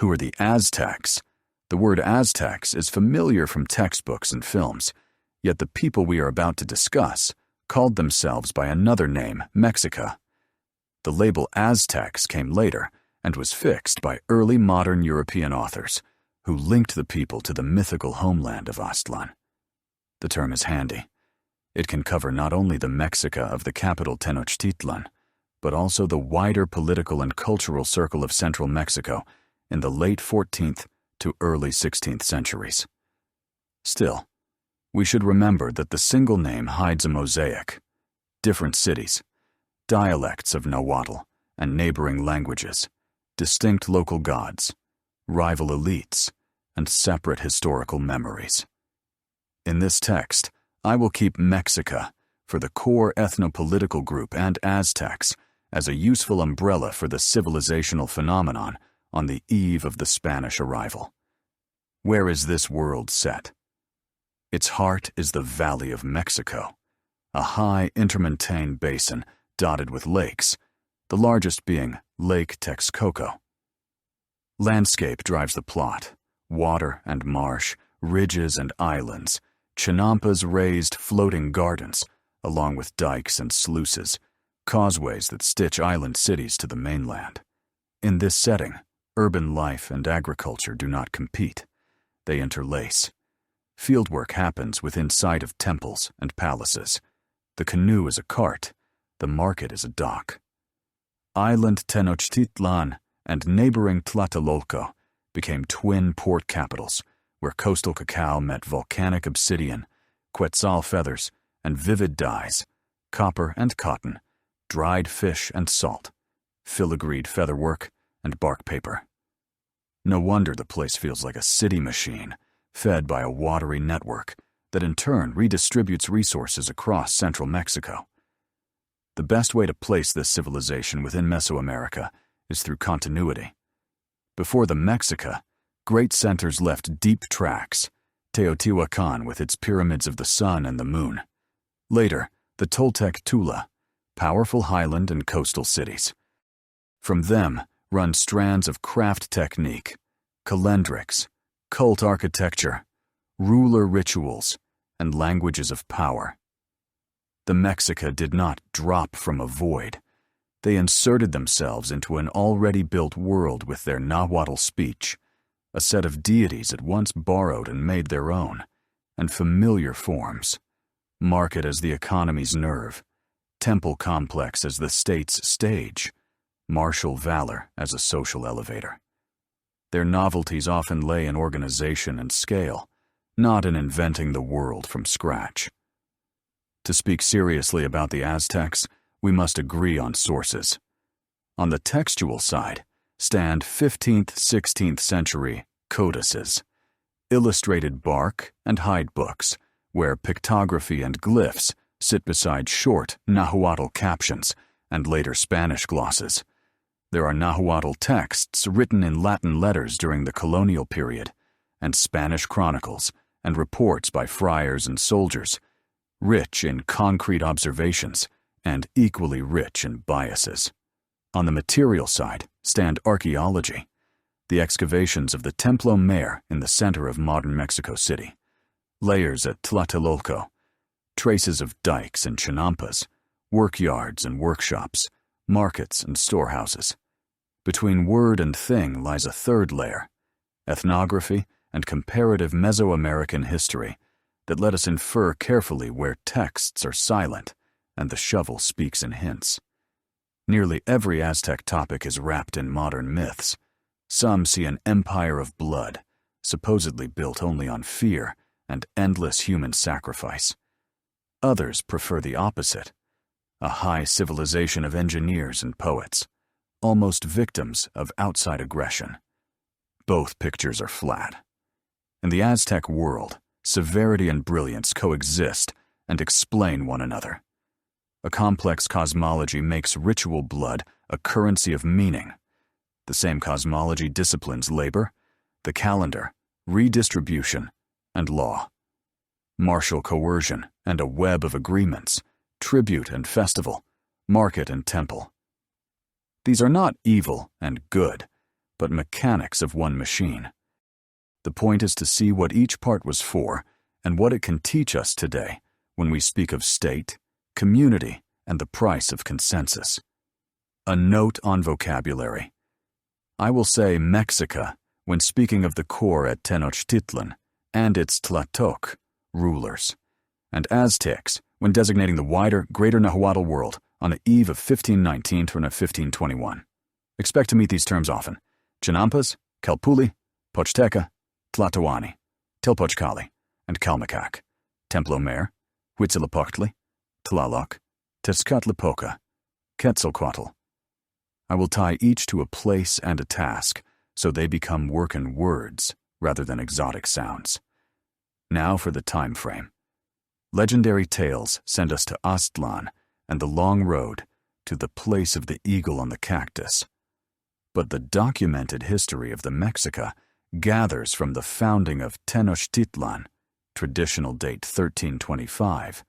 Who are the Aztecs? The word Aztecs is familiar from textbooks and films, yet the people we are about to discuss called themselves by another name, Mexica. The label Aztecs came later and was fixed by early modern European authors who linked the people to the mythical homeland of Aztlan. The term is handy. It can cover not only the Mexica of the capital Tenochtitlan, but also the wider political and cultural circle of central Mexico in the late 14th to early 16th centuries. Still, we should remember that the single name hides a mosaic: different cities, dialects of Nahuatl and neighboring languages, distinct local gods, rival elites, and separate historical memories. In this text, I will keep Mexica for the core ethno-political group and Aztecs as a useful umbrella for the civilizational phenomenon on the eve of the Spanish arrival. Where is this world set? Its heart is the Valley of Mexico, a high intermontane basin dotted with lakes, the largest being Lake Texcoco. Landscape drives the plot: water and marsh, ridges and islands, chinampas raised floating gardens, along with dikes and sluices, causeways that stitch island cities to the mainland. In this setting, urban life and agriculture do not compete. They interlace. Fieldwork happens within sight of temples and palaces. The canoe is a cart. The market is a dock. Island Tenochtitlan and neighboring Tlatelolco became twin port capitals, where coastal cacao met volcanic obsidian, quetzal feathers, and vivid dyes, copper and cotton, dried fish and salt, filigreed featherwork, and bark paper. No wonder the place feels like a city machine, fed by a watery network that in turn redistributes resources across central Mexico. The best way to place this civilization within Mesoamerica is through continuity. Before the Mexica, great centers left deep tracks: Teotihuacan with its pyramids of the sun and the moon. Later, the Toltec Tula, powerful highland and coastal cities. From them run strands of craft technique, calendrics, cult architecture, ruler rituals, and languages of power. The Mexica did not drop from a void. They inserted themselves into an already built world with their Nahuatl speech, a set of deities at once borrowed and made their own, and familiar forms: market as the economy's nerve, temple complex as the state's stage, martial valor as a social elevator. Their novelties often lay in organization and scale, not in inventing the world from scratch. To speak seriously about the Aztecs, we must agree on sources. On the textual side stand 15th, 16th century codices, illustrated bark and hide books, where pictography and glyphs sit beside short Nahuatl captions and later Spanish glosses. There are Nahuatl texts written in Latin letters during the colonial period, and Spanish chronicles and reports by friars and soldiers, rich in concrete observations and equally rich in biases. On the material side stand archaeology, the excavations of the Templo Mayor in the center of modern Mexico City, layers at Tlatelolco, traces of dikes and chinampas, workyards and workshops, markets and storehouses. Between word and thing lies a third layer, ethnography and comparative Mesoamerican history that let us infer carefully where texts are silent and the shovel speaks in hints. Nearly every Aztec topic is wrapped in modern myths. Some see an empire of blood, supposedly built only on fear and endless human sacrifice. Others prefer the opposite, a high civilization of engineers and poets, almost victims of outside aggression. Both pictures are flat. In the Aztec world, severity and brilliance coexist and explain one another. A complex cosmology makes ritual blood a currency of meaning. The same cosmology disciplines labor, the calendar, redistribution, and law. Martial coercion and a web of agreements, tribute and festival, market and temple. These are not evil and good, but mechanics of one machine. The point is to see what each part was for and what it can teach us today when we speak of state, community, and the price of consensus. A note on vocabulary. I will say Mexica when speaking of the core at Tenochtitlan and its Tlatoc, rulers, and Aztecs when designating the wider, greater Nahuatl world on the eve of 1519 to 1521. Expect to meet these terms often: Chinampas, Calpuli, Pochteca, Tlatoani, Tilpochcali, and Calmecac, Templo Mayor, Huitzilopochtli, Tlaloc, Tezcatlipoca, Quetzalcoatl. I will tie each to a place and a task, so they become working words rather than exotic sounds. Now for the time frame. Legendary tales send us to Aztlan and the long road to the place of the eagle on the cactus. But the documented history of the Mexica gathers from the founding of Tenochtitlan, traditional date 1325,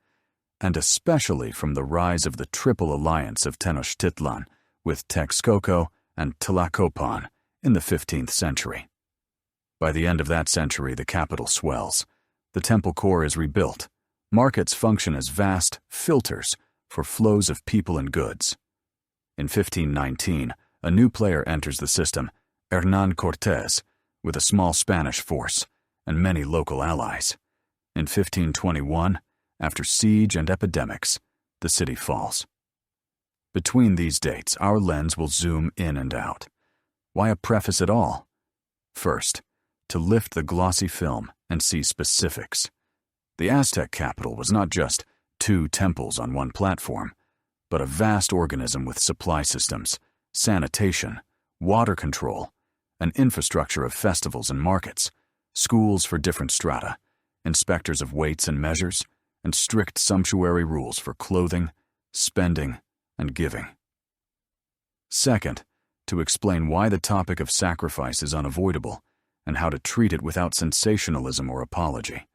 and especially from the rise of the Triple Alliance of Tenochtitlan with Texcoco and Tlacopan in the 15th century. By the end of that century, the capital swells. The temple core is rebuilt. Markets function as vast filters for flows of people and goods. In 1519, a new player enters the system, Hernán Cortés, with a small Spanish force and many local allies. In 1521, after siege and epidemics, the city falls. Between these dates, our lens will zoom in and out. Why a preface at all? First, to lift the glossy film and see specifics. The Aztec capital was not just two temples on one platform, but a vast organism with supply systems, sanitation, water control, an infrastructure of festivals and markets, schools for different strata, inspectors of weights and measures, and strict sumptuary rules for clothing, spending, and giving. Second, to explain why the topic of sacrifice is unavoidable and how to treat it without sensationalism or apology.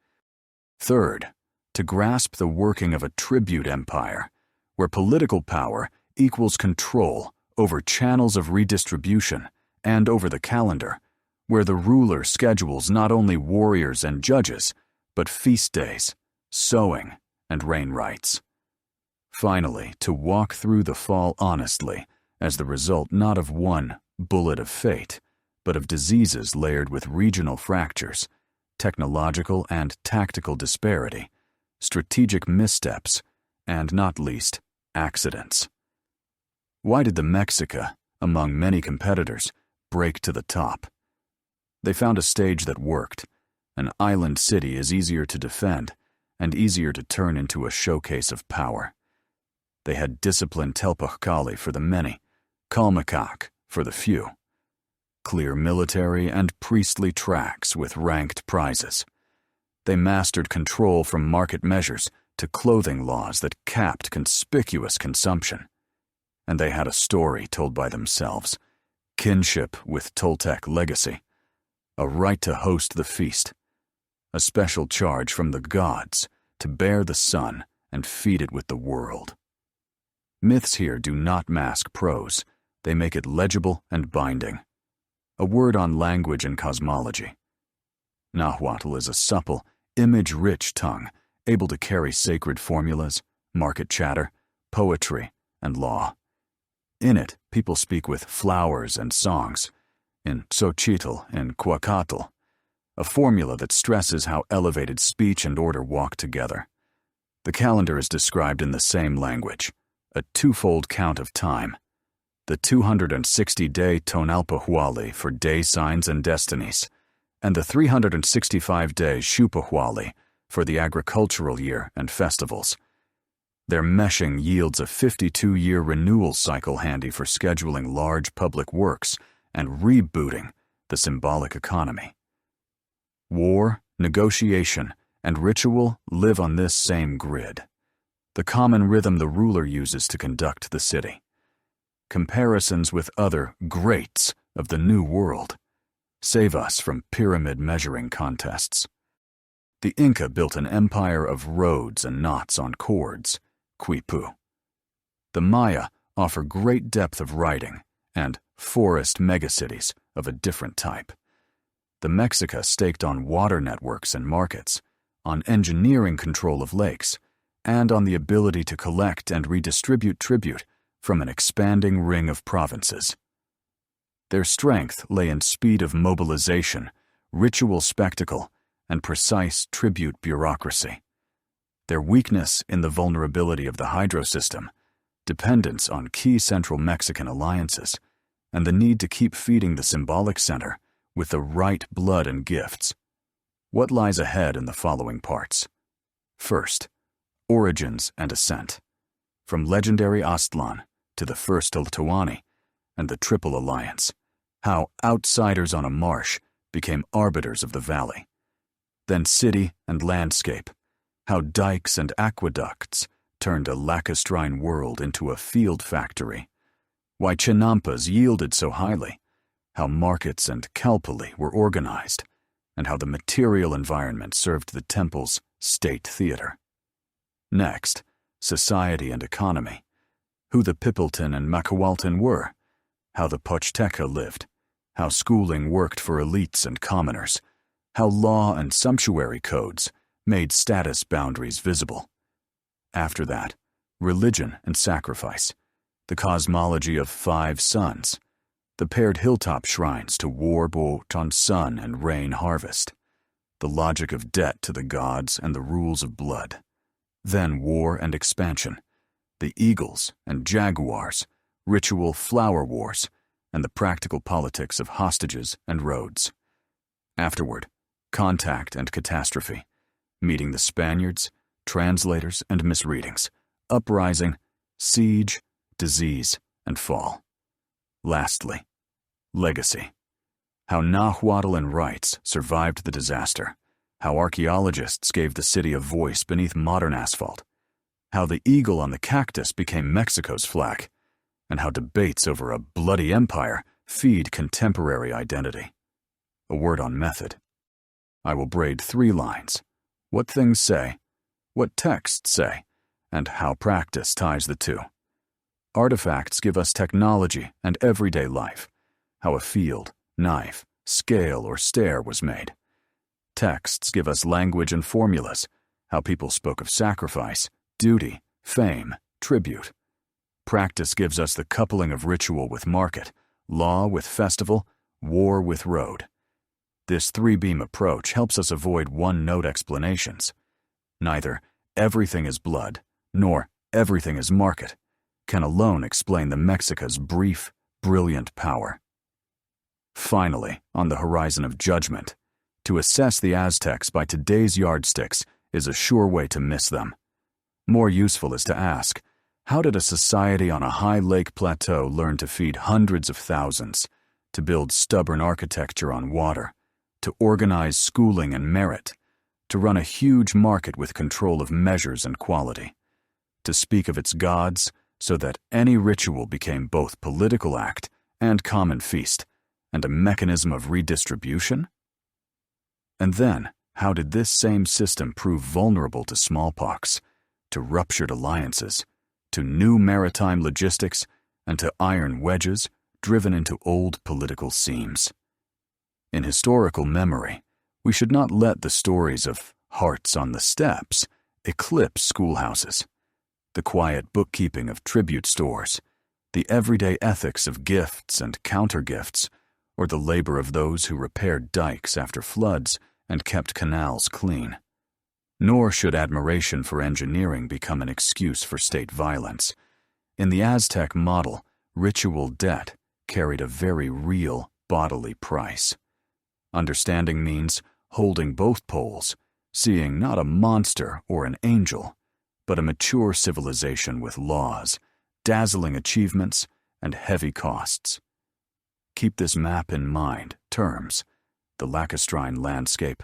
Third, to grasp the working of a tribute empire, where political power equals control over channels of redistribution and over the calendar, where the ruler schedules not only warriors and judges, but feast days, sowing, and rain rites. Finally, to walk through the fall honestly, as the result not of one bullet of fate, but of diseases layered with regional fractures, technological and tactical disparity, strategic missteps, and not least, accidents. Why did the Mexica, among many competitors, break to the top? They found a stage that worked. An island city is easier to defend and easier to turn into a showcase of power. They had disciplined Telpochcali for the many, Calmecac for the few. Clear military and priestly tracks with ranked prizes. They mastered control from market measures to clothing laws that capped conspicuous consumption. And they had a story told by themselves, kinship with Toltec legacy, a right to host the feast, a special charge from the gods to bear the sun and feed it with the world. Myths here do not mask prose, they make it legible and binding. A word on language and cosmology. Nahuatl is a supple, image-rich tongue, able to carry sacred formulas, market chatter, poetry, and law. In it, people speak with flowers and songs, in Xochitl and Cuacatl, a formula that stresses how elevated speech and order walk together. The calendar is described in the same language, a twofold count of time, the 260-day Tonalpohualli for day signs and destinies, and the 365-day Xupohualli for the agricultural year and festivals. Their meshing yields a 52-year renewal cycle handy for scheduling large public works and rebooting the symbolic economy. War, negotiation, and ritual live on this same grid, the common rhythm the ruler uses to conduct the city. Comparisons with other greats of the New World save us from pyramid measuring contests. The Inca built an empire of roads and knots on cords, quipu. The Maya offer great depth of writing and forest megacities of a different type. The Mexica staked on water networks and markets, on engineering control of lakes, and on the ability to collect and redistribute tribute from an expanding ring of provinces. Their strength lay in speed of mobilization, ritual spectacle, and precise tribute bureaucracy. Their weakness in the vulnerability of the hydro system, dependence on key central Mexican alliances, and the need to keep feeding the symbolic center with the right blood and gifts. What lies ahead in the following parts? First, origins and ascent. From legendary Aztlan to the first Tlatoani and the Triple Alliance, how outsiders on a marsh became arbiters of the valley. Then city and landscape, how dikes and aqueducts turned a lacustrine world into a field factory. Why chinampas yielded so highly, how markets and calpuli were organized, and how the material environment served the temple's state theater. Next, society and economy, who the Pipiltin and Macualtin were, how the Pochteca lived, how schooling worked for elites and commoners, how law and sumptuary codes made status boundaries visible. After that, religion and sacrifice, the cosmology of 5 suns, the paired hilltop shrines to war boat on sun and rain harvest, the logic of debt to the gods and the rules of blood. Then war and expansion, the eagles and jaguars, ritual flower wars, and the practical politics of hostages and roads. Afterward, contact and catastrophe, meeting the Spaniards, translators and misreadings, uprising, siege, disease, and fall. Lastly, legacy. How Nahuatl and rites survived the disaster, how archaeologists gave the city a voice beneath modern asphalt, how the eagle on the cactus became Mexico's flag, and how debates over a bloody empire feed contemporary identity. A word on method. I will braid 3 lines: what things say, what texts say, and how practice ties the two. Artifacts give us technology and everyday life, how a field, knife, scale, or stair was made. Texts give us language and formulas, how people spoke of sacrifice, duty, fame, tribute. Practice gives us the coupling of ritual with market, law with festival, war with road. This 3-beam approach helps us avoid one-note explanations. Neither everything is blood, nor everything is market, can alone explain the Mexica's brief, brilliant power. Finally, on the horizon of judgment, to assess the Aztecs by today's yardsticks is a sure way to miss them. More useful is to ask, how did a society on a high lake plateau learn to feed hundreds of thousands, to build stubborn architecture on water, to organize schooling and merit, to run a huge market with control of measures and quality, to speak of its gods so that any ritual became both political act and common feast, and a mechanism of redistribution? And then, how did this same system prove vulnerable to smallpox, to ruptured alliances, to new maritime logistics, and to iron wedges driven into old political seams? In historical memory, we should not let the stories of hearts on the steps eclipse schoolhouses, the quiet bookkeeping of tribute stores, the everyday ethics of gifts and counter-gifts, or the labor of those who repaired dikes after floods and kept canals clean. Nor should admiration for engineering become an excuse for state violence. In the Aztec model, ritual debt carried a very real bodily price. Understanding means holding both poles, seeing not a monster or an angel, but a mature civilization with laws, dazzling achievements, and heavy costs. Keep this map in mind: terms, the lacustrine landscape,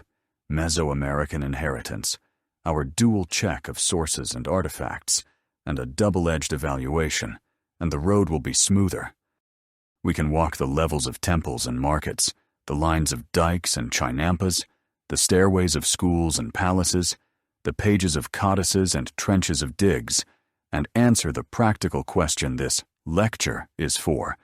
Mesoamerican inheritance, our dual check of sources and artifacts, and a double-edged evaluation, and the road will be smoother. We can walk the levels of temples and markets, the lines of dikes and chinampas, the stairways of schools and palaces, the pages of codices and trenches of digs, and answer the practical question this lecture is for: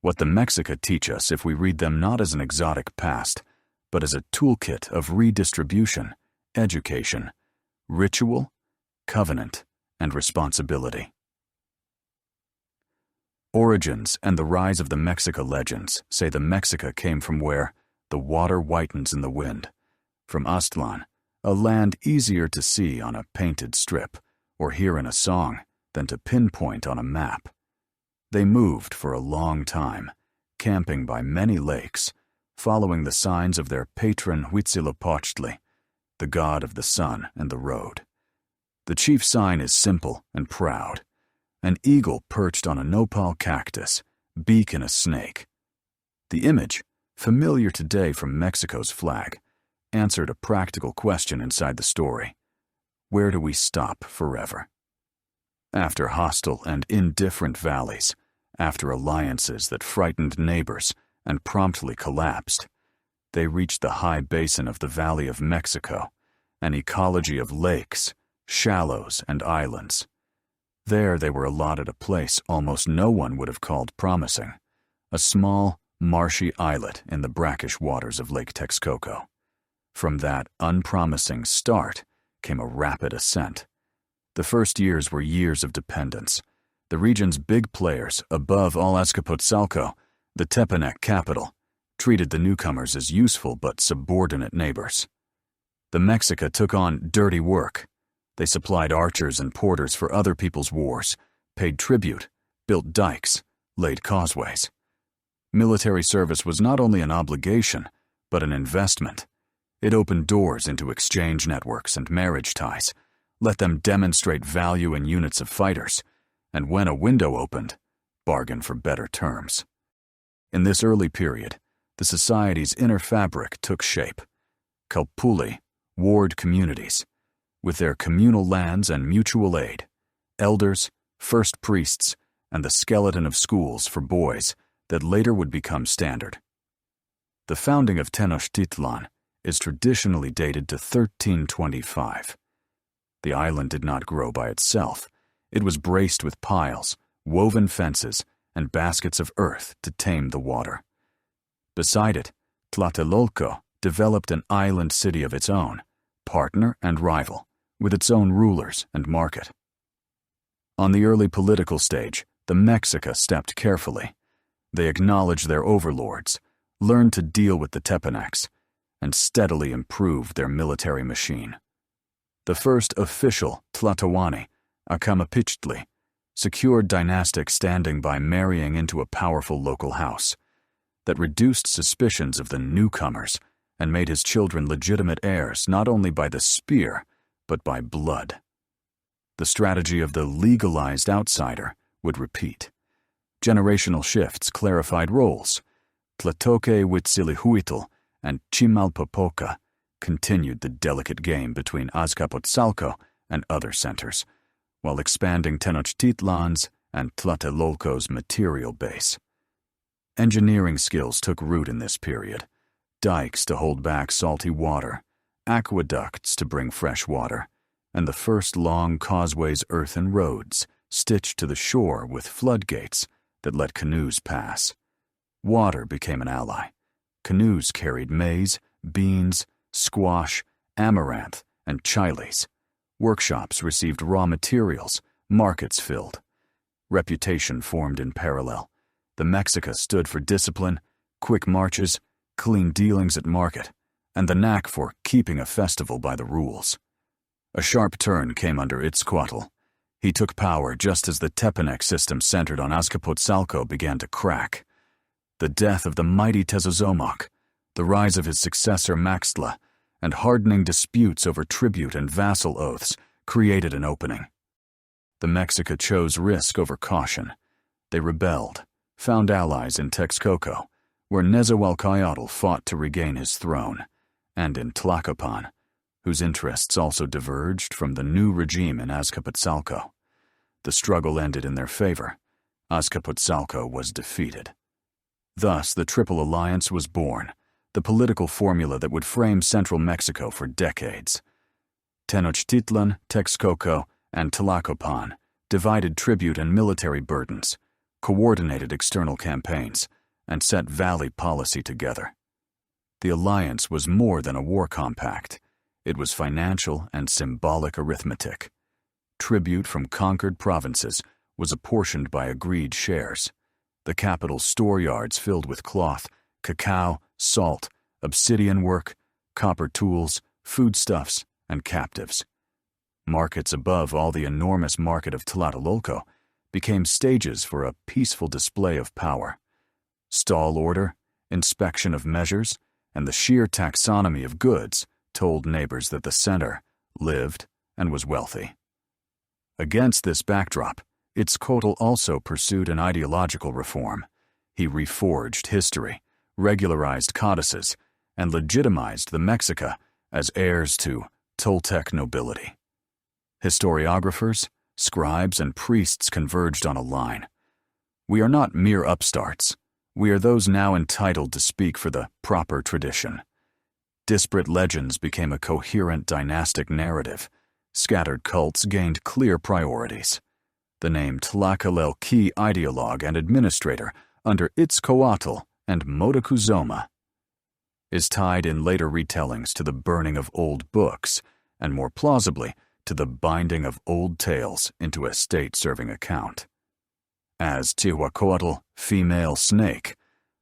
What the Mexica teach us if we read them not as an exotic past, but as a toolkit of redistribution, education, ritual, covenant, and responsibility. Origins and the rise of the Mexica legends say the Mexica came from where the water whitens in the wind, from Aztlan, a land easier to see on a painted strip or hear in a song than to pinpoint on a map. They moved for a long time, camping by many lakes, following the signs of their patron Huitzilopochtli, the god of the sun and the road. The chief sign is simple and proud: an eagle perched on a nopal cactus, beak in a snake. The image, familiar today from Mexico's flag, answered a practical question inside the story: where do we stop forever? After hostile and indifferent valleys, after alliances that frightened neighbors and promptly collapsed, they reached the high basin of the Valley of Mexico, an ecology of lakes, shallows, and islands. There they were allotted a place almost no one would have called promising, a small, marshy islet in the brackish waters of Lake Texcoco. From that unpromising start came a rapid ascent. The first years were years of dependence. The region's big players, above all Azcapotzalco, the Tepanec capital, treated the newcomers as useful but subordinate neighbors. The Mexica took on dirty work. They supplied archers and porters for other people's wars, paid tribute, built dikes, laid causeways. Military service was not only an obligation, but an investment. It opened doors into exchange networks and marriage ties, let them demonstrate value in units of fighters, and when a window opened, bargain for better terms. In this early period, the society's inner fabric took shape. Calpulli, ward communities, with their communal lands and mutual aid, elders, first priests, and the skeleton of schools for boys that later would become standard. The founding of Tenochtitlan is traditionally dated to 1325. The island did not grow by itself. It was braced with piles, woven fences, and baskets of earth to tame the water. Beside it, Tlatelolco developed an island city of its own, partner and rival, with its own rulers and market. On the early political stage, the Mexica stepped carefully. They acknowledged their overlords, learned to deal with the Tepanecs, and steadily improved their military machine. The first official Tlatoani, Acamapichtli, secured dynastic standing by marrying into a powerful local house that reduced suspicions of the newcomers and made his children legitimate heirs not only by the spear, but by blood. The strategy of the legalized outsider would repeat. Generational shifts clarified roles. Tlatoque Huitzilopochtli and Chimalpopoca continued the delicate game between Azcapotzalco and other centers, while expanding Tenochtitlan's and Tlatelolco's material base. Engineering skills took root in this period: dikes to hold back salty water, aqueducts to bring fresh water, and the first long causeways, earthen roads, stitched to the shore with floodgates that let canoes pass. Water became an ally. Canoes carried maize, beans, squash, amaranth, and chiles. Workshops received raw materials, markets filled. Reputation formed in parallel. The Mexica stood for discipline, quick marches, clean dealings at market, and the knack for keeping a festival by the rules. A sharp turn came under Huitzilopochtli. He took power just as the Tepanec system centered on Azcapotzalco began to crack. The death of the mighty Tezozomoc, the rise of his successor Maxtla, and hardening disputes over tribute and vassal oaths created an opening. The Mexica chose risk over caution. They rebelled, found allies in Texcoco, where Nezahualcóyotl fought to regain his throne, and in Tlacopan, whose interests also diverged from the new regime in Azcapotzalco. The struggle ended in their favor. Azcapotzalco was defeated. Thus, the Triple Alliance was born, the political formula that would frame central Mexico for decades. Tenochtitlan, Texcoco, and Tlacopan divided tribute and military burdens, coordinated external campaigns, and set valley policy together. The alliance was more than a war compact. It was financial and symbolic arithmetic. Tribute from conquered provinces was apportioned by agreed shares. The capital's storeyards filled with cloth, cacao, salt, obsidian work, copper tools, foodstuffs, and captives. Markets above all the enormous market of Tlatelolco became stages for a peaceful display of power. Stall order, inspection of measures, and the sheer taxonomy of goods told neighbors that the center lived and was wealthy. Against this backdrop, Huitzilopochtli also pursued an ideological reform. He reforged history, regularized codices, and legitimized the Mexica as heirs to Toltec nobility. Historiographers, scribes, and priests converged on a line. We are not mere upstarts. We are those now entitled to speak for the proper tradition. Disparate legends became a coherent dynastic narrative. Scattered cults gained clear priorities. The name Tlaquelelqui ideologue and administrator under Huitzilopochtli and Moctezuma is tied in later retellings to the burning of old books, and more plausibly, to the binding of old tales into a state-serving account. As Tehuacoatl, female snake,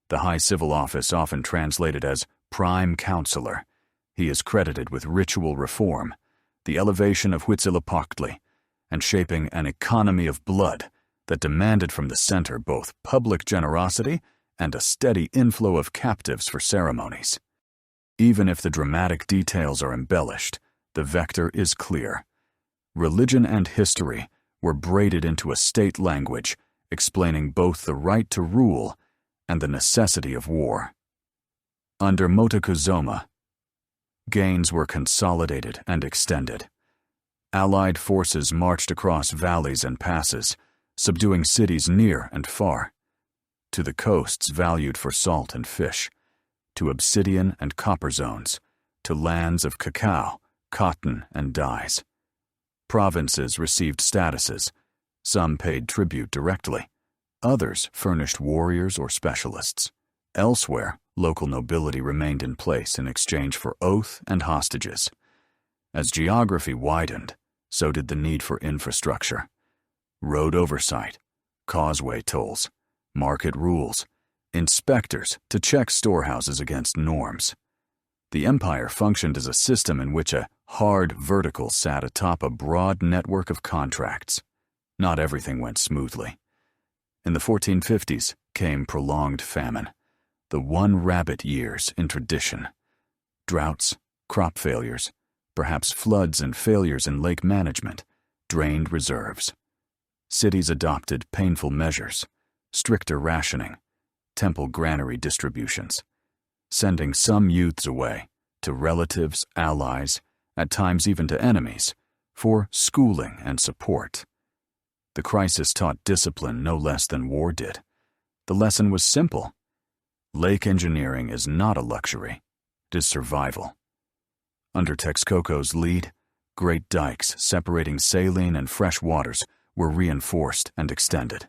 the high civil office often translated as prime counselor, he is credited with ritual reform, the elevation of Huitzilopochtli, and shaping an economy of blood that demanded from the center both public generosity and a steady inflow of captives for ceremonies. Even if the dramatic details are embellished, the vector is clear. Religion and history were braided into a state language, explaining both the right to rule and the necessity of war. Under Moctezuma, gains were consolidated and extended. Allied forces marched across valleys and passes, subduing cities near and far. To the coasts valued for salt and fish, to obsidian and copper zones, to lands of cacao, cotton, and dyes. Provinces received statuses. Some paid tribute directly. Others furnished warriors or specialists. Elsewhere, local nobility remained in place in exchange for oath and hostages. As geography widened, so did the need for infrastructure. Road oversight, causeway tolls, market rules, inspectors to check storehouses against norms. The empire functioned as a system in which a hard vertical sat atop a broad network of contracts. Not everything went smoothly. In the 1450s came prolonged famine, the one rabbit years in tradition. Droughts, crop failures, perhaps floods and failures in lake management, drained reserves. Cities adopted painful measures, stricter rationing, temple granary distributions, sending some youths away to relatives, allies, at times even to enemies, for schooling and support. The crisis taught discipline no less than war did. The lesson was simple. Lake engineering is not a luxury, it is survival. Under Texcoco's lead, great dikes separating saline and fresh waters were reinforced and extended.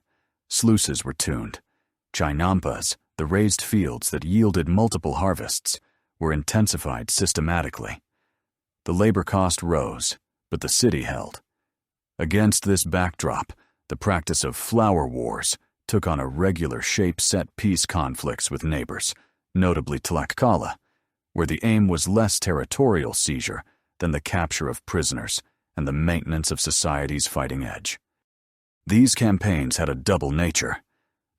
Sluices were tuned. Chinampas, the raised fields that yielded multiple harvests, were intensified systematically. The labor cost rose, but the city held. Against this backdrop, the practice of flower wars took on a regular shape-set peace conflicts with neighbors, notably Tlaxcala, where the aim was less territorial seizure than the capture of prisoners and the maintenance of society's fighting edge. These campaigns had a double nature.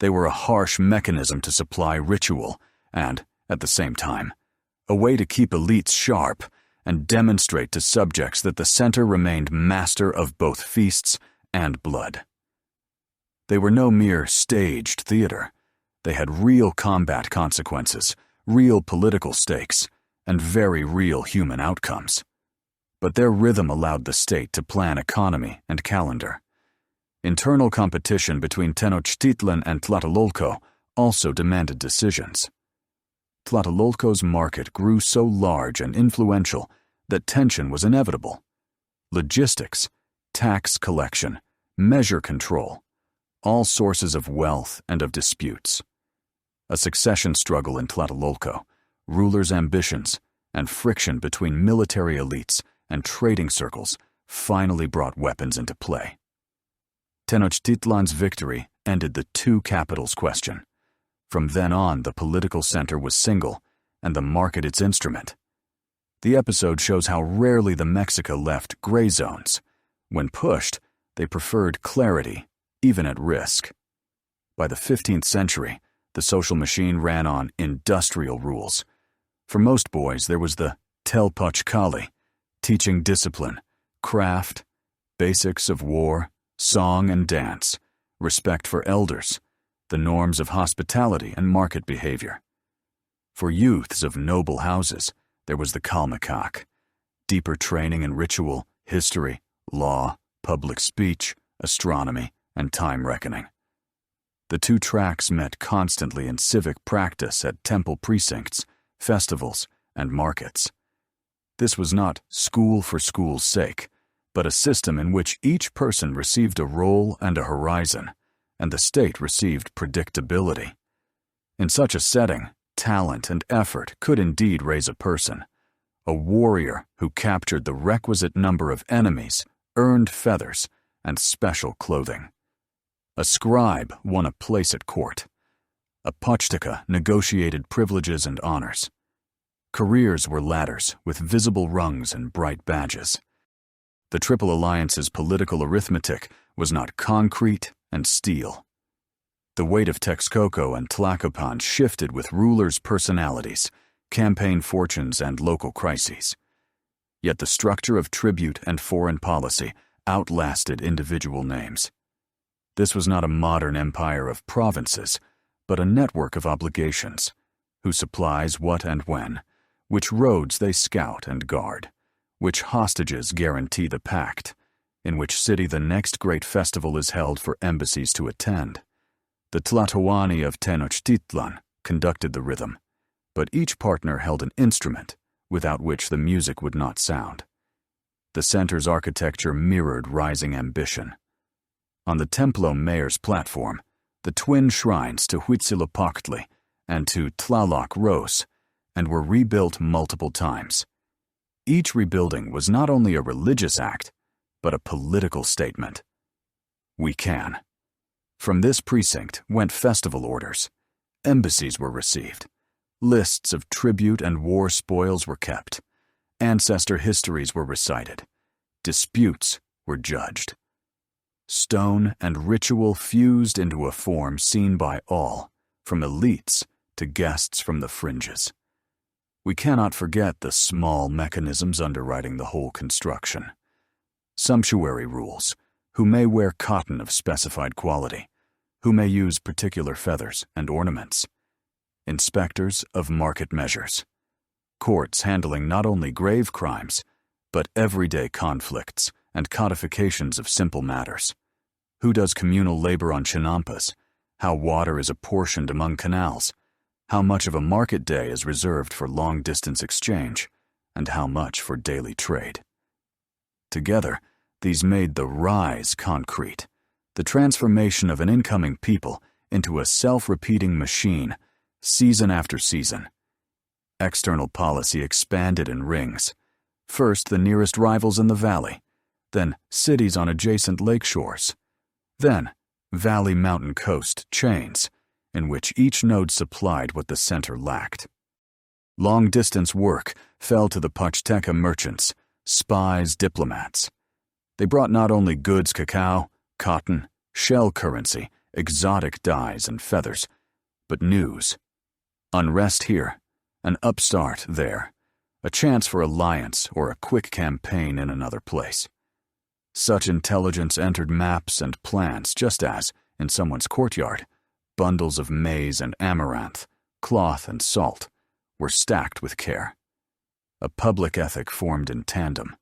They were a harsh mechanism to supply ritual and, at the same time, a way to keep elites sharp and demonstrate to subjects that the center remained master of both feasts and blood. They were no mere staged theater. They had real combat consequences, real political stakes, and very real human outcomes. But their rhythm allowed the state to plan economy and calendar. Internal competition between Tenochtitlan and Tlatelolco also demanded decisions. Tlatelolco's market grew so large and influential that tension was inevitable. Logistics, tax collection, measure control, all sources of wealth and of disputes. A succession struggle in Tlatelolco, rulers' ambitions, and friction between military elites and trading circles finally brought weapons into play. Tenochtitlan's victory ended the two capitals question. From then on, the political center was single, and the market its instrument. The episode shows how rarely the Mexica left gray zones. When pushed, they preferred clarity, even at risk. By the 15th century, the social machine ran on industrial rules. For most boys, there was the Telpochcali, teaching discipline, craft, basics of war, song and dance, respect for elders, the norms of hospitality and market behavior. For youths of noble houses, there was the Kalmakak, deeper training in ritual, history, law, public speech, astronomy, and time reckoning. The two tracks met constantly in civic practice at temple precincts, festivals, and markets. This was not school for school's sake, but a system in which each person received a role and a horizon, and the state received predictability. In such a setting, talent and effort could indeed raise a person. A warrior who captured the requisite number of enemies earned feathers and special clothing. A scribe won a place at court. A Pochteca negotiated privileges and honors. Careers were ladders with visible rungs and bright badges. The Triple Alliance's political arithmetic was not concrete and steel. The weight of Texcoco and Tlacopan shifted with rulers' personalities, campaign fortunes, and local crises. Yet the structure of tribute and foreign policy outlasted individual names. This was not a modern empire of provinces, but a network of obligations. Who supplies what and when, which roads they scout and guard, which hostages guarantee the pact, in which city the next great festival is held for embassies to attend. The Tlatoani of Tenochtitlan conducted the rhythm, but each partner held an instrument without which the music would not sound. The center's architecture mirrored rising ambition. On the Templo Mayor's platform, the twin shrines to Huitzilopochtli and to Tlaloc rose and were rebuilt multiple times. Each rebuilding was not only a religious act, but a political statement. We can. From this precinct went festival orders. Embassies were received. Lists of tribute and war spoils were kept. Ancestor histories were recited. Disputes were judged. Stone and ritual fused into a form seen by all, from elites to guests from the fringes. We cannot forget the small mechanisms underwriting the whole construction. Sumptuary rules, who may wear cotton of specified quality, who may use particular feathers and ornaments. Inspectors of market measures. Courts handling not only grave crimes, but everyday conflicts and codifications of simple matters. Who does communal labor on chinampas? How water is apportioned among canals? How much of a market day is reserved for long-distance exchange? And how much for daily trade? Together, these made the rise concrete, the transformation of an incoming people into a self-repeating machine, season after season. External policy expanded in rings. First, the nearest rivals in the valley, then cities on adjacent lake shores, then valley-mountain coast chains, in which each node supplied what the center lacked. Long-distance work fell to the Pochteca merchants, spies, diplomats. They brought not only goods, cacao, cotton, shell currency, exotic dyes and feathers, but news. Unrest here, an upstart there, a chance for alliance or a quick campaign in another place. Such intelligence entered maps and plans just as, in someone's courtyard, bundles of maize and amaranth, cloth and salt, were stacked with care. A public ethic formed in tandem.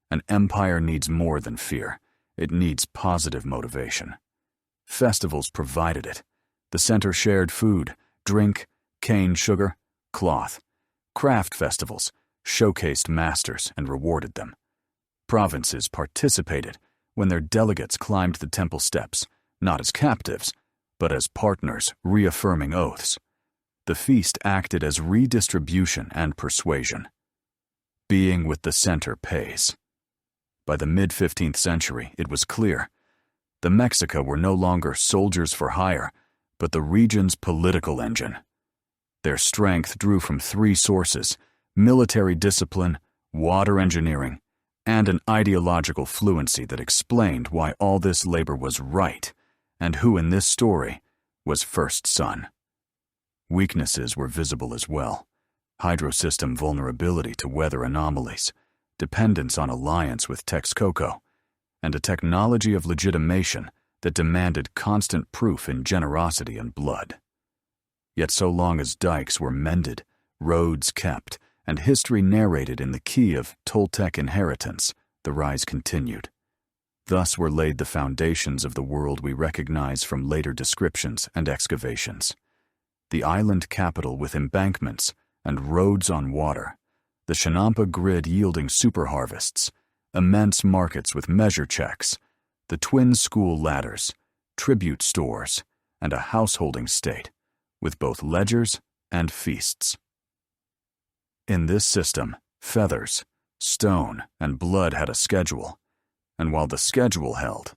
An empire needs more than fear. It needs positive motivation. Festivals provided it. The center shared food, drink, cane sugar, cloth. Craft festivals showcased masters and rewarded them. Provinces participated when their delegates climbed the temple steps, not as captives, but as partners reaffirming oaths. The feast acted as redistribution and persuasion. Being with the center pays. By the mid-15th century, it was clear. The Mexica were no longer soldiers for hire, but the region's political engine. Their strength drew from three sources: military discipline, water engineering, and an ideological fluency that explained why all this labor was right, and who in this story was first son. Weaknesses were visible as well: hydrosystem vulnerability to weather anomalies, dependence on alliance with Texcoco, and a technology of legitimation that demanded constant proof in generosity and blood. Yet so long as dikes were mended, roads kept, and history narrated in the key of Toltec inheritance, the rise continued. Thus were laid the foundations of the world we recognize from later descriptions and excavations. The island capital with embankments and roads on water, the chinampa grid yielding superharvests, immense markets with measure checks, the twin school ladders, tribute stores, and a householding state, with both ledgers and feasts. In this system, feathers, stone, and blood had a schedule, and while the schedule held,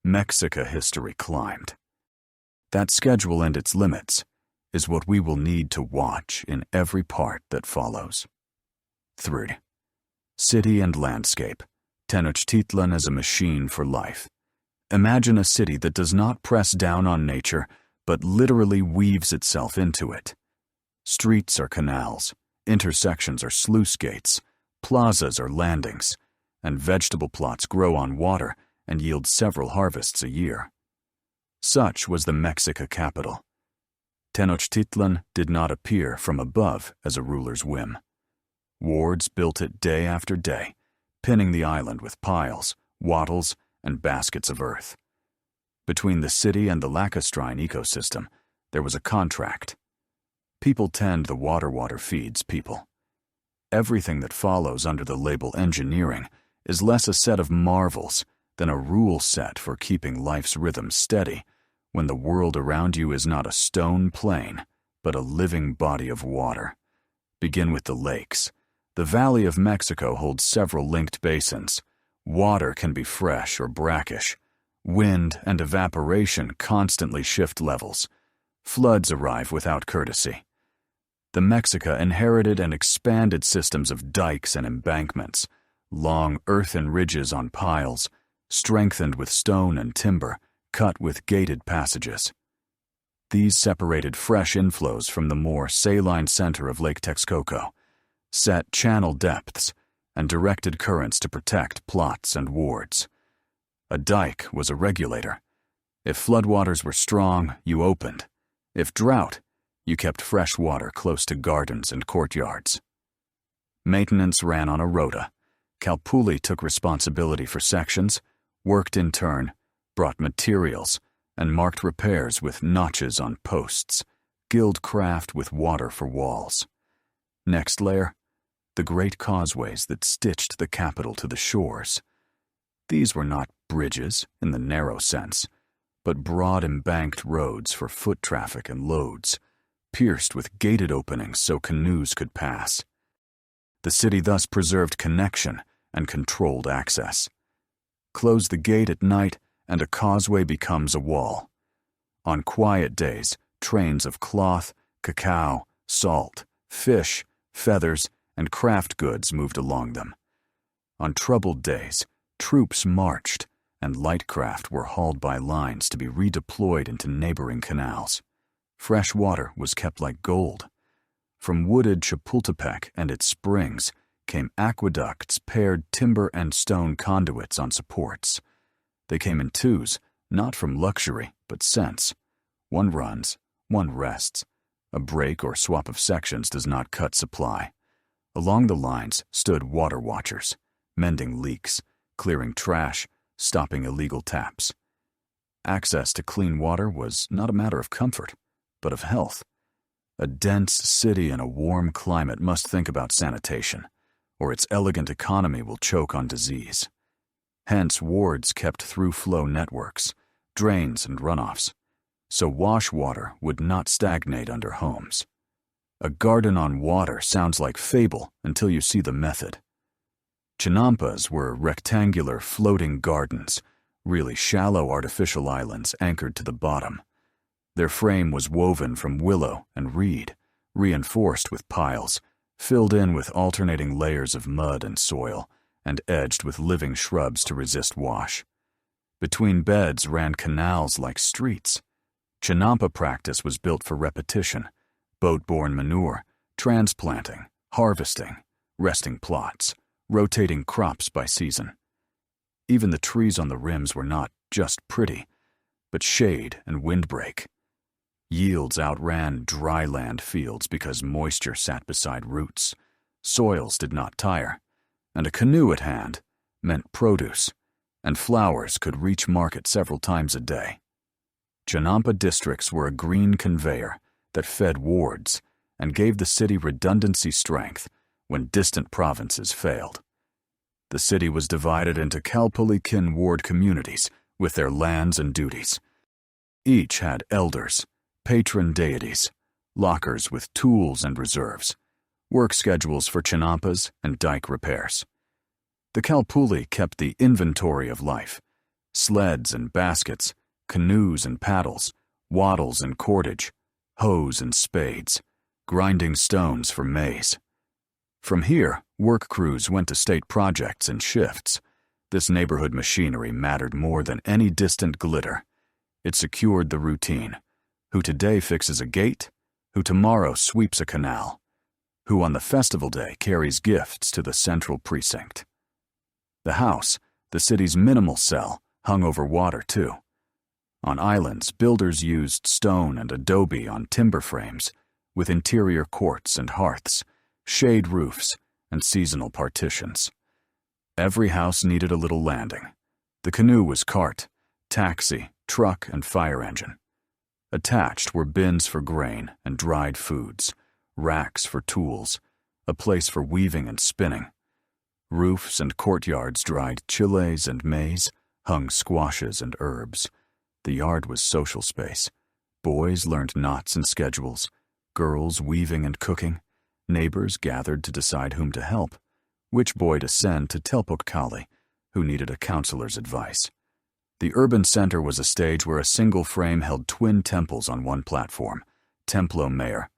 Mexica history climbed. That schedule and its limits is what we will need to watch in every part that follows. 3. City and landscape. Tenochtitlan as a machine for life. Imagine a city that does not press down on nature, but literally weaves itself into it. Streets are canals, intersections are sluice gates, plazas are landings, and vegetable plots grow on water and yield several harvests a year. Such was the Mexica capital. Tenochtitlan did not appear from above as a ruler's whim. Wards built it day after day, pinning the island with piles, wattles, and baskets of earth. Between the city and the lacustrine ecosystem, there was a contract. People tend the water feeds people. Everything that follows under the label engineering is less a set of marvels than a rule set for keeping life's rhythm steady when the world around you is not a stone plain, but a living body of water. Begin with the lakes. The Valley of Mexico holds several linked basins. Water can be fresh or brackish. Wind and evaporation constantly shift levels. Floods arrive without courtesy. The Mexica inherited and expanded systems of dikes and embankments, long earthen ridges on piles, strengthened with stone and timber, cut with gated passages. These separated fresh inflows from the more saline center of Lake Texcoco, set channel depths, and directed currents to protect plots and wards. A dike was a regulator. If floodwaters were strong, you opened. If drought, you kept fresh water close to gardens and courtyards. Maintenance ran on a rota. Calpulli took responsibility for sections, worked in turn, brought materials, and marked repairs with notches on posts, gilled craft with water for walls. Next layer, the great causeways that stitched the capital to the shores. These were not bridges in the narrow sense, but broad embanked roads for foot traffic and loads, pierced with gated openings so canoes could pass. The city thus preserved connection and controlled access. Close the gate at night, and a causeway becomes a wall. On quiet days, trains of cloth, cacao, salt, fish, feathers, and craft goods moved along them. On troubled days, troops marched, and light craft were hauled by lines to be redeployed into neighboring canals. Fresh water was kept like gold. From wooded Chapultepec and its springs came aqueducts paired timber and stone conduits on supports. They came in twos, not from luxury, but sense. One runs, one rests. A break or swap of sections does not cut supply. Along the lines stood water watchers, mending leaks, clearing trash, stopping illegal taps. Access to clean water was not a matter of comfort, but of health. A dense city in a warm climate must think about sanitation, or its elegant economy will choke on disease. Hence, wards kept through-flow networks, drains and runoffs, so wash water would not stagnate under homes. A garden on water sounds like fable until you see the method. Chinampas were rectangular floating gardens, really shallow artificial islands anchored to the bottom. Their frame was woven from willow and reed, reinforced with piles, filled in with alternating layers of mud and soil, and edged with living shrubs to resist wash. Between beds ran canals like streets. Chinampa practice was built for repetition, boat-borne manure, transplanting, harvesting, resting plots, rotating crops by season. Even the trees on the rims were not just pretty, but shade and windbreak. Yields outran dry land fields because moisture sat beside roots. Soils did not tire, and a canoe at hand meant produce, and flowers could reach market several times a day. Chinampa districts were a green conveyor that fed wards and gave the city redundancy strength when distant provinces failed. The city was divided into Kalpulikin ward communities with their lands and duties. Each had elders, patron deities, lockers with tools and reserves, work schedules for chinampas and dike repairs. The Kalpuli kept the inventory of life: sleds and baskets, canoes and paddles, wattles and cordage, hoes and spades, grinding stones for maize. From here, work crews went to state projects in shifts. This neighborhood machinery mattered more than any distant glitter. It secured the routine. Who today fixes a gate? Who tomorrow sweeps a canal? Who on the festival day carries gifts to the central precinct? The house, the city's minimal cell, hung over water too. On islands, builders used stone and adobe on timber frames, with interior courts and hearths, shade roofs, and seasonal partitions. Every house needed a little landing. The canoe was cart, taxi, truck, and fire engine. Attached were bins for grain and dried foods, racks for tools, a place for weaving and spinning. Roofs and courtyards dried chiles and maize, hung squashes and herbs. The yard was social space. Boys learned knots and schedules, girls weaving and cooking. Neighbors gathered to decide whom to help, which boy to send to Huitzilopochtli, who needed a counselor's advice. The urban center was a stage where a single frame held twin temples on one platform, Templo Mayor,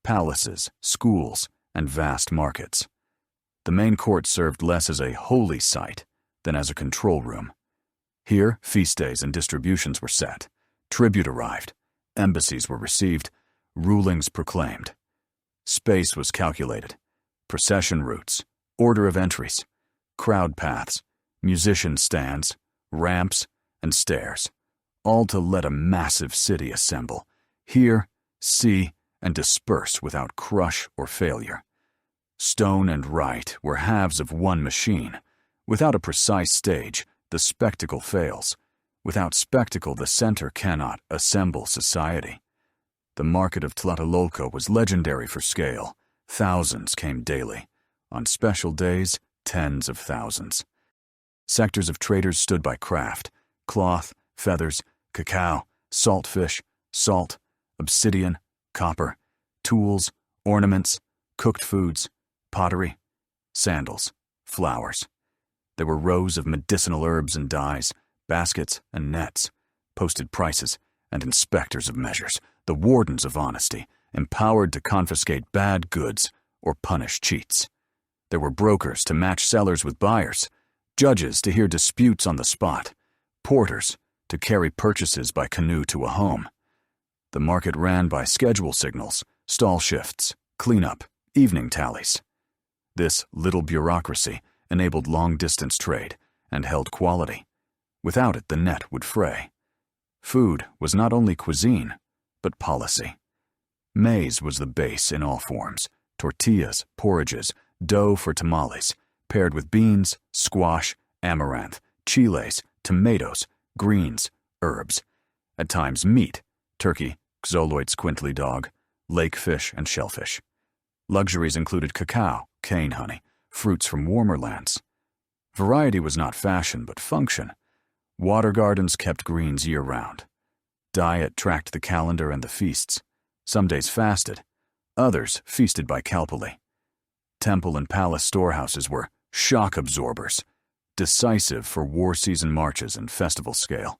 palaces, schools, and vast markets. The main court served less as a holy site than as a control room. Here, feast days and distributions were set, tribute arrived, embassies were received, rulings proclaimed. Space was calculated, procession routes, order of entries, crowd paths, musician stands, ramps, and stairs, all to let a massive city assemble, hear, see, and disperse without crush or failure. Stone and right were halves of one machine. Without a precise stage, the spectacle fails. Without spectacle, the center cannot assemble society. The market of Tlatelolco was legendary for scale. Thousands came daily. On special days, tens of thousands. Sectors of traders stood by craft: cloth, feathers, cacao, saltfish, salt, obsidian, copper, tools, ornaments, cooked foods, pottery, sandals, flowers. There were rows of medicinal herbs and dyes, baskets and nets, posted prices, and inspectors of measures, the wardens of honesty, empowered to confiscate bad goods or punish cheats. There were brokers to match sellers with buyers, judges to hear disputes on the spot, porters to carry purchases by canoe to a home. The market ran by schedule signals, stall shifts, cleanup, evening tallies. This little bureaucracy enabled long-distance trade and held quality. Without it, the net would fray. Food was not only cuisine, but policy. Maize was the base in all forms: tortillas, porridges, dough for tamales, paired with beans, squash, amaranth, chiles, tomatoes, greens, herbs. At times meat: turkey, Xoloitz's quintly dog, lake fish, and shellfish. Luxuries included cacao, cane honey, fruits from warmer lands. Variety was not fashion, but function. Water gardens kept greens year-round. Diet tracked the calendar and the feasts. Some days fasted. Others feasted by calpuli. Temple and palace storehouses were shock absorbers, decisive for war-season marches and festival scale.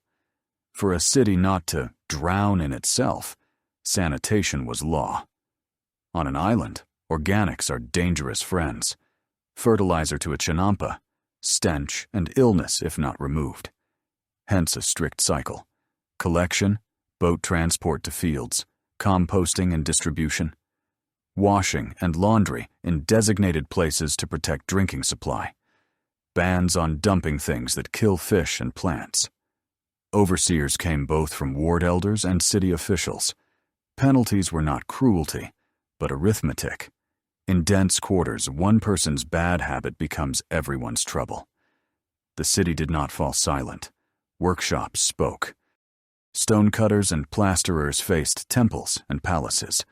For a city not to drown in itself, sanitation was law. On an island, organics are dangerous friends. Fertilizer to a chinampa, stench and illness if not removed. Hence a strict cycle. Collection, boat transport to fields, composting and distribution. Washing and laundry in designated places to protect drinking supply. Bans on dumping things that kill fish and plants. Overseers came both from ward elders and city officials. Penalties were not cruelty, but arithmetic. In dense quarters, one person's bad habit becomes everyone's trouble. The city did not fall silent. Workshops spoke. Stonecutters and plasterers faced temples and palaces.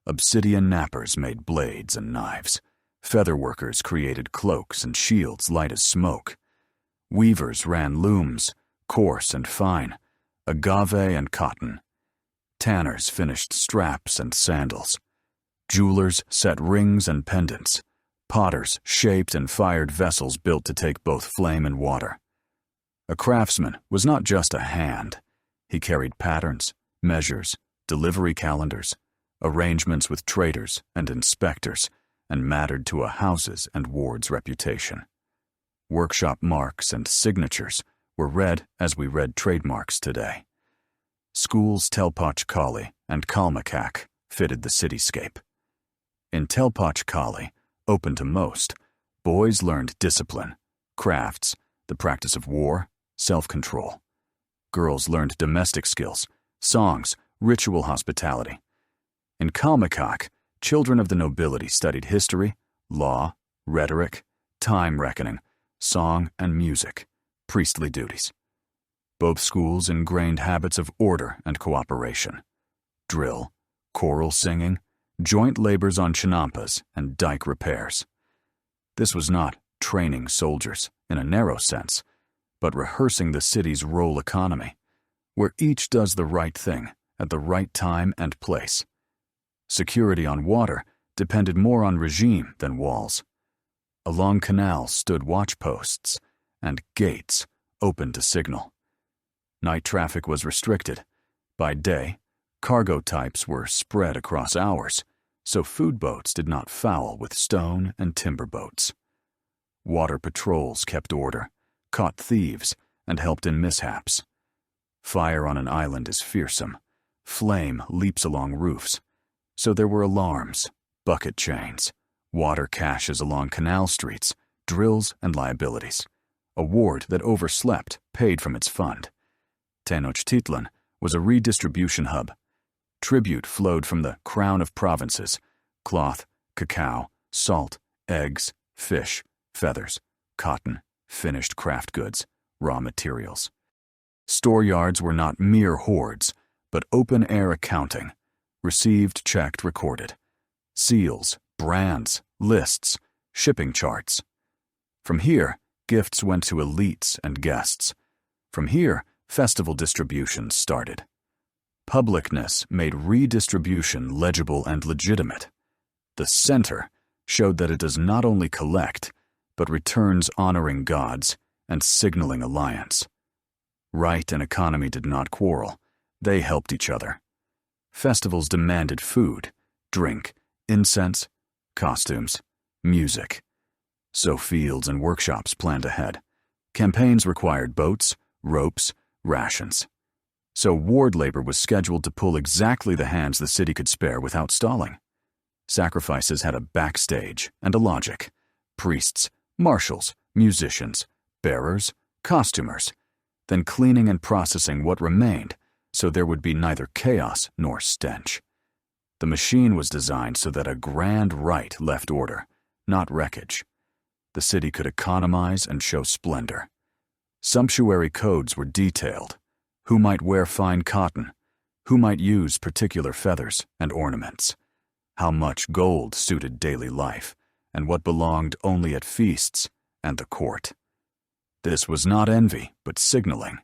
Obsidian knappers made blades and knives. Featherworkers created cloaks and shields light as smoke. Weavers ran looms, coarse and fine, agave and cotton. Tanners finished straps and sandals. Jewelers set rings and pendants. Potters shaped and fired vessels built to take both flame and water. A craftsman was not just a hand. He carried patterns, measures, delivery calendars, arrangements with traders and inspectors, and mattered to a house's and ward's reputation. Workshop marks and signatures were read as we read trademarks today. Schools Tenochtitlan and Kalmakak fitted the cityscape. In Tenochtitlan, open to most, boys learned discipline, crafts, the practice of war, self-control. Girls learned domestic skills, songs, ritual hospitality. In Kalmakak, children of the nobility studied history, law, rhetoric, time reckoning, song and music, priestly duties. Both schools ingrained habits of order and cooperation. Drill, choral singing, joint labors on chinampas, and dike repairs. This was not training soldiers in a narrow sense, but rehearsing the city's role economy, where each does the right thing at the right time and place. Security on water depended more on regime than walls. Along canals stood watchposts and gates open to signal. Night traffic was restricted. By day, cargo types were spread across hours, so food boats did not foul with stone and timber boats. Water patrols kept order, caught thieves, and helped in mishaps. Fire on an island is fearsome. Flame leaps along roofs. So there were alarms, bucket chains, water caches along canal streets, drills and liabilities. A ward that overslept paid from its fund. Tenochtitlan was a redistribution hub. Tribute flowed from the crown of provinces: cloth, cacao, salt, eggs, fish, feathers, cotton, finished craft goods, raw materials. Storeyards were not mere hoards, but open-air accounting. Received, checked, recorded. Seals, brands, lists, shipping charts. From here, gifts went to elites and guests. From here, festival distributions started. Publicness made redistribution legible and legitimate. The center showed that it does not only collect, but returns honoring gods and signaling alliance. Right and economy did not quarrel. They helped each other. Festivals demanded food, drink, incense, costumes, music. So fields and workshops planned ahead. Campaigns required boats, ropes, rations. So ward labor was scheduled to pull exactly the hands the city could spare without stalling. Sacrifices had a backstage and a logic. Priests, marshals, musicians, bearers, costumers, then cleaning and processing what remained so there would be neither chaos nor stench. The machine was designed so that a grand rite left order, not wreckage. The city could economize and show splendor. Sumptuary codes were detailed. Who might wear fine cotton? Who might use particular feathers and ornaments? How much gold suited daily life, and what belonged only at feasts and the court. This was not envy, but signaling.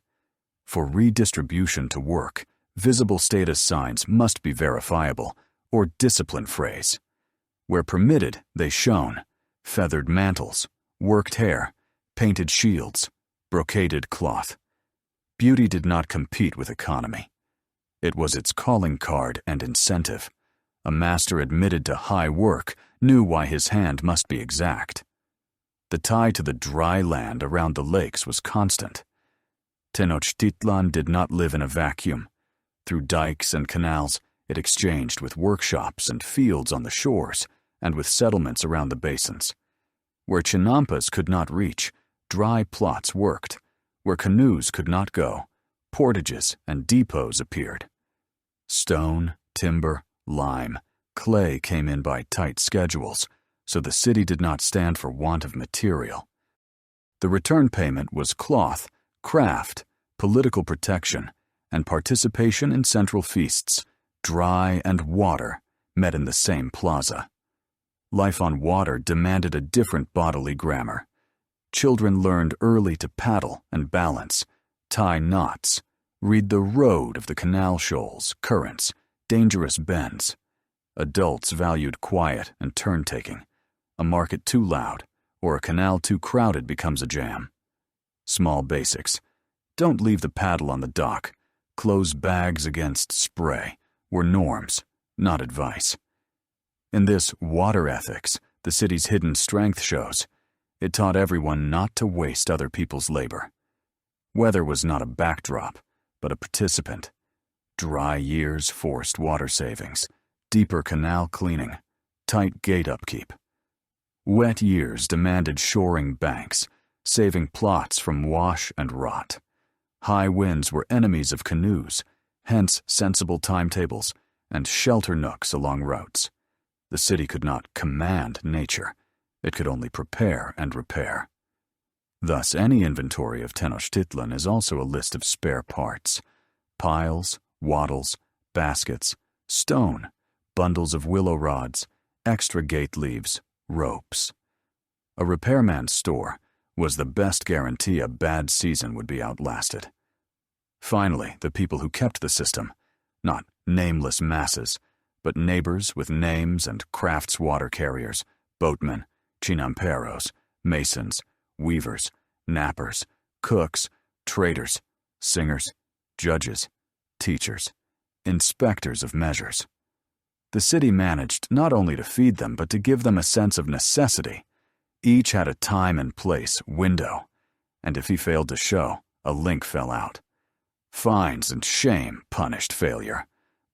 For redistribution to work, visible status signs must be verifiable, or discipline phrase. Where permitted, they shone: feathered mantles, worked hair, painted shields, brocaded cloth. Beauty did not compete with economy. It was its calling card and incentive. A master admitted to high work knew why his hand must be exact. The tie to the dry land around the lakes was constant. Tenochtitlan did not live in a vacuum. Through dikes and canals, it exchanged with workshops and fields on the shores and with settlements around the basins. Where chinampas could not reach, dry plots worked. Where canoes could not go, portages and depots appeared. Stone, timber, lime, clay came in by tight schedules, so the city did not stand for want of material. The return payment was cloth, craft, political protection, and participation in central feasts. Dry and water met in the same plaza. Life on water demanded a different bodily grammar. Children learned early to paddle and balance, tie knots, read the road of the canal shoals, currents, dangerous bends. Adults valued quiet and turn-taking. A market too loud or a canal too crowded becomes a jam. Small basics. Don't leave the paddle on the dock. Close bags against spray were norms, not advice. In this water ethics, the city's hidden strength shows. It taught everyone not to waste other people's labor. Weather was not a backdrop, but a participant. Dry years forced water savings, deeper canal cleaning, tight gate upkeep. Wet years demanded shoring banks, saving plots from wash and rot. High winds were enemies of canoes, hence sensible timetables and shelter nooks along routes. The city could not command nature. It could only prepare and repair. Thus, any inventory of Tenochtitlan is also a list of spare parts: piles, wattles, baskets, stone, bundles of willow rods, extra gate leaves, ropes. A repairman's store was the best guarantee a bad season would be outlasted. Finally, the people who kept the system, not nameless masses, but neighbors with names and crafts water carriers, boatmen, chinamperos, masons, weavers, nappers, cooks, traders, singers, judges, teachers, inspectors of measures. The city managed not only to feed them, but to give them a sense of necessity. Each had a time and place window, and if he failed to show, a link fell out. Fines and shame punished failure.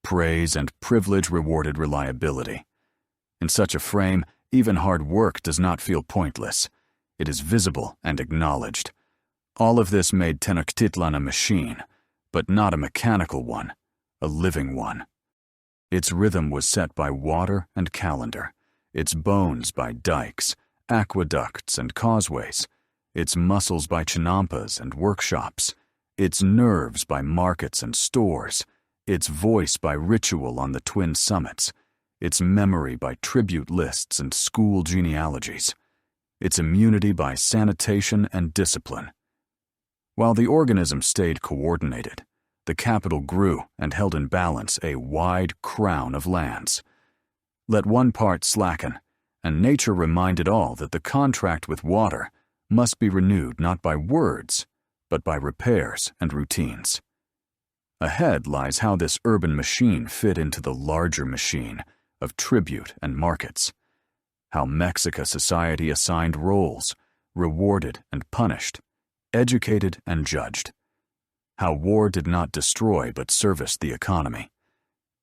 Praise and privilege rewarded reliability. In such a frame, even hard work does not feel pointless. It is visible and acknowledged. All of this made Tenochtitlan a machine, but not a mechanical one, a living one. Its rhythm was set by water and calendar, its bones by dikes, aqueducts, and causeways, its muscles by chinampas and workshops, its nerves by markets and stores, its voice by ritual on the twin summits, its memory by tribute lists and school genealogies, its immunity by sanitation and discipline. While the organism stayed coordinated, the capital grew and held in balance a wide crown of lands. Let one part slacken, and nature reminded all that the contract with water must be renewed not by words, but by repairs and routines. Ahead lies how this urban machine fit into the larger machine of tribute and markets, how Mexica society assigned roles, rewarded and punished, educated and judged, how war did not destroy but serviced the economy,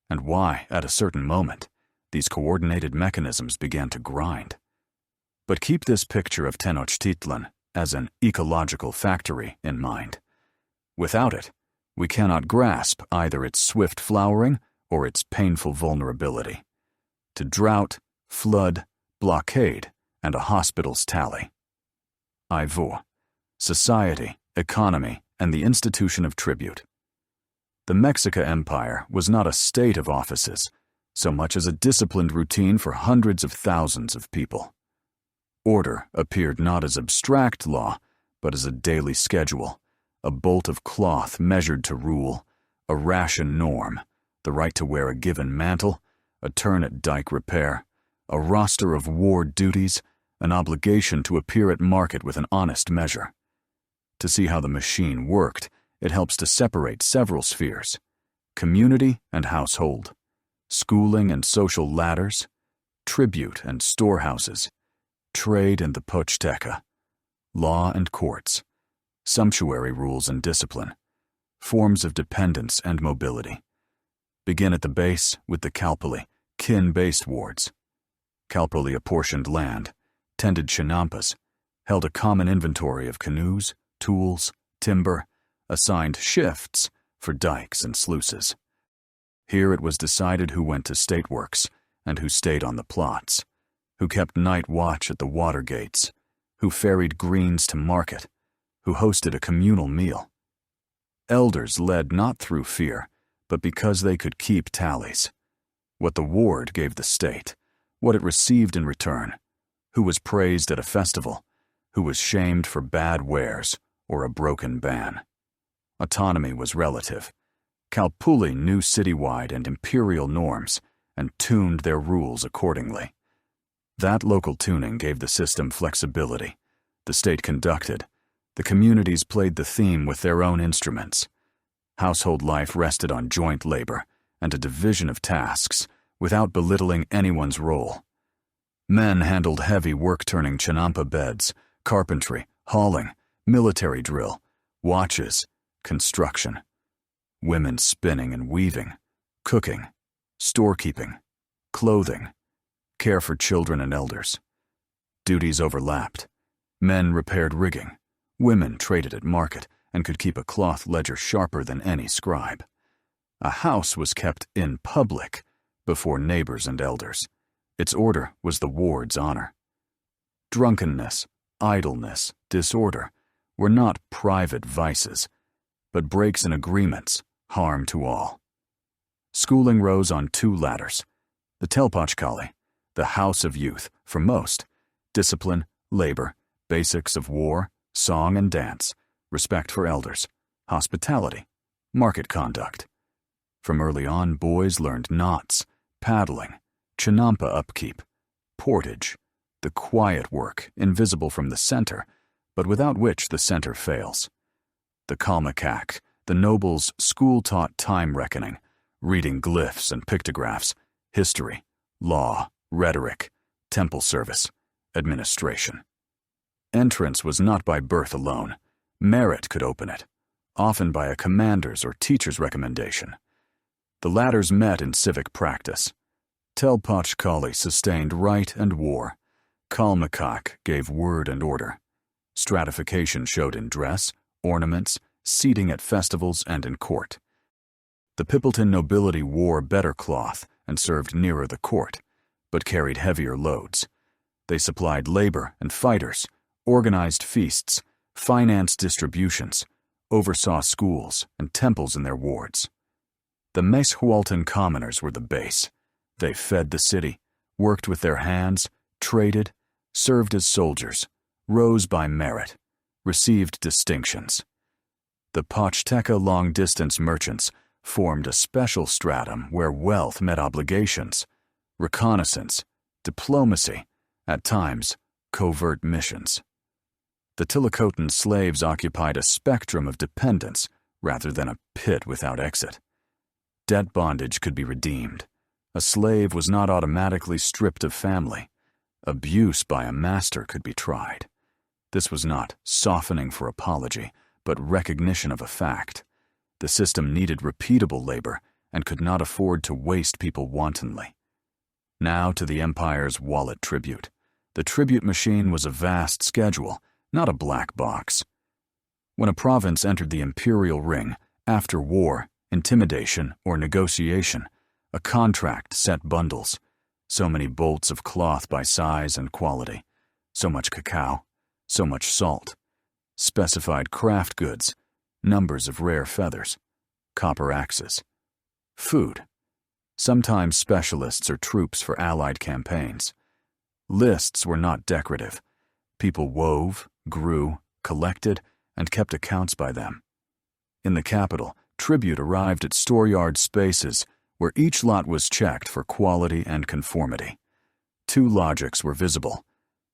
and why, at a certain moment, these coordinated mechanisms began to grind. But keep this picture of Tenochtitlan as an ecological factory in mind. Without it, we cannot grasp either its swift flowering or its painful vulnerability to drought, flood, blockade, and a hospital's tally. Ivo, society, economy, and the institution of tribute. The Mexica Empire was not a state of offices, so much as a disciplined routine for hundreds of thousands of people. Order appeared not as abstract law, but as a daily schedule, a bolt of cloth measured to rule, a ration norm, the right to wear a given mantle, a turn at dike repair, a roster of war duties, an obligation to appear at market with an honest measure. To see how the machine worked, it helps to separate several spheres: community and household, schooling and social ladders, tribute and storehouses, trade and the Pochteca, law and courts, sumptuary rules and discipline, forms of dependence and mobility. Begin at the base with the calpuli, kin-based wards. Calpuli apportioned land, tended chinampas, held a common inventory of canoes, tools, timber, assigned shifts for dikes and sluices. Here it was decided who went to state works and who stayed on the plots, who kept night watch at the water gates, who ferried greens to market, who hosted a communal meal. Elders led not through fear, but because they could keep tallies. What the ward gave the state, what it received in return, who was praised at a festival, who was shamed for bad wares or a broken ban. Autonomy was relative. Calpuli knew citywide and imperial norms and tuned their rules accordingly. That local tuning gave the system flexibility. The state conducted. The communities played the theme with their own instruments. Household life rested on joint labor and a division of tasks without belittling anyone's role. Men handled heavy work-turning chinampa beds, carpentry, hauling, military drill, watches, construction. Women spinning and weaving, cooking, storekeeping, clothing, care for children and elders. Duties overlapped. Men repaired rigging. Women traded at market and could keep a cloth ledger sharper than any scribe. A house was kept in public before neighbors and elders. Its order was the ward's honor. Drunkenness, idleness, disorder were not private vices, but breaks in agreements, harm to all. Schooling rose on two ladders: the Tenochtitlan, the house of youth for most, discipline, labor, basics of war, song and dance, respect for elders, hospitality, market conduct. From early on, boys learned knots, paddling, chinampa upkeep, portage, the quiet work invisible from the center, but without which the center fails. The kalmakak, the nobles' school-taught time reckoning, reading glyphs and pictographs, history, law, rhetoric, temple service, administration. Entrance was not by birth alone. Merit could open it, often by a commander's or teacher's recommendation. The ladders met in civic practice. Tenochtitlan sustained right and war. Kalmakak gave word and order. Stratification showed in dress, ornaments, seating at festivals and in court. The Pippleton nobility wore better cloth and served nearer the court, but carried heavier loads. They supplied labor and fighters, organized feasts, financed distributions, oversaw schools and temples in their wards. The Mesoamerican commoners were the base. They fed the city, worked with their hands, traded, served as soldiers, rose by merit, received distinctions. The Pochteca long-distance merchants formed a special stratum where wealth met obligations, reconnaissance, diplomacy, at times, covert missions. The Tlacotan slaves occupied a spectrum of dependence rather than a pit without exit. Debt bondage could be redeemed. A slave was not automatically stripped of family. Abuse by a master could be tried. This was not softening for apology, but recognition of a fact. The system needed repeatable labor and could not afford to waste people wantonly. Now to the empire's wallet tribute. The tribute machine was a vast schedule, not a black box. When a province entered the imperial ring, after war, intimidation, or negotiation, a contract set bundles. So many bolts of cloth by size and quality, so much cacao, so much salt, specified craft goods, numbers of rare feathers, copper axes, food, sometimes specialists or troops for allied campaigns. Lists were not decorative. People wove, grew, collected, and kept accounts by them. In the capital, tribute arrived at storeyard spaces where each lot was checked for quality and conformity. 2 logics were visible: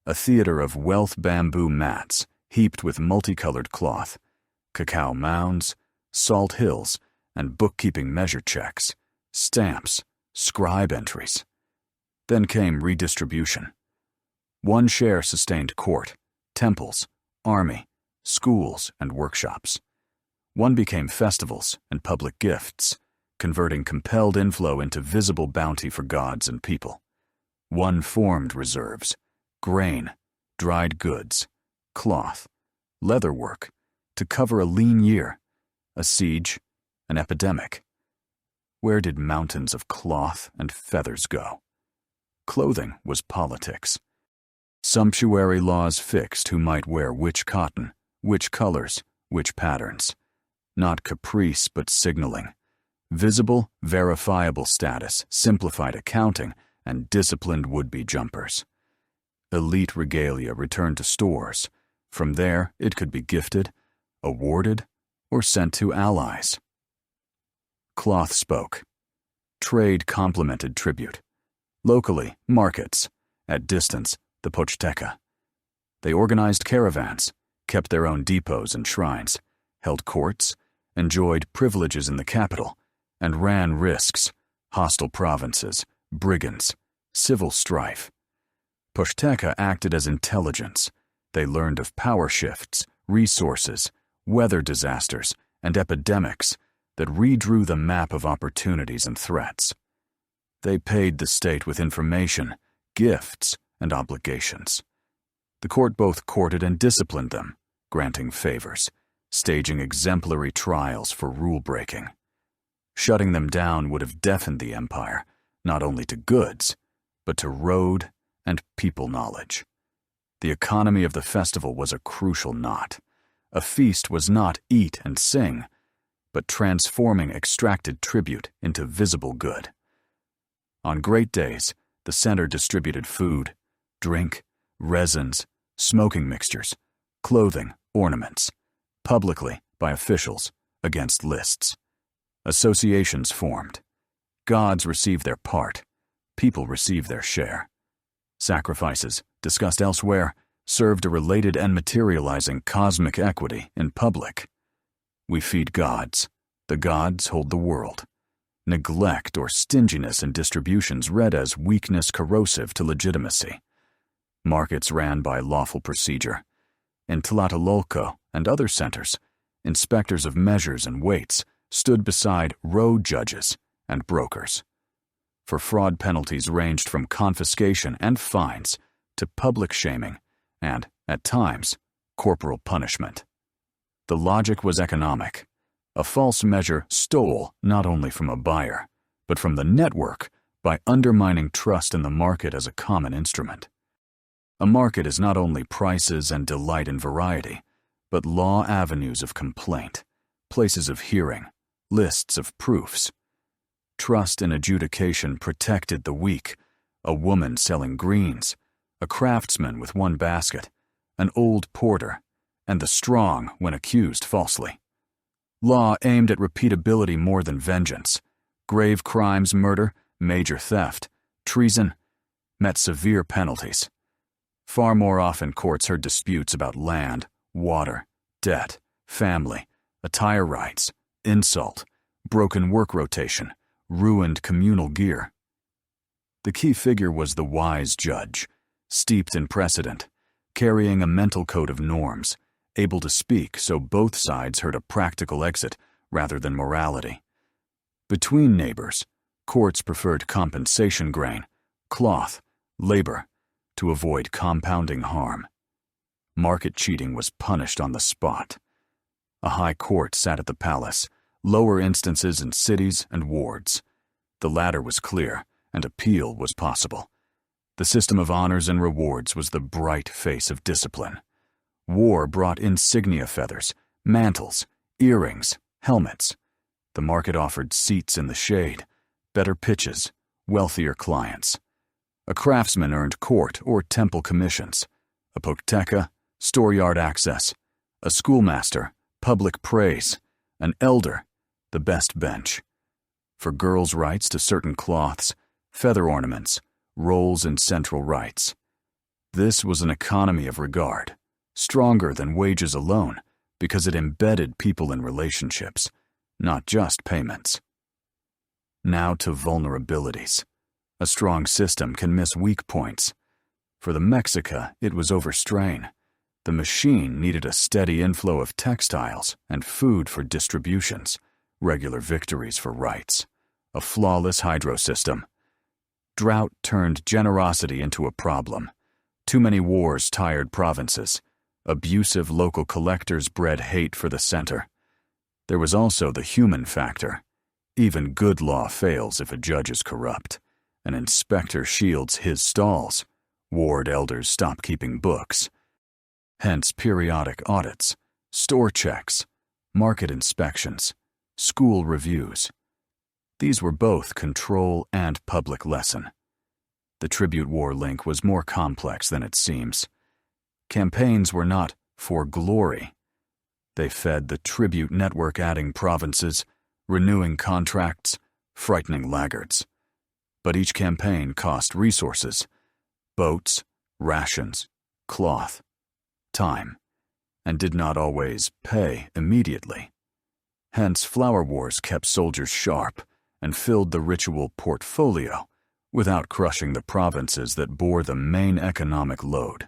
a theater of wealth bamboo mats heaped with multicolored cloth, cacao mounds, salt hills, and bookkeeping measure checks, stamps, scribe entries. Then came redistribution. 1 share sustained court, temples, army, schools, and workshops. 1 became festivals and public gifts, converting compelled inflow into visible bounty for gods and people. 1 formed reserves: grain, dried goods, cloth, leatherwork, to cover a lean year, a siege, an epidemic. Where did mountains of cloth and feathers go? Clothing was politics. Sumptuary laws fixed who might wear which cotton, which colors, which patterns. Not caprice, but signaling. Visible, verifiable status, simplified accounting, and disciplined would-be jumpers. Elite regalia returned to stores. From there, it could be gifted, awarded, or sent to allies. Cloth spoke. Trade complemented tribute. Locally, markets. At distance, the Pochteca. They organized caravans, kept their own depots and shrines, held courts, enjoyed privileges in the capital, and ran risks: hostile provinces, brigands, civil strife. Pochteca acted as intelligence. They learned of power shifts, resources, weather disasters, and epidemics that redrew the map of opportunities and threats. They paid the state with information, gifts, and obligations. The court both courted and disciplined them, granting favors, staging exemplary trials for rule-breaking. Shutting them down would have deafened the empire, not only to goods, but to road and people knowledge. The economy of the festival was a crucial knot. A feast was not eat and sing, but transforming extracted tribute into visible good. On great days, the center distributed food, drink, resins, smoking mixtures, clothing, ornaments, publicly by officials, against lists. Associations formed. Gods received their part, people received their share. Sacrifices, discussed elsewhere, served a related and materializing cosmic equity in public. We feed gods. The gods hold the world. Neglect or stinginess in distributions read as weakness corrosive to legitimacy. Markets ran by lawful procedure. In Tlatelolco and other centers, inspectors of measures and weights stood beside road judges and brokers. For fraud, penalties ranged from confiscation and fines to public shaming and, at times, corporal punishment. The logic was economic. A false measure stole not only from a buyer, but from the network by undermining trust in the market as a common instrument. A market is not only prices and delight in variety, but law avenues of complaint, places of hearing, lists of proofs. Trust in adjudication protected the weak, a woman selling greens, a craftsman with 1 basket, an old porter, and the strong when accused falsely. Law aimed at repeatability more than vengeance. Grave crimes, murder, major theft, treason, met severe penalties. Far more often courts heard disputes about land, water, debt, family, attire rights, insult, broken work rotation, ruined communal gear. The key figure was the wise judge, steeped in precedent, carrying a mental code of norms, able to speak so both sides heard a practical exit rather than morality. Between neighbors, courts preferred compensation grain, cloth, labor, to avoid compounding harm. Market cheating was punished on the spot. A high court sat at the palace, lower instances in cities and wards. The latter was clear, and appeal was possible. The system of honors and rewards was the bright face of discipline. War brought insignia feathers, mantles, earrings, helmets. The market offered seats in the shade, better pitches, wealthier clients. A craftsman earned court or temple commissions, a Pochteca, storeyard access, a schoolmaster, public praise, an elder, the best bench. For girls' rights to certain cloths, feather ornaments, roles in central rites. This was an economy of regard, stronger than wages alone, because it embedded people in relationships, not just payments. Now to vulnerabilities. A strong system can miss weak points. For the Mexica, it was overstrain. The machine needed a steady inflow of textiles and food for distributions, regular victories for rights, a flawless hydro system. Drought turned generosity into a problem. Too many wars tired provinces. Abusive local collectors bred hate for the center. There was also the human factor. Even good law fails if a judge is corrupt. An inspector shields his stalls. Ward elders stop keeping books. Hence periodic audits, store checks, market inspections, school reviews. These were both control and public lesson. The tribute war link was more complex than it seems. Campaigns were not for glory. They fed the tribute network, adding provinces, renewing contracts, frightening laggards. But each campaign cost resources: boats, rations, cloth, time, and did not always pay immediately. Hence, flower wars kept soldiers sharp and filled the ritual portfolio without crushing the provinces that bore the main economic load.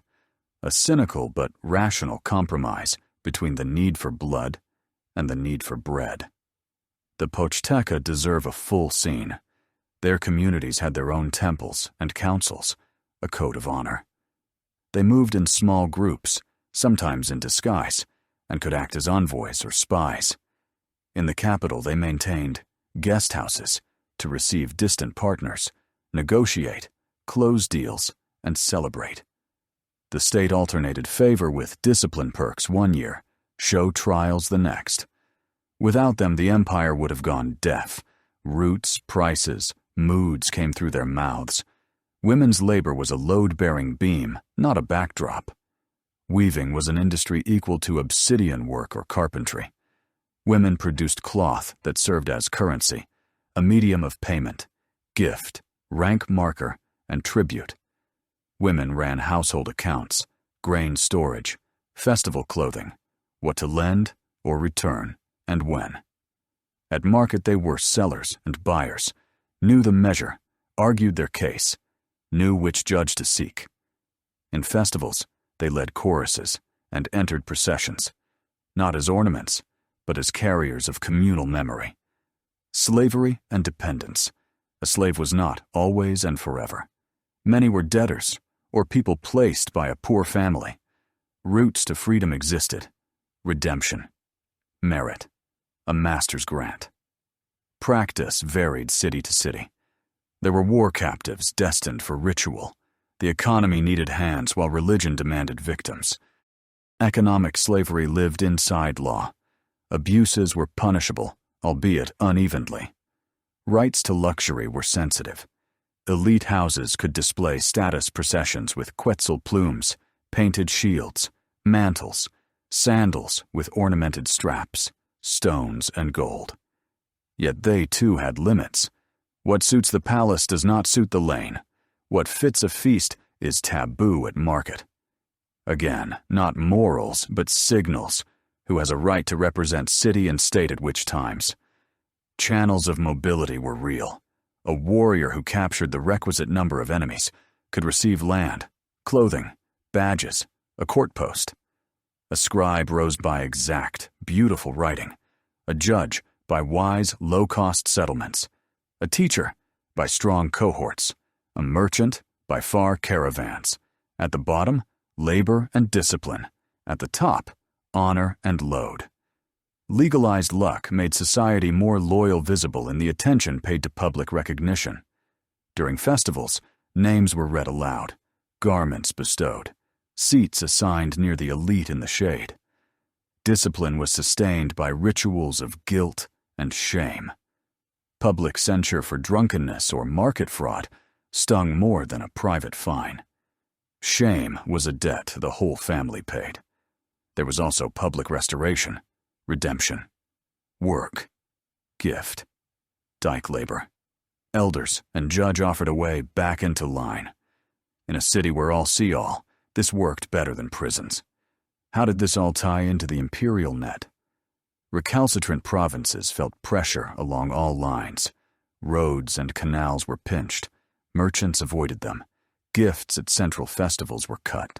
A cynical but rational compromise between the need for blood and the need for bread. The Pochteca deserve a full scene. Their communities had their own temples and councils, a code of honor. They moved in small groups, sometimes in disguise, and could act as envoys or spies. In the capital, they maintained guest houses to receive distant partners, negotiate, close deals, and celebrate. The state alternated favor with discipline perks one year, show trials the next. Without them, the empire would have gone deaf. Roots, prices, moods came through their mouths. Women's labor was a load-bearing beam, not a backdrop. Weaving was an industry equal to obsidian work or carpentry. Women produced cloth that served as currency, a medium of payment, gift, rank marker, and tribute. Women ran household accounts, grain storage, festival clothing, what to lend or return, and when. At market they were sellers and buyers, knew the measure, argued their case, knew which judge to seek. In festivals, they led choruses and entered processions, not as ornaments, but as carriers of communal memory. Slavery and dependence. A slave was not always and forever. Many were debtors, or people placed by a poor family. Routes to freedom existed: redemption, merit, a master's grant. Practice varied city to city. There were war captives destined for ritual. The economy needed hands while religion demanded victims. Economic slavery lived inside law. Abuses were punishable, albeit unevenly. Rights to luxury were sensitive. Elite houses could display status processions with Quetzal plumes, painted shields, mantles, sandals with ornamented straps, stones, and gold. Yet they too had limits. What suits the palace does not suit the lane. What fits a feast is taboo at market. Again, not morals, but signals. Who has a right to represent city and state at which times? Channels of mobility were real. A warrior who captured the requisite number of enemies could receive land, clothing, badges, a court post. A scribe rose by exact, beautiful writing. A judge by wise, low-cost settlements. A teacher by strong cohorts. A merchant by far caravans. At the bottom, labor and discipline. At the top, honor and load. Legalized luck made society more loyal, visible in the attention paid to public recognition. During festivals, names were read aloud, garments bestowed, seats assigned near the elite in the shade. Discipline was sustained by rituals of guilt and shame. Public censure for drunkenness or market fraud stung more than a private fine. Shame was a debt the whole family paid. There was also public restoration, redemption, work, gift. dike labor. Elders and judge offered a way back into line. In a city where all see all, this worked better than prisons. How did this all tie into the imperial net? Recalcitrant provinces felt pressure along all lines. Roads and canals were pinched. Merchants avoided them. Gifts at central festivals were cut.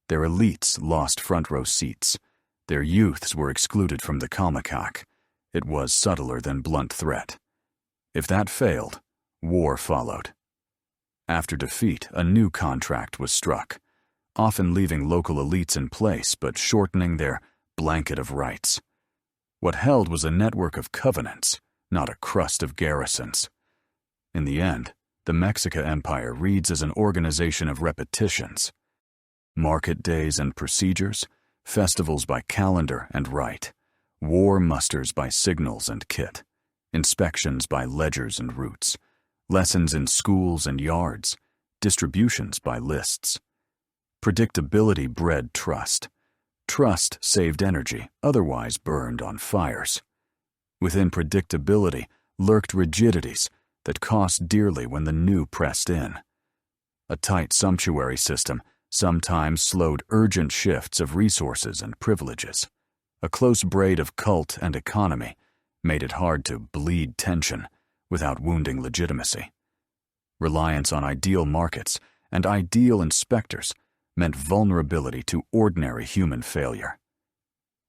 Their elites lost front-row seats. Their youths were excluded from the Kalmakak. It was subtler than blunt threat. If that failed, war followed. After defeat, a new contract was struck, often leaving local elites in place but shortening their blanket of rights. What held was a network of covenants, not a crust of garrisons. In the end, the Mexica Empire reads as an organization of repetitions. Market days and procedures, festivals by calendar and rite, war musters by signals and kit, inspections by ledgers and routes, lessons in schools and yards, distributions by lists. Predictability bred trust. Trust saved energy, otherwise burned on fires. Within predictability lurked rigidities that cost dearly when the new pressed in. A tight sumptuary system sometimes slowed urgent shifts of resources and privileges. A close braid of cult and economy made it hard to bleed tension without wounding legitimacy. Reliance on ideal markets and ideal inspectors meant vulnerability to ordinary human failure.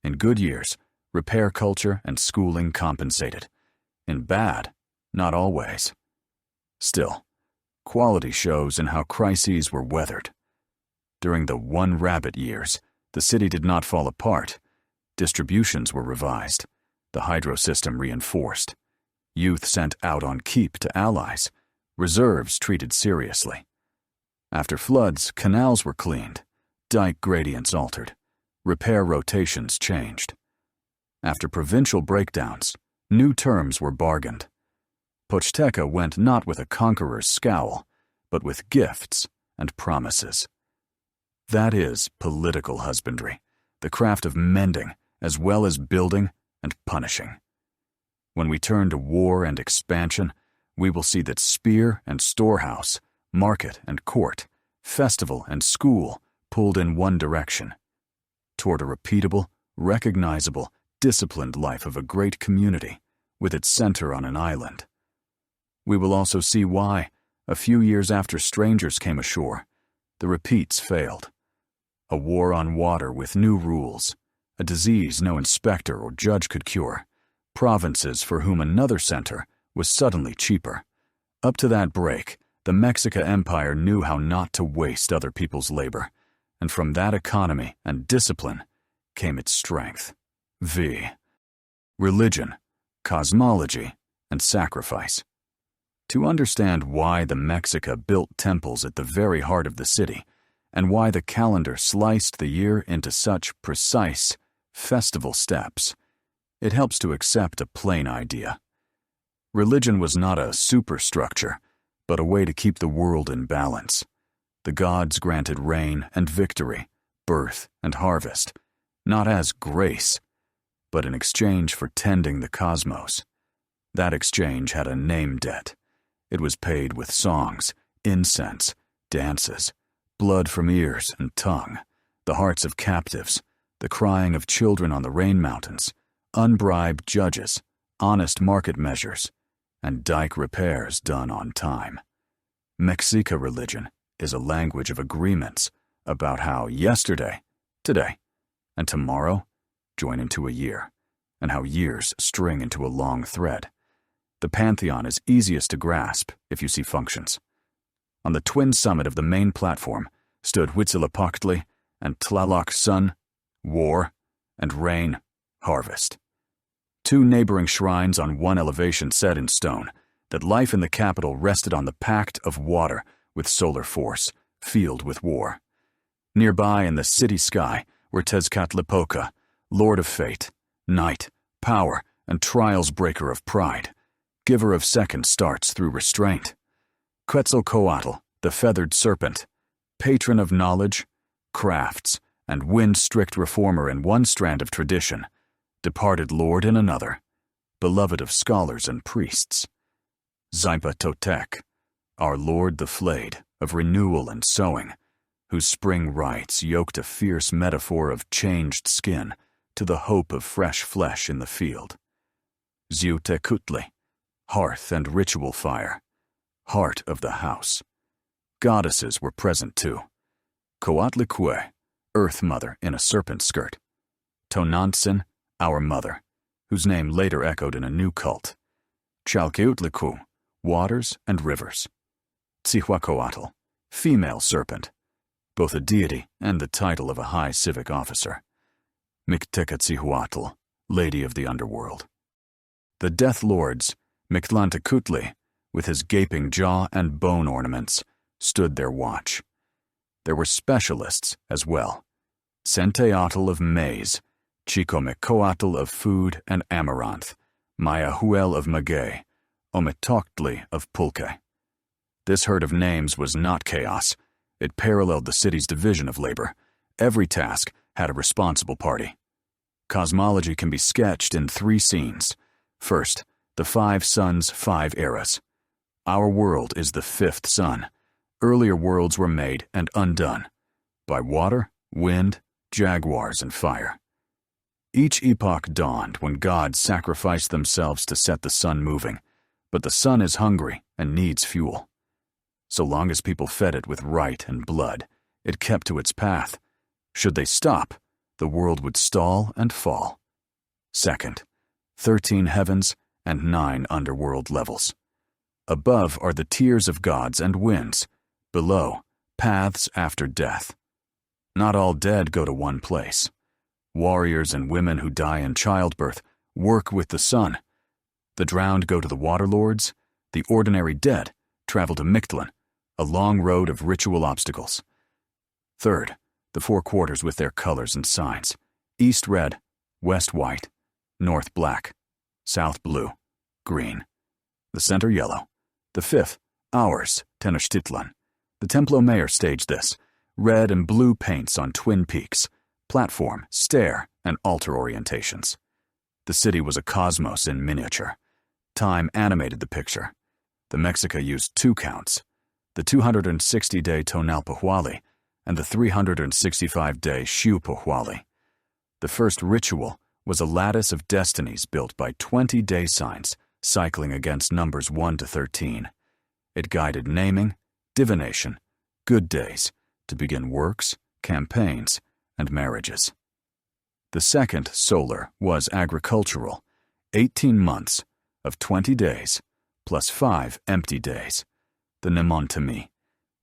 In good years, repair culture and schooling compensated. In bad, not always. Still, quality shows in how crises were weathered. During the one rabbit years, the city did not fall apart. Distributions were revised, the hydro system reinforced, youth sent out on keep to allies, reserves treated seriously. After floods, canals were cleaned, dike gradients altered, repair rotations changed. After provincial breakdowns, new terms were bargained. Pochteca went not with a conqueror's scowl, but with gifts and promises. That is political husbandry, the craft of mending as well as building and punishing. When we turn to war and expansion, we will see that spear and storehouse, market and court, festival and school pulled in one direction, toward a repeatable, recognizable, disciplined life of a great community with its center on an island. We will also see why, a few years after strangers came ashore, the repeats failed. A war on water with new rules, a disease no inspector or judge could cure, provinces for whom another center was suddenly cheaper. Up to that break, the Mexica Empire knew how not to waste other people's labor, and from that economy and discipline came its strength. Religion, cosmology, and sacrifice. To understand why the Mexica built temples at the very heart of the city, and why the calendar sliced the year into such precise, festival steps, it helps to accept a plain idea. Religion was not a superstructure, but a way to keep the world in balance. The gods granted rain and victory, birth and harvest, not as grace, but in exchange for tending the cosmos. That exchange had a name debt. It was paid with songs, incense, dances, blood from ears and tongue, the hearts of captives, the crying of children on the rain mountains, unbribed judges, honest market measures, and dike repairs done on time. Mexica religion is a language of agreements about how yesterday, today, and tomorrow join into a year, and how years string into a long thread. The pantheon is easiest to grasp if you see functions. On the twin summit of the main platform stood Huitzilopochtli and Tlaloc sun, war, and rain, harvest. Two neighboring shrines on one elevation said in stone that life in the capital rested on the pact of water with solar force, field with war. Nearby in the city sky were Tezcatlipoca, lord of fate, night, power, and trials breaker of pride, giver of second starts through restraint. Quetzalcoatl, the feathered serpent, patron of knowledge, crafts, and wind-strict reformer in one strand of tradition, departed lord in another, beloved of scholars and priests. Zypa-Totec, our Lord the Flayed, of renewal and sowing, whose spring rites yoked a fierce metaphor of changed skin to the hope of fresh flesh in the field. Huitzilopochtli, hearth and ritual fire, heart of the house. Goddesses were present too. Coatlicue, Earth Mother in a serpent skirt. Tonantzin, our mother, whose name later echoed in a new cult. Chalkeutlicu, waters and rivers. Tzihuacoatl, female serpent, both a deity and the title of a high civic officer. Mictecatzihuatl, lady of the underworld. The Death Lords, Mictlantecuhtli, with his gaping jaw and bone ornaments, stood their watch. There were specialists as well. Centeotl of maize, Chicomecoatl of food and amaranth, Mayahuel of maguey, Ometochtli of pulque. This herd of names was not chaos. It paralleled the city's division of labor. Every task had a responsible party. Cosmology can be sketched in 3 scenes. First, the 5 suns, 5 eras. Our world is the 5th sun. Earlier worlds were made and undone by water, wind, jaguars, and fire. Each epoch dawned when gods sacrificed themselves to set the sun moving, but the sun is hungry and needs fuel. So long as people fed it with right and blood, it kept to its path. Should they stop, the world would stall and fall. Second, 13 heavens and 9 underworld levels. Above are the tiers of gods and winds. Below, paths after death. Not all dead go to one place. Warriors and women who die in childbirth work with the sun. The drowned go to the water lords. The ordinary dead travel to Mictlan, a long road of ritual obstacles. Third, the 4 quarters with their colors and signs. East red, west white, north black, south blue, green. The center yellow. The 5th, ours, Tenochtitlan. The Templo Mayor staged this. Red and blue paints on twin peaks, platform, stair, and altar orientations. The city was a cosmos in miniature. Time animated the picture. The Mexica used 2 counts, the 260-day Tonalpohualli and the 365-day Xiupohualli. The first ritual was a lattice of destinies built by 20 day signs cycling against numbers 1 to 13. It guided naming, divination, good days, to begin works, campaigns, and marriages. The second, solar, was agricultural, 18 months of 20 days, plus 5 empty days, the Nemontemi,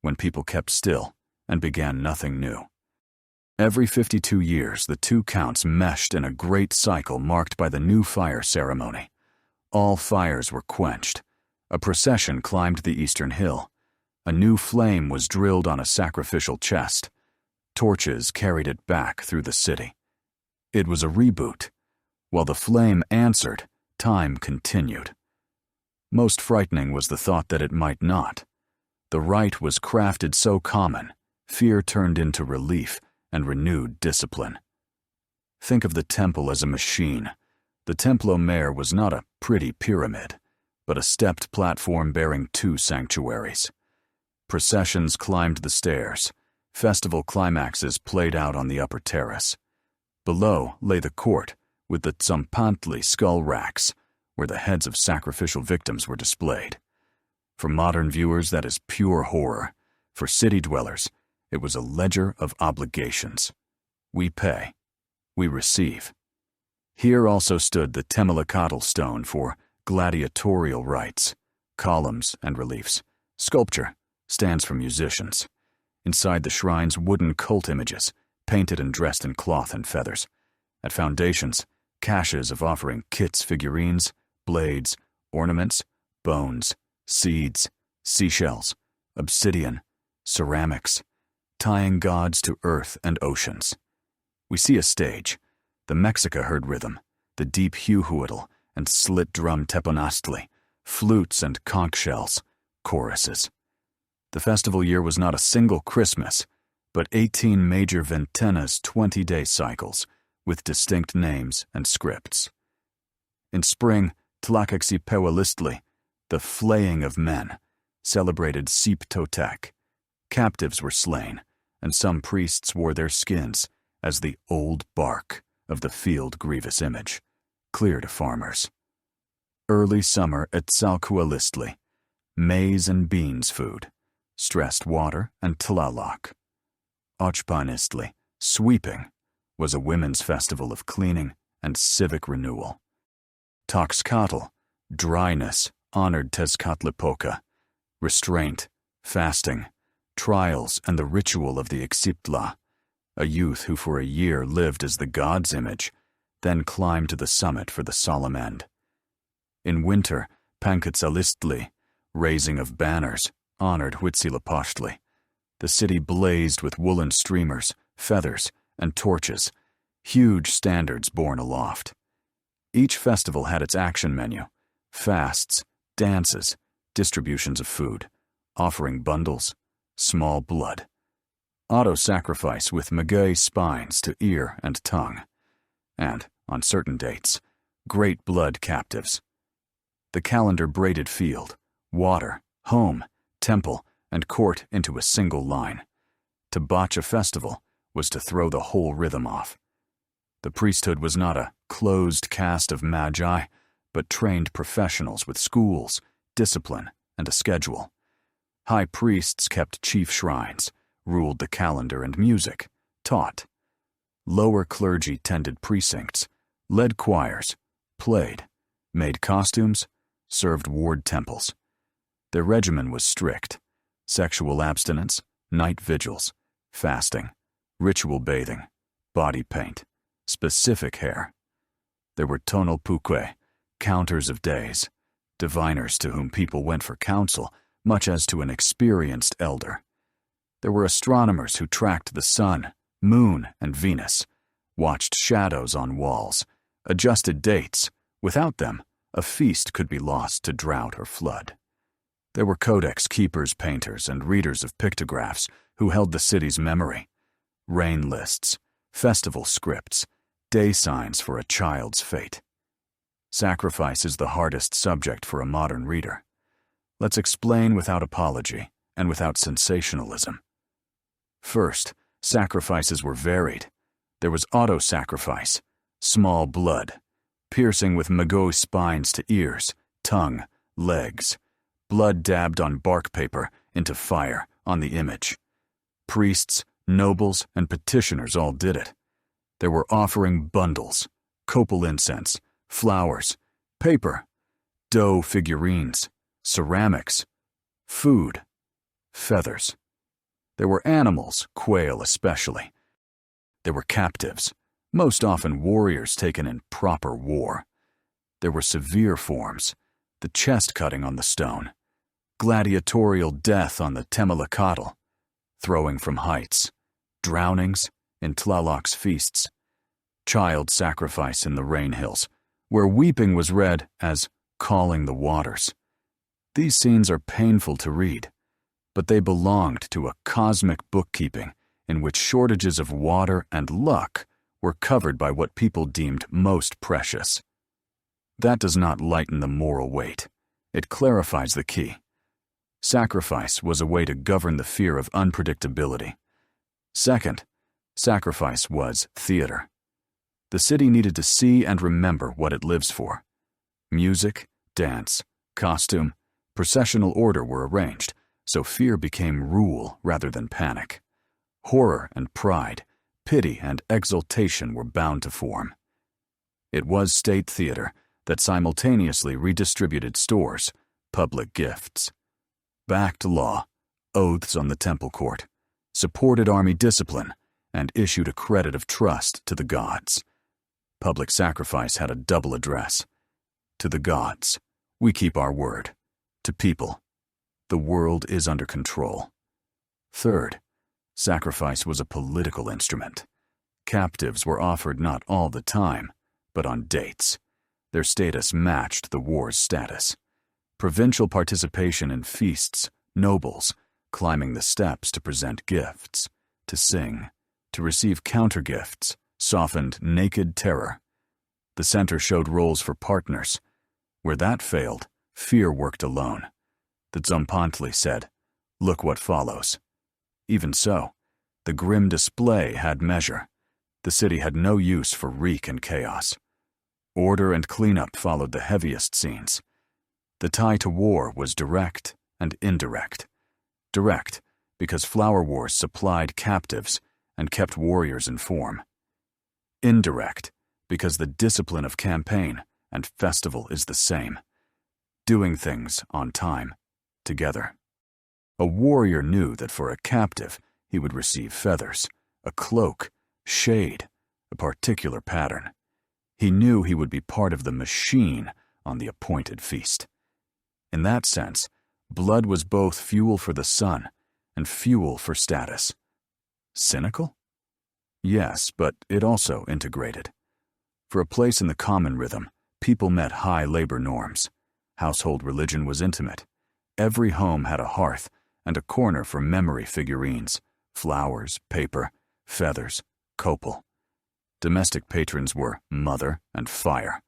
when people kept still and began nothing new. Every 52 years, the 2 counts meshed in a great cycle marked by the new fire ceremony. All fires were quenched. A procession climbed the eastern hill. A new flame was drilled on a sacrificial chest. Torches carried it back through the city. It was a reboot. While the flame answered, time continued. Most frightening was the thought that it might not. The rite was crafted so common, fear turned into relief and renewed discipline. Think of the temple as a machine. The Templo Mayor was not a pretty pyramid, but a stepped platform bearing 2 sanctuaries. Processions climbed the stairs. Festival climaxes played out on the upper terrace. Below lay the court, with the Tzompantli skull racks, where the heads of sacrificial victims were displayed. For modern viewers, that is pure horror. For city dwellers, it was a ledger of obligations. We pay. We receive. Here also stood the Temelacatl stone for gladiatorial rites, columns and reliefs. Sculpture stands for musicians. Inside the shrines, wooden cult images, painted and dressed in cloth and feathers. At foundations, caches of offering kits, figurines, blades, ornaments, bones, seeds, seashells, obsidian, ceramics, tying gods to earth and oceans. We see a stage. The Mexica heard rhythm, the deep Huitzilopochtli and slit drum teponastli, flutes and conch shells, choruses. The festival year was not a single Christmas, but 18 major ventenas 20-day cycles with distinct names and scripts. In spring, Tlacaxipewalistli, The flaying of men, celebrated Sip Totec. Captives were slain, and some priests wore their skins as the old bark of the field grievous image, clear to farmers. Early summer at Huitzilopochtli, maize and beans food, stressed water and Tlaloc. Ochpanistli, sweeping, was a women's festival of cleaning and civic renewal. Toxcatl, dryness, honored Tezcatlipoca, restraint, fasting, trials, and the ritual of the Ixiptla, a youth who for a year lived as the god's image, then climbed to the summit for the solemn end. In winter, Panquetzalistli, raising of banners, honored Huitzilopochtli. The city blazed with woolen streamers, feathers, and torches, huge standards borne aloft. Each festival had its action menu: fasts, dances, distributions of food, offering bundles, small blood, auto-sacrifice with maguey spines to ear and tongue, and, on certain dates, great blood captives. The calendar braided field, water, home, temple, and court into a single line. To botch a festival was to throw the whole rhythm off. The priesthood was not a closed caste of magi, but trained professionals with schools, discipline, and a schedule. High priests kept chief shrines, ruled the calendar and music, taught. Lower clergy tended precincts, led choirs, played, made costumes, served ward temples. Their regimen was strict: sexual abstinence, night vigils, fasting, ritual bathing, body paint, specific hair. There were tonalpuque, counters of days, diviners to whom people went for counsel, much as to an experienced elder. There were astronomers who tracked the sun, moon, and Venus, watched shadows on walls, adjusted dates. Without them, a feast could be lost to drought or flood. There were codex keepers, painters, and readers of pictographs who held the city's memory, rain lists, festival scripts, day signs for a child's fate. Sacrifice is the hardest subject for a modern reader. Let's explain without apology and without sensationalism. First, sacrifices were varied. There was auto-sacrifice, small blood, piercing with maguey spines to ears, tongue, legs, blood dabbed on bark paper into fire on the image. Priests, nobles, and petitioners all did it. There were offering bundles, copal incense, flowers, paper, dough figurines, ceramics, food, feathers. There were animals, quail especially. There were captives, most often warriors taken in proper war. There were severe forms, the chest cutting on the stone, gladiatorial death on the Temelacatl, throwing from heights, drownings in Tlaloc's feasts, child sacrifice in the rain hills, where weeping was read as calling the waters. These scenes are painful to read, but they belonged to a cosmic bookkeeping in which shortages of water and luck were covered by what people deemed most precious. That does not lighten the moral weight. It clarifies the key. Sacrifice was a way to govern the fear of unpredictability. Second, sacrifice was theater. The city needed to see and remember what it lives for. Music, dance, costume, processional order were arranged, so fear became rule rather than panic. Horror and pride, pity and exultation were bound to form. It was state theater that simultaneously redistributed stores, public gifts, backed law, oaths on the temple court, supported army discipline, and issued a credit of trust to the gods. Public sacrifice had a double address. To the gods, we keep our word. To people, the world is under control. Third, sacrifice was a political instrument. Captives were offered not all the time, but on dates. Their status matched the war's status. Provincial participation in feasts, nobles, climbing the steps to present gifts, to sing, to receive countergifts, softened naked terror. The center showed roles for partners. Where that failed, Fear worked alone. The Drumbeat said, "Look what follows." Even so, the grim display had measure. The city had no use for reek and chaos. Order and cleanup followed the heaviest scenes. The tie to war was direct and indirect. Direct, because flower wars supplied captives and kept warriors in form. Indirect, because the discipline of campaign and festival is the same. Doing things on time, together. A warrior knew that for a captive, he would receive feathers, a cloak, shade, a particular pattern. He knew he would be part of the machine on the appointed feast. In that sense, blood was both fuel for the sun and fuel for status. Cynical? Yes, but it also integrated. For a place in the common rhythm, people met high labor norms. Household religion was intimate. Every home had a hearth and a corner for memory figurines, flowers, paper, feathers, copal. Domestic patrons were mother and fire,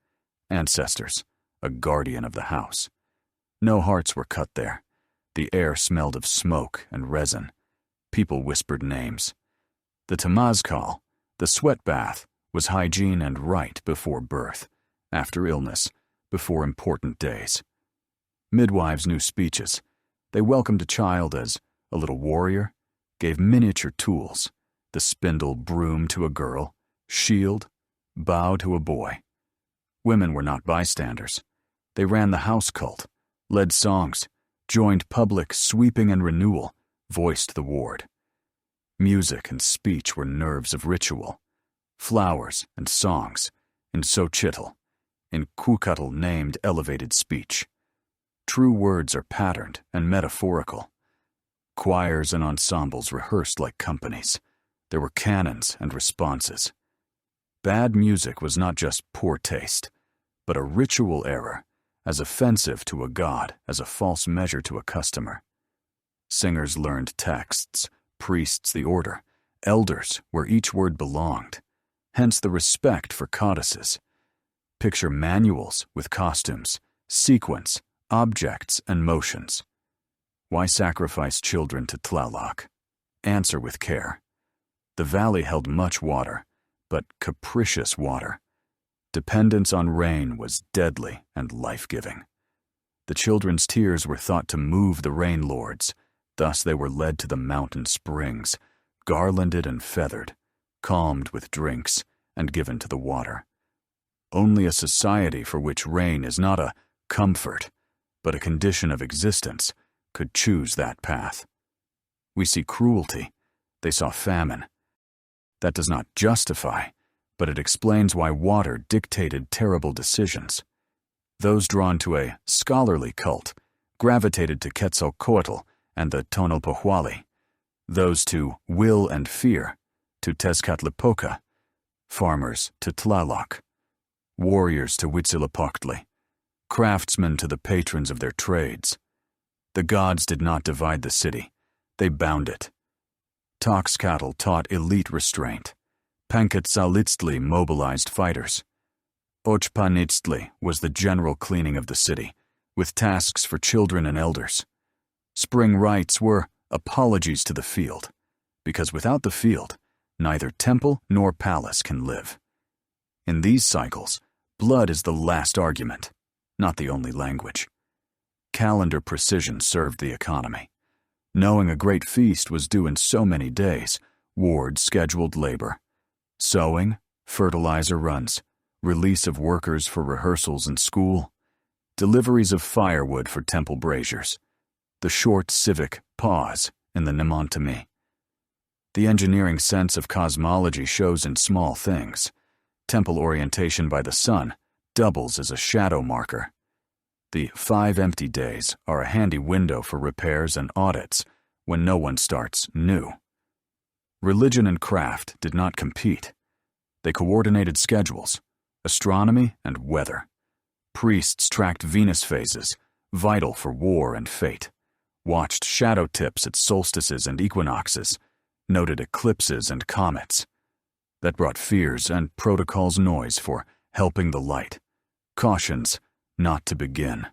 ancestors, a guardian of the house. No hearts were cut there. The air smelled of smoke and resin. People whispered names. The temazcal, the sweat bath, was hygiene and rite before birth, after illness, before important days. Midwives knew speeches. They welcomed a child as a little warrior, gave miniature tools, the spindle broom to a girl, shield, bow to a boy. Women were not bystanders. They ran the house cult, led songs, joined public sweeping and renewal, voiced the ward. Music and speech were nerves of ritual. Flowers and songs, in Xochitl, in Cucutl named elevated speech. True words are patterned and metaphorical. Choirs and ensembles rehearsed like companies. There were canons and responses. Bad music was not just poor taste, but a ritual error, as offensive to a god as a false measure to a customer. Singers learned texts, priests the order, elders where each word belonged, hence the respect for codices. Picture manuals with costumes, sequence, objects, and motions. Why sacrifice children to Tlaloc? Answer with care. The valley held much water, but capricious water. Dependence on rain was deadly and life-giving. The children's tears were thought to move the rain lords, thus they were led to the mountain springs, garlanded and feathered, calmed with drinks, and given to the water. Only a society for which rain is not a comfort, but a condition of existence, could choose that path. We see cruelty. They saw famine. That does not justify, but it explains why water dictated terrible decisions. Those drawn to a scholarly cult gravitated to Quetzalcoatl and the Tonalpohualli. Those to will and fear, to Tezcatlipoca. Farmers to Tlaloc. Warriors to Huitzilopochtli. Craftsmen to the patrons of their trades. The gods did not divide the city. They bound it. Toxcatl taught elite restraint. Panquetzalitztli mobilized fighters. Ochpanitztli was the general cleaning of the city, with tasks for children and elders. Spring rites were apologies to the field, because without the field, neither temple nor palace can live. In these cycles, blood is the last argument, not the only language. Calendar precision served the economy. Knowing a great feast was due in so many days, wards scheduled labor. Sowing, fertilizer runs, release of workers for rehearsals and school, deliveries of firewood for temple braziers, the short civic pause in the Nemontami. The engineering sense of cosmology shows in small things. Temple orientation by the sun doubles as a shadow marker. The 5 empty days are a handy window for repairs and audits when no one starts new. Religion and craft did not compete. They coordinated schedules, astronomy and weather. Priests tracked Venus phases, vital for war and fate, watched shadow tips at solstices and equinoxes, noted eclipses and comets. That brought fears and protocols noise for helping the light, cautions not to begin.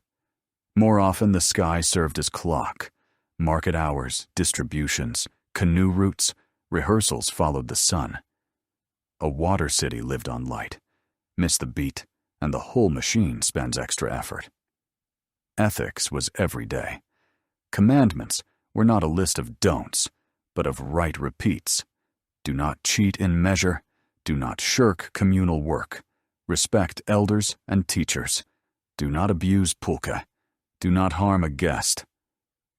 More often, the sky served as clock. Market hours, distributions, canoe routes, rehearsals followed the sun. A water city lived on light. Miss the beat, and the whole machine spends extra effort. Ethics was every day. Commandments were not a list of don'ts, but of right repeats. Do not cheat in measure. Do not shirk communal work. Respect elders and teachers. Do not abuse pulka. Do not harm a guest.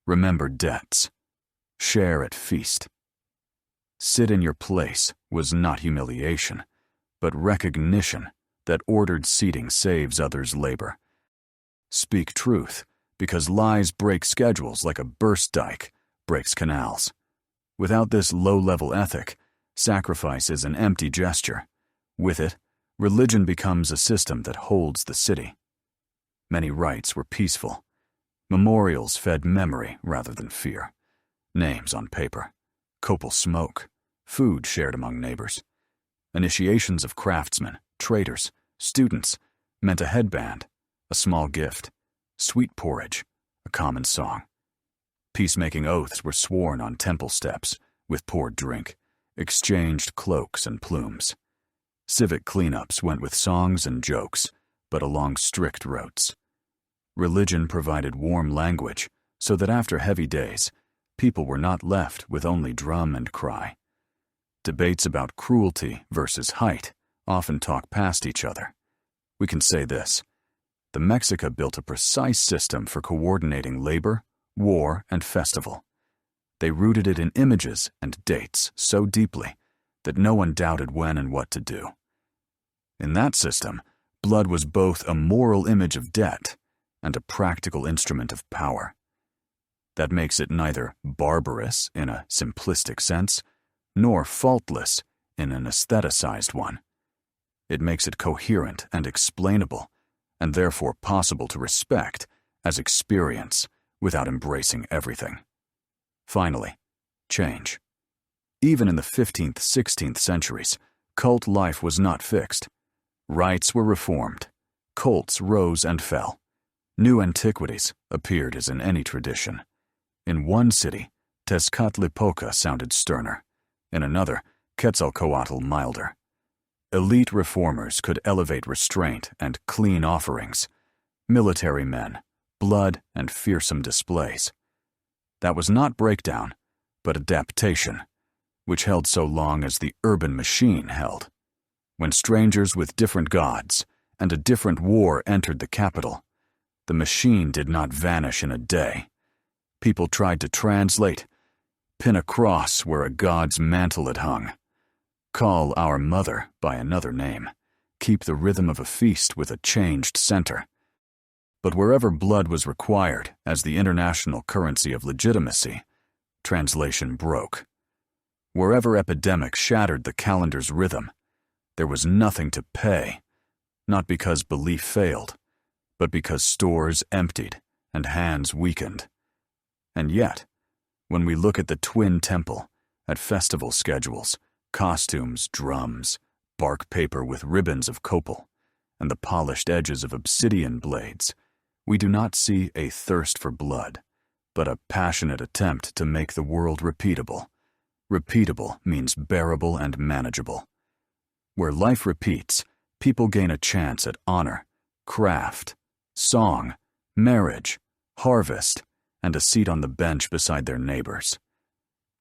Remember debts. Share at feast. Sit in your place was not humiliation, but recognition that ordered seating saves others' labor. Speak truth, because lies break schedules like a burst dike breaks canals. Without this low-level ethic, sacrifice is an empty gesture. With it, religion becomes a system that holds the city. Many rites were peaceful. Memorials fed memory rather than fear. Names on paper. Copal smoke. Food shared among neighbors. Initiations of craftsmen, traders, students meant a headband, a small gift, sweet porridge, a common song. Peacemaking oaths were sworn on temple steps, with poured drink, exchanged cloaks and plumes. Civic cleanups went with songs and jokes, but along strict routes. Religion provided warm language, so that after heavy days, people were not left with only drum and cry. Debates about cruelty versus height often talk past each other. We can say this: the Mexica built a precise system for coordinating labor, war, and festival. They rooted it in images and dates so deeply that no one doubted when and what to do. In that system, blood was both a moral image of debt and a practical instrument of power. That makes it neither barbarous in a simplistic sense, nor faultless in an aestheticized one. It makes it coherent and explainable, and therefore possible to respect as experience without embracing everything. Finally, change. Even in the 15th, 16th centuries, cult life was not fixed. Rites were reformed. Cults rose and fell. New antiquities appeared as in any tradition. In one city, Tezcatlipoca sounded sterner. In another, Quetzalcoatl milder. Elite reformers could elevate restraint and clean offerings. Military men, blood, and fearsome displays. That was not breakdown, but adaptation, which held so long as the urban machine held. When strangers with different gods and a different war entered the capital, the machine did not vanish in a day. People tried to translate, pin a cross where a god's mantle had hung, call our mother by another name, keep the rhythm of a feast with a changed center. But wherever blood was required as the international currency of legitimacy, translation broke. Wherever epidemic shattered the calendar's rhythm, there was nothing to pay, not because belief failed, but because stores emptied and hands weakened. And yet, when we look at the Twin Temple, at festival schedules, costumes, drums, bark paper with ribbons of copal, and the polished edges of obsidian blades, we do not see a thirst for blood, but a passionate attempt to make the world repeatable. Repeatable means bearable and manageable. Where life repeats, people gain a chance at honor, craft, song, marriage, harvest, and a seat on the bench beside their neighbors.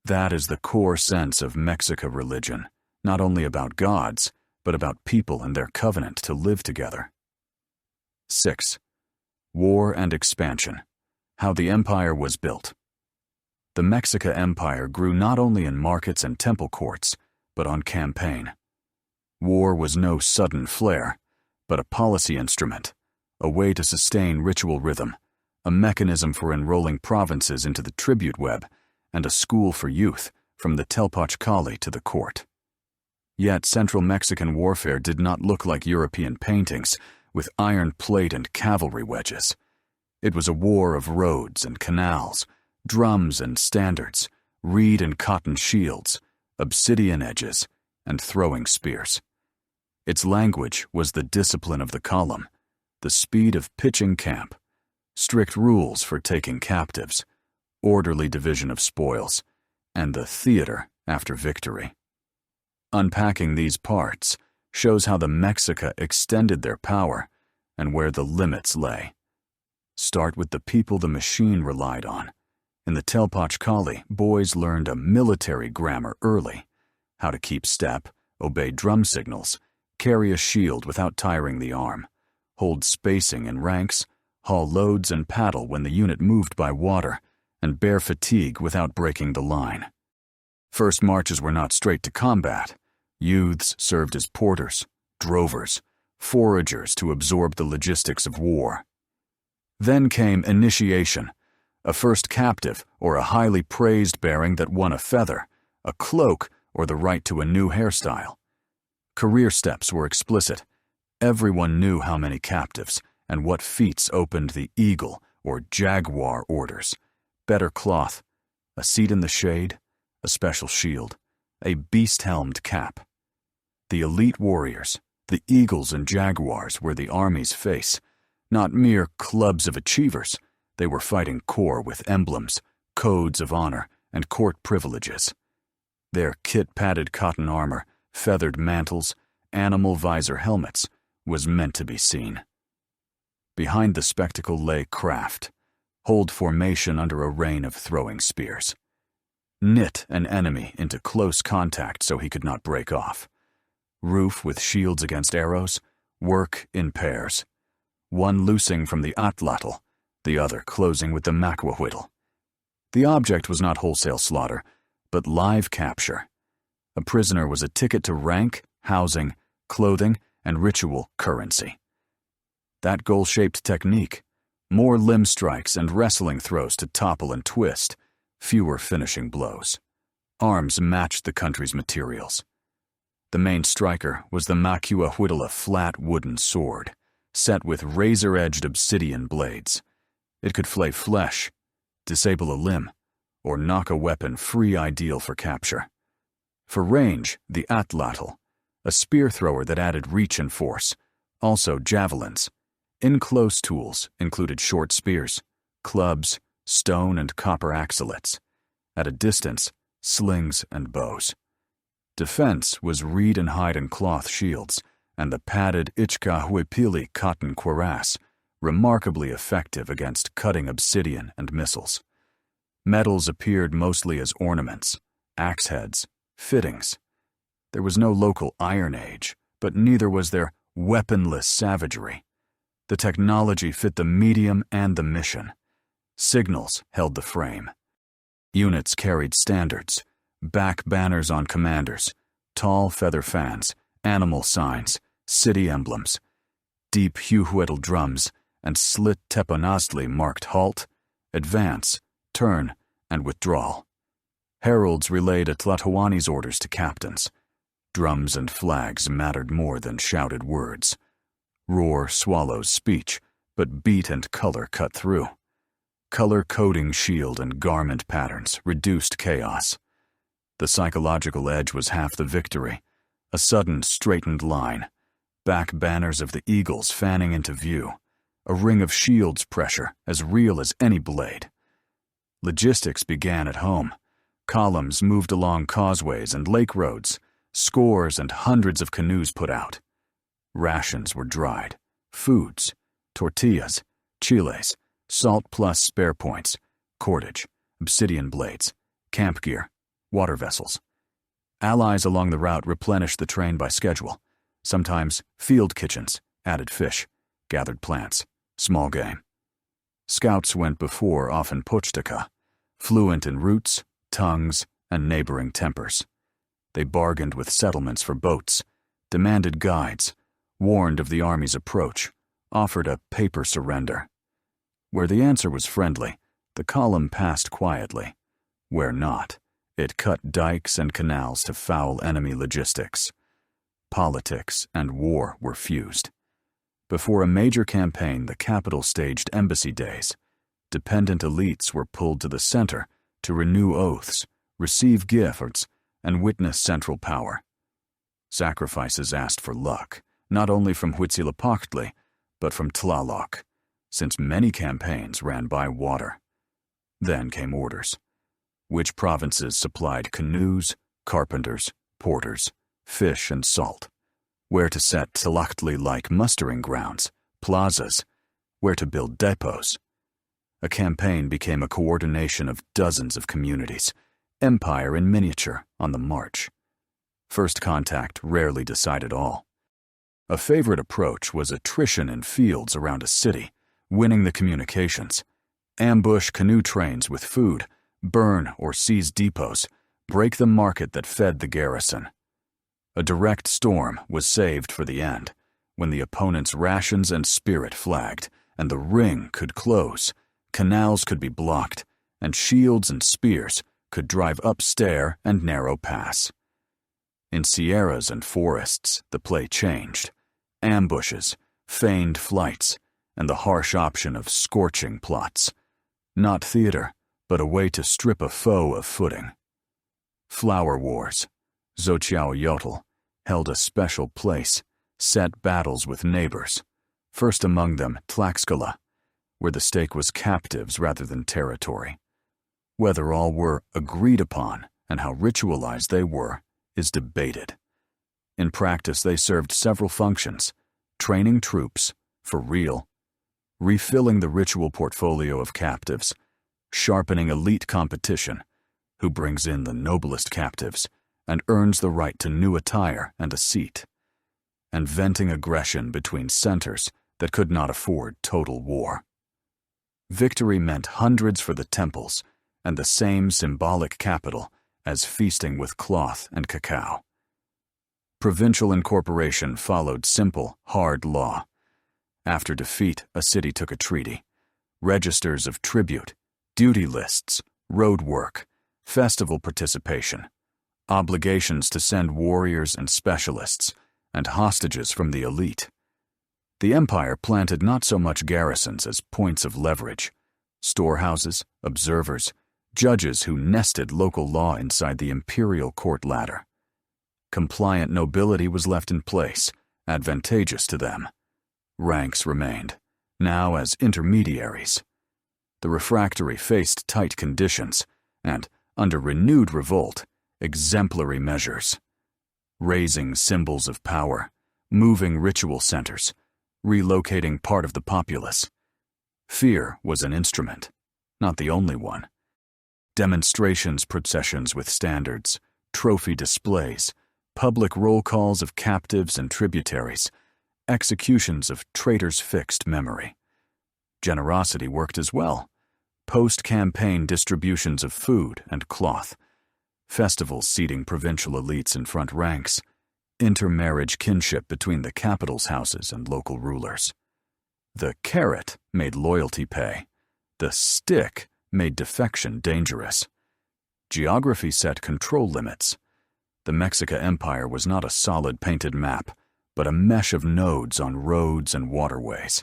That is the core sense of Mexica religion, not only about gods, but about people and their covenant to live together. 6. War and expansion. How the empire was built. The Mexica Empire grew not only in markets and temple courts, but on campaign. War was no sudden flare, but a policy instrument, a way to sustain ritual rhythm, a mechanism for enrolling provinces into the tribute web, and a school for youth from the Tenochtitlan to the court. Yet Central Mexican warfare did not look like European paintings with iron plate and cavalry wedges. It was a war of roads and canals, drums and standards, reed and cotton shields, obsidian edges, and throwing spears. Its language was the discipline of the column, the speed of pitching camp, strict rules for taking captives, orderly division of spoils, and the theater after victory. Unpacking these parts shows how the Mexica extended their power and where the limits lay. Start with the people the machine relied on. In the Tenochtitlan, boys learned a military grammar early, how to keep step, obey drum signals, carry a shield without tiring the arm, hold spacing in ranks, haul loads and paddle when the unit moved by water, and bear fatigue without breaking the line. First marches were not straight to combat. Youths served as porters, drovers, foragers to absorb the logistics of war. Then came initiation, a first captive or a highly praised bearing that won a feather, a cloak, or the right to a new hairstyle. Career steps were explicit. Everyone knew how many captives and what feats opened the eagle or jaguar orders. Better cloth, a seat in the shade, a special shield, a beast-helmed cap. The elite warriors, the eagles and jaguars, were the army's face, not mere clubs of achievers. They were fighting corps with emblems, codes of honor, and court privileges. Their kit-padded cotton armor, feathered mantles, animal visor helmets, was meant to be seen. Behind the spectacle lay craft, hold formation under a rain of throwing spears. Knit an enemy into close contact so he could not break off. Roof with shields against arrows, work in pairs. One loosing from the atlatl, the other closing with the maquahuitl. The object was not wholesale slaughter, but live capture. A prisoner was a ticket to rank, housing, clothing, and ritual currency. That goal-shaped technique, more limb strikes and wrestling throws to topple and twist, fewer finishing blows. Arms matched the country's materials. The main striker was the maquahuitl, a flat wooden sword, set with razor-edged obsidian blades. It could flay flesh, disable a limb, or knock a weapon free, ideal for capture. For range, the atlatl, a spear thrower that added reach and force, also javelins. In-close tools included short spears, clubs, stone and copper axolets. At a distance, slings and bows. Defense was reed and hide and cloth shields, and the padded Huitzilopochtli cotton cuirass, remarkably effective against cutting obsidian and missiles. Metals appeared mostly as ornaments, axe heads, fittings. There was no local Iron Age, but neither was there weaponless savagery. The technology fit the medium and the mission. Signals held the frame. Units carried standards, back banners on commanders, tall feather fans, animal signs, city emblems. Deep Huitzilopochtli drums and slit teponaztli marked halt, advance, turn, and withdrawal. Heralds relayed Tlatoani's orders to captains. Drums and flags mattered more than shouted words. Roar swallows speech, but beat and color cut through. Color-coding shield and garment patterns reduced chaos. The psychological edge was half the victory. A sudden straightened line, back banners of the eagles fanning into view, a ring of shields pressure as real as any blade. Logistics began at home. Columns moved along causeways and lake roads, scores and hundreds of canoes put out. Rations were dried, foods, tortillas, chiles, salt plus spare points, cordage, obsidian blades, camp gear, water vessels. Allies along the route replenished the train by schedule. Sometimes field kitchens, added fish, gathered plants, small game. Scouts went before, often Pochtaka, fluent in roots, tongues, and neighboring tempers. They bargained with settlements for boats, demanded guides, warned of the army's approach, offered a paper surrender. Where the answer was friendly, the column passed quietly. Where not, it cut dikes and canals to foul enemy logistics. Politics and war were fused. Before a major campaign, the capital staged embassy days. Dependent elites were pulled to the center to renew oaths, receive gifts, and witness central power. Sacrifices asked for luck, not only from Huitzilopochtli, but from Tlaloc. since many campaigns ran by water. Then came orders. Which provinces supplied canoes, carpenters, porters, fish, and salt? Where to set Tenochtitlan-like mustering grounds, plazas, where to build depots? A campaign became a coordination of dozens of communities, empire in miniature on the march. First contact rarely decided all. A favorite approach was attrition in fields around a city, winning the communications. Ambush canoe trains with food, burn or seize depots, break the market that fed the garrison. A direct storm was saved for the end, when the opponent's rations and spirit flagged, and the ring could close, canals could be blocked, and shields and spears could drive up stair and narrow pass. In sierras and forests, the play changed. Ambushes, feigned flights, and the harsh option of scorching plots. Not theater, but a way to strip a foe of footing. Flower wars, Xochitlhoyotl, held a special place, set battles with neighbors, first among them Tlaxcala, where the stake was captives rather than territory. Whether all were agreed upon and how ritualized they were is debated. In practice, they served several functions: training troops, for real, refilling the ritual portfolio of captives, sharpening elite competition, who brings in the noblest captives and earns the right to new attire and a seat, and venting aggression between centers that could not afford total war. Victory meant hundreds for the temples and the same symbolic capital as feasting with cloth and cacao. Provincial incorporation followed simple, hard law. After defeat, a city took a treaty. Registers of tribute, duty lists, road work, festival participation, obligations to send warriors and specialists, and hostages from the elite. The empire planted not so much garrisons as points of leverage, storehouses, observers, judges who nested local law inside the imperial court ladder. Compliant nobility was left in place, advantageous to them. Ranks remained, now as intermediaries. The refractory faced tight conditions and, under renewed revolt, exemplary measures. Raising symbols of power, moving ritual centers, relocating part of the populace. Fear was an instrument, not the only one. Demonstrations, processions with standards, trophy displays, public roll calls of captives and tributaries, executions of traitors' fixed memory. Generosity worked as well. Post-campaign distributions of food and cloth, festivals seating provincial elites in front ranks, intermarriage kinship between the capital's houses and local rulers. The carrot made loyalty pay. The stick made defection dangerous. Geography set control limits. The Mexica Empire was not a solid painted map, but a mesh of nodes on roads and waterways.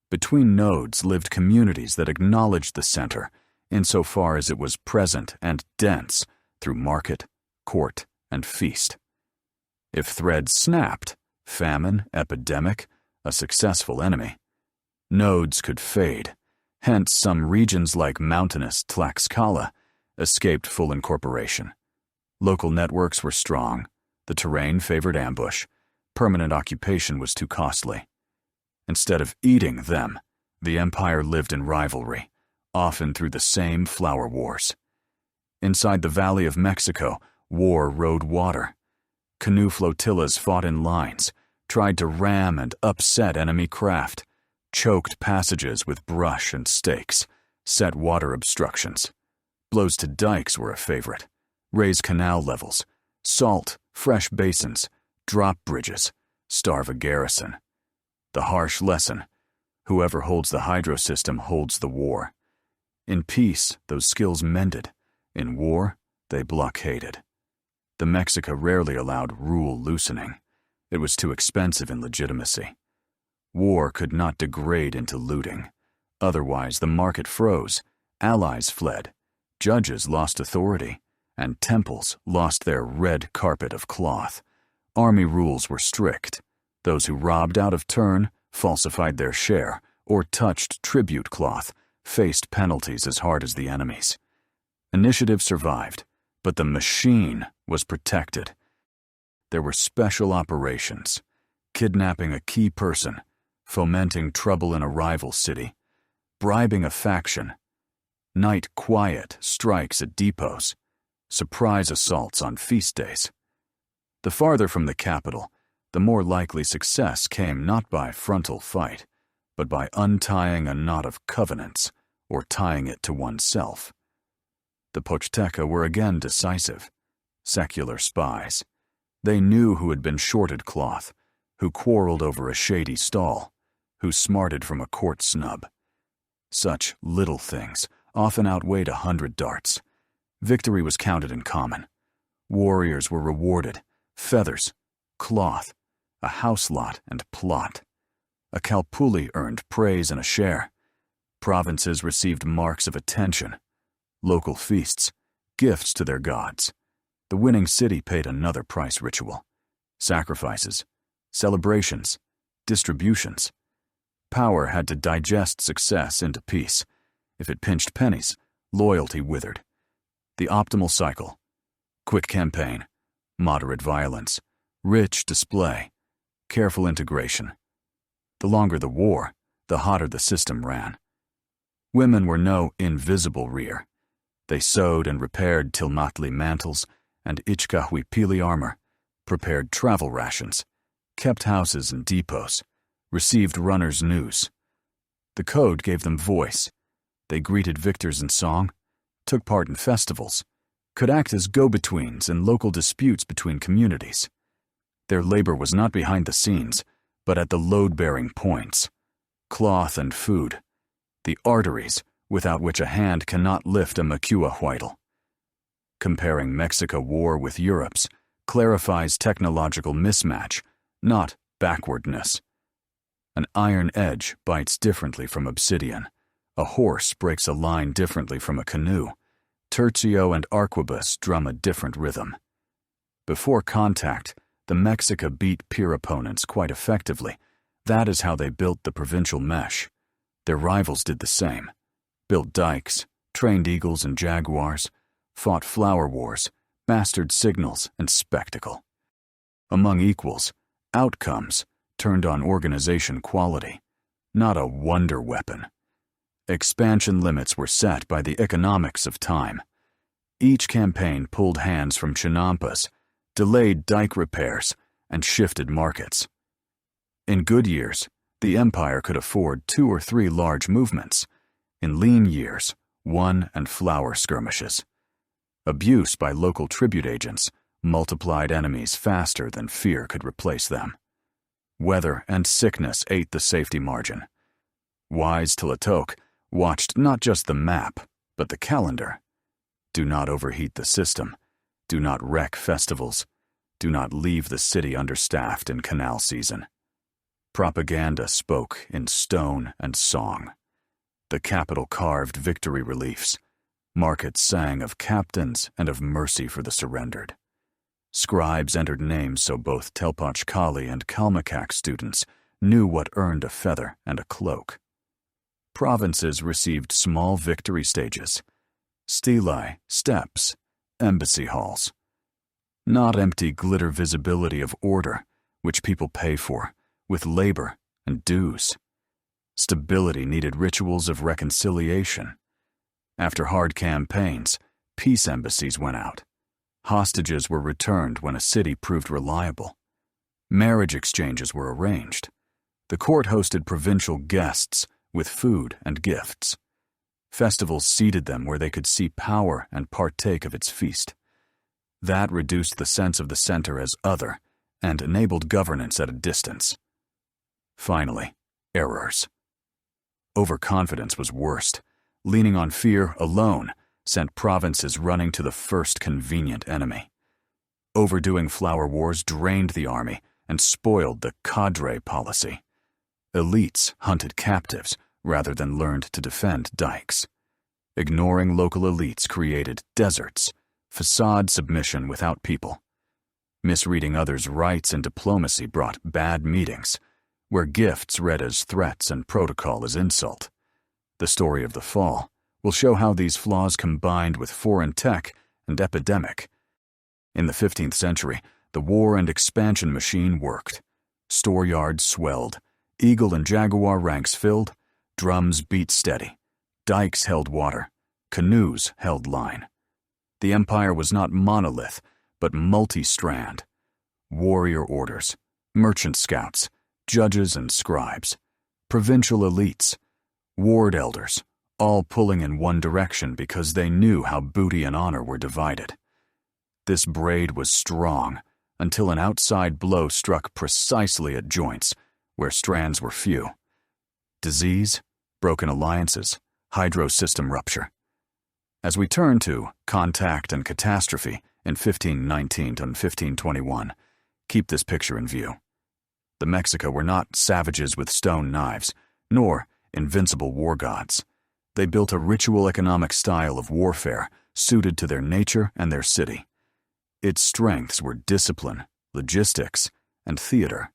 Between nodes lived communities that acknowledged the center, insofar as it was present and dense through market, court, and feast. If threads snapped, famine, epidemic, a successful enemy, nodes could fade. Hence, some regions like mountainous Tlaxcala escaped full incorporation. Local networks were strong. The terrain favored ambush. Permanent occupation was too costly. Instead of eating them, the empire lived in rivalry, often through the same flower wars. Inside the Valley of Mexico, war rode water. Canoe flotillas fought in lines, tried to ram and upset enemy craft, choked passages with brush and stakes, set water obstructions. Blows to dikes were a favorite. Raise canal levels, salt, fresh basins, drop bridges, starve a garrison. The harsh lesson: whoever holds the hydro system holds the war. In peace, those skills mended. In war, they blockaded. The Mexica rarely allowed rule loosening. It was too expensive in legitimacy. War could not degrade into looting. Otherwise, the market froze, allies fled, judges lost authority, and temples lost their red carpet of cloth. Army rules were strict. Those who robbed out of turn, falsified their share, or touched tribute cloth faced penalties as hard as the enemies. Initiative survived, but the machine was protected. There were special operations, kidnapping a key person, fomenting trouble in a rival city, bribing a faction, night quiet strikes at depots, surprise assaults on feast days. The farther from the capital, the more likely success came not by frontal fight, but by untying a knot of covenants or tying it to oneself. The Pochteca were again decisive, secular spies. They knew who had been shorted cloth, who quarreled over a shady stall, who smarted from a court snub. Such little things often outweighed 100 darts. Victory was counted in common. Warriors were rewarded, feathers, cloth, a house lot and plot. A Calpulli earned praise and a share. Provinces received marks of attention, local feasts, gifts to their gods. The winning city paid another price ritual. Sacrifices, celebrations, distributions. Power had to digest success into peace. If it pinched pennies, loyalty withered. The optimal cycle: quick campaign, moderate violence, rich display, careful integration. The longer the war, the hotter the system ran. Women were no invisible rear. They sewed and repaired Tenochtitlan mantles and Huitzilopochtli armor, prepared travel rations, kept houses and depots, received runners' news. The code gave them voice. They greeted victors in song, took part in festivals, could act as go-betweens in local disputes between communities. Their labor was not behind the scenes, but at the load-bearing points: cloth and food, the arteries without which a hand cannot lift a Huitzilopochtli. Comparing Mexica war with Europe's clarifies technological mismatch, not backwardness. An iron edge bites differently from obsidian. A horse breaks a line differently from a canoe. Tercio and arquebus drum a different rhythm. Before contact, the Mexica beat peer opponents quite effectively. That is how they built the provincial mesh. Their rivals did the same. Built dikes, trained eagles and jaguars, fought flower wars, mastered signals and spectacle. Among equals, outcomes turned on organization quality, not a wonder weapon. Expansion limits were set by the economics of time. Each campaign pulled hands from chinampas, delayed dike repairs, and shifted markets. In good years, the empire could afford 2 or 3 large movements. In lean years, 1 and flower skirmishes. Abuse by local tribute agents multiplied enemies faster than fear could replace them. Weather and sickness ate the safety margin. Wise Huitzilopochtli watched not just the map, but the calendar. Do not overheat the system. Do not wreck festivals. Do not leave the city understaffed in canal season. Propaganda spoke in stone and song. The capital carved victory reliefs. Markets sang of captains and of mercy for the surrendered. Scribes entered names so both Tenochtitlan and Kalmakak students knew what earned a feather and a cloak. Provinces received small victory stages, stelae, steps, embassy halls. Not empty glitter visibility of order, which people pay for, with labor and dues. Stability needed rituals of reconciliation. After hard campaigns, peace embassies went out. Hostages were returned when a city proved reliable. Marriage exchanges were arranged. The court hosted provincial guests with food and gifts. Festivals seated them where they could see power and partake of its feast. That reduced the sense of the center as other and enabled governance at a distance. Finally, errors. Overconfidence was worst. Leaning on fear alone sent provinces running to the first convenient enemy. Overdoing flower wars drained the army and spoiled the cadre policy. Elites hunted captives rather than learned to defend dikes. Ignoring local elites created deserts, facade submission without people. Misreading others' rights and diplomacy brought bad meetings. where gifts read as threats and protocol as insult. The story of the fall will show how these flaws combined with foreign tech and epidemic. In the 15th century, the war and expansion machine worked. Store yards swelled, eagle and jaguar ranks filled, drums beat steady, dikes held water, canoes held line. The empire was not monolith, but multi-strand. Warrior orders, merchant scouts, judges and scribes, provincial elites, ward elders, all pulling in one direction because they knew how booty and honor were divided. This braid was strong until an outside blow struck precisely at joints where strands were few. Disease, broken alliances, hydro system rupture. As we turn to contact and catastrophe in 1519 to 1521, keep this picture in view. The Mexica were not savages with stone knives, nor invincible war gods. They built a ritual economic style of warfare suited to their nature and their city. Its strengths were discipline, logistics, and theater.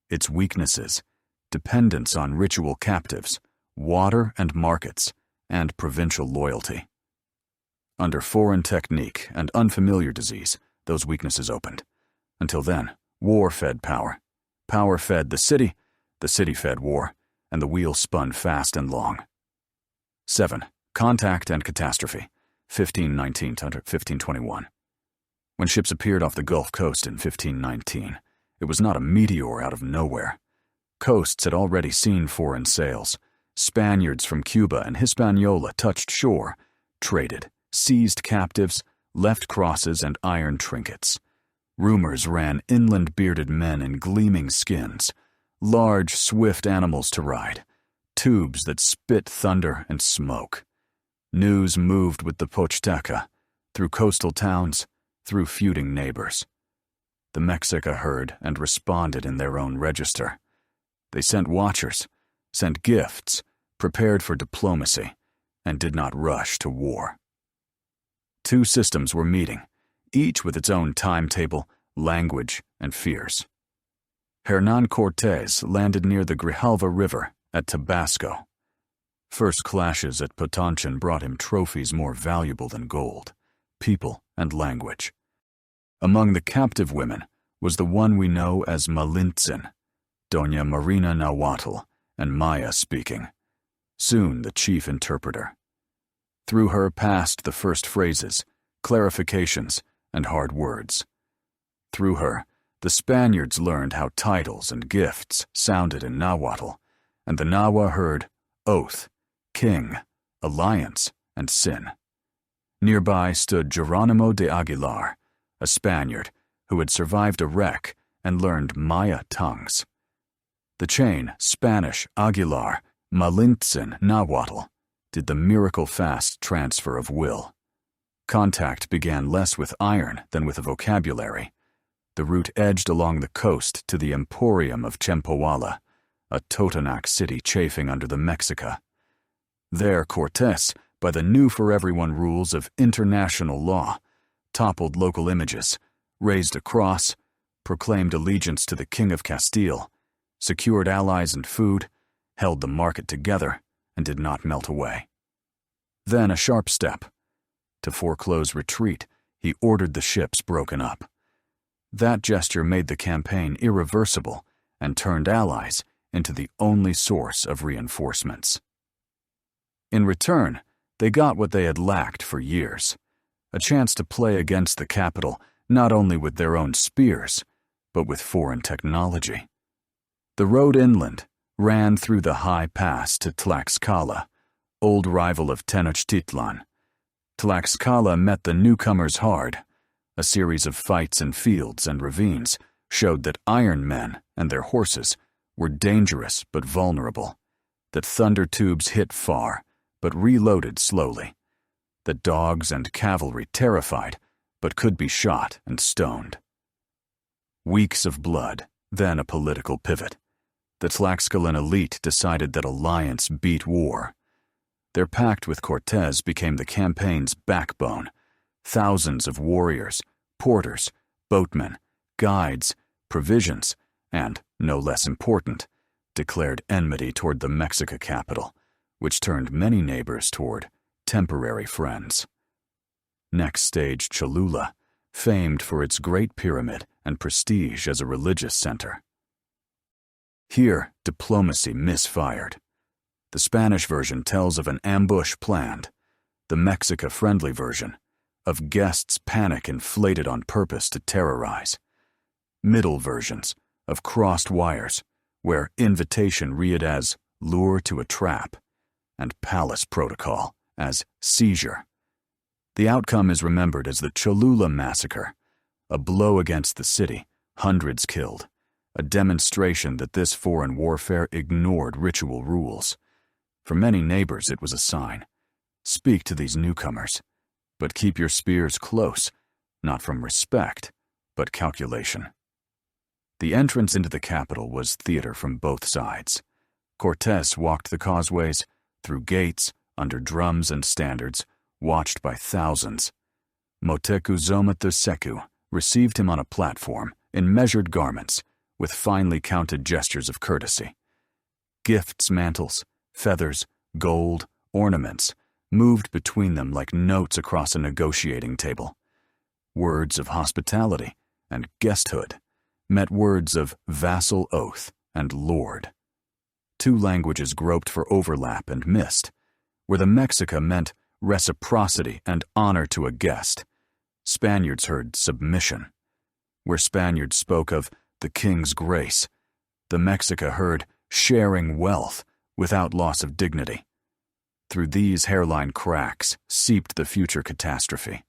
Its weaknesses, dependence on ritual captives, water and markets, and provincial loyalty. Under foreign technique and unfamiliar disease, those weaknesses opened. Until then, war fed power. Power fed the city fed war, and the wheel spun fast and long. 7. Contact and catastrophe, 1519 to 1521. When ships appeared off the Gulf Coast in 1519, it was not a meteor out of nowhere. Coasts had already seen foreign sails. Spaniards from Cuba and Hispaniola touched shore, traded, seized captives, left crosses and iron trinkets. Rumors ran inland bearded men in gleaming skins, large, swift animals to ride, tubes that spit thunder and smoke. News moved with the Pochteca, through coastal towns, through feuding neighbors. The Mexica heard and responded in their own register. They sent watchers, sent gifts, prepared for diplomacy, and did not rush to war. Two systems were meeting, each with its own timetable, language, and fears. Hernán Cortés landed near the Grijalva River at Tabasco. First clashes at Potonchan brought him trophies more valuable than gold, people and language. Among the captive women was the one we know as Malintzin, Doña Marina Nahuatl, and Maya speaking, soon the chief interpreter. Through her passed the first phrases, clarifications, and hard words. Through her, the Spaniards learned how titles and gifts sounded in Nahuatl, and the Nahua heard oath, king, alliance, and sin. Nearby stood Geronimo de Aguilar, a Spaniard who had survived a wreck and learned Maya tongues. The chain Spanish Aguilar, Malintzin Nahuatl did the miracle-fast transfer of will. Contact began less with iron than with a vocabulary. The route edged along the coast to the Emporium of Chempoala, a Totonac city chafing under the Mexica. There Cortés, by the new-for-everyone rules of international law, toppled local images, raised a cross, proclaimed allegiance to the King of Castile, secured allies and food, held the market together, and did not melt away. Then a sharp step. To foreclose retreat, he ordered the ships broken up. That gesture made the campaign irreversible and turned allies into the only source of reinforcements. In return, they got what they had lacked for years, a chance to play against the capital not only with their own spears, but with foreign technology. The road inland ran through the high pass to Tlaxcala, old rival of Tenochtitlan. Tlaxcala met the newcomers hard. A series of fights in fields and ravines showed that iron men and their horses were dangerous but vulnerable, that thunder tubes hit far but reloaded slowly, that dogs and cavalry terrified but could be shot and stoned. Weeks of blood, then a political pivot. The Tlaxcalan elite decided that alliance beat war. Their pact with Cortés became the campaign's backbone. Thousands of warriors, porters, boatmen, guides, provisions, and, no less important, declared enmity toward the Mexica capital, which turned many neighbors toward temporary friends. Next stage Cholula, famed for its Great Pyramid and prestige as a religious center. Here, diplomacy misfired. The Spanish version tells of an ambush planned, the Mexica-friendly version, of guests' panic inflated on purpose to terrorize. Middle versions, of crossed wires, where invitation read as lure to a trap, and palace protocol as seizure. The outcome is remembered as the Cholula Massacre, a blow against the city, hundreds killed, a demonstration that this foreign warfare ignored ritual rules. For many neighbors it was a sign. Speak to these newcomers, but keep your spears close, not from respect, but calculation. The entrance into the capital was theater from both sides. Cortés walked the causeways, through gates, under drums and standards, watched by thousands. Moctezuma II received him on a platform, in measured garments, with finely counted gestures of courtesy. Gifts, mantles, feathers, gold, ornaments, moved between them like notes across a negotiating table. Words of hospitality and guesthood met words of vassal oath and lord. Two languages groped for overlap and missed, where the Mexica meant reciprocity and honor to a guest. Spaniards heard submission. Where Spaniards spoke of the king's grace, the Mexica heard sharing wealth without loss of dignity. Through these hairline cracks seeped the future catastrophe.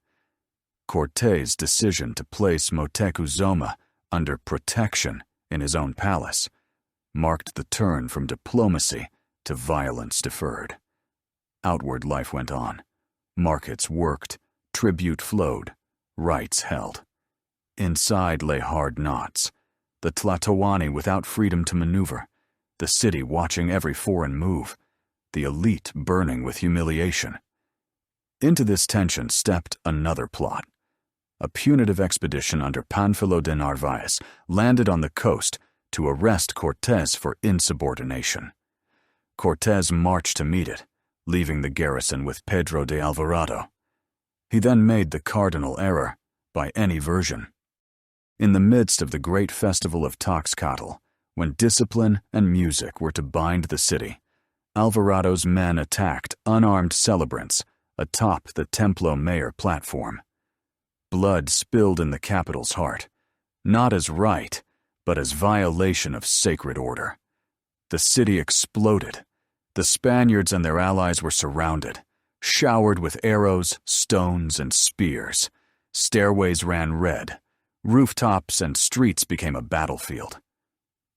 Cortés' decision to place Moctezuma under protection in his own palace marked the turn from diplomacy to violence deferred. Outward life went on. Markets worked, tribute flowed, rights held. Inside lay hard knots, the Tlatoani without freedom to maneuver, the city watching every foreign move, the elite burning with humiliation. Into this tension stepped another plot. A punitive expedition under Pánfilo de Narváez landed on the coast to arrest Cortés for insubordination. Cortés marched to meet it, leaving the garrison with Pedro de Alvarado. He then made the cardinal error, by any version. In the midst of the great festival of Texcoco, when discipline and music were to bind the city, Alvarado's men attacked unarmed celebrants atop the Templo Mayor platform. Blood spilled in the capital's heart, not as right, but as violation of sacred order. The city exploded. The Spaniards and their allies were surrounded, showered with arrows, stones, and spears. Stairways ran red. Rooftops and streets became a battlefield.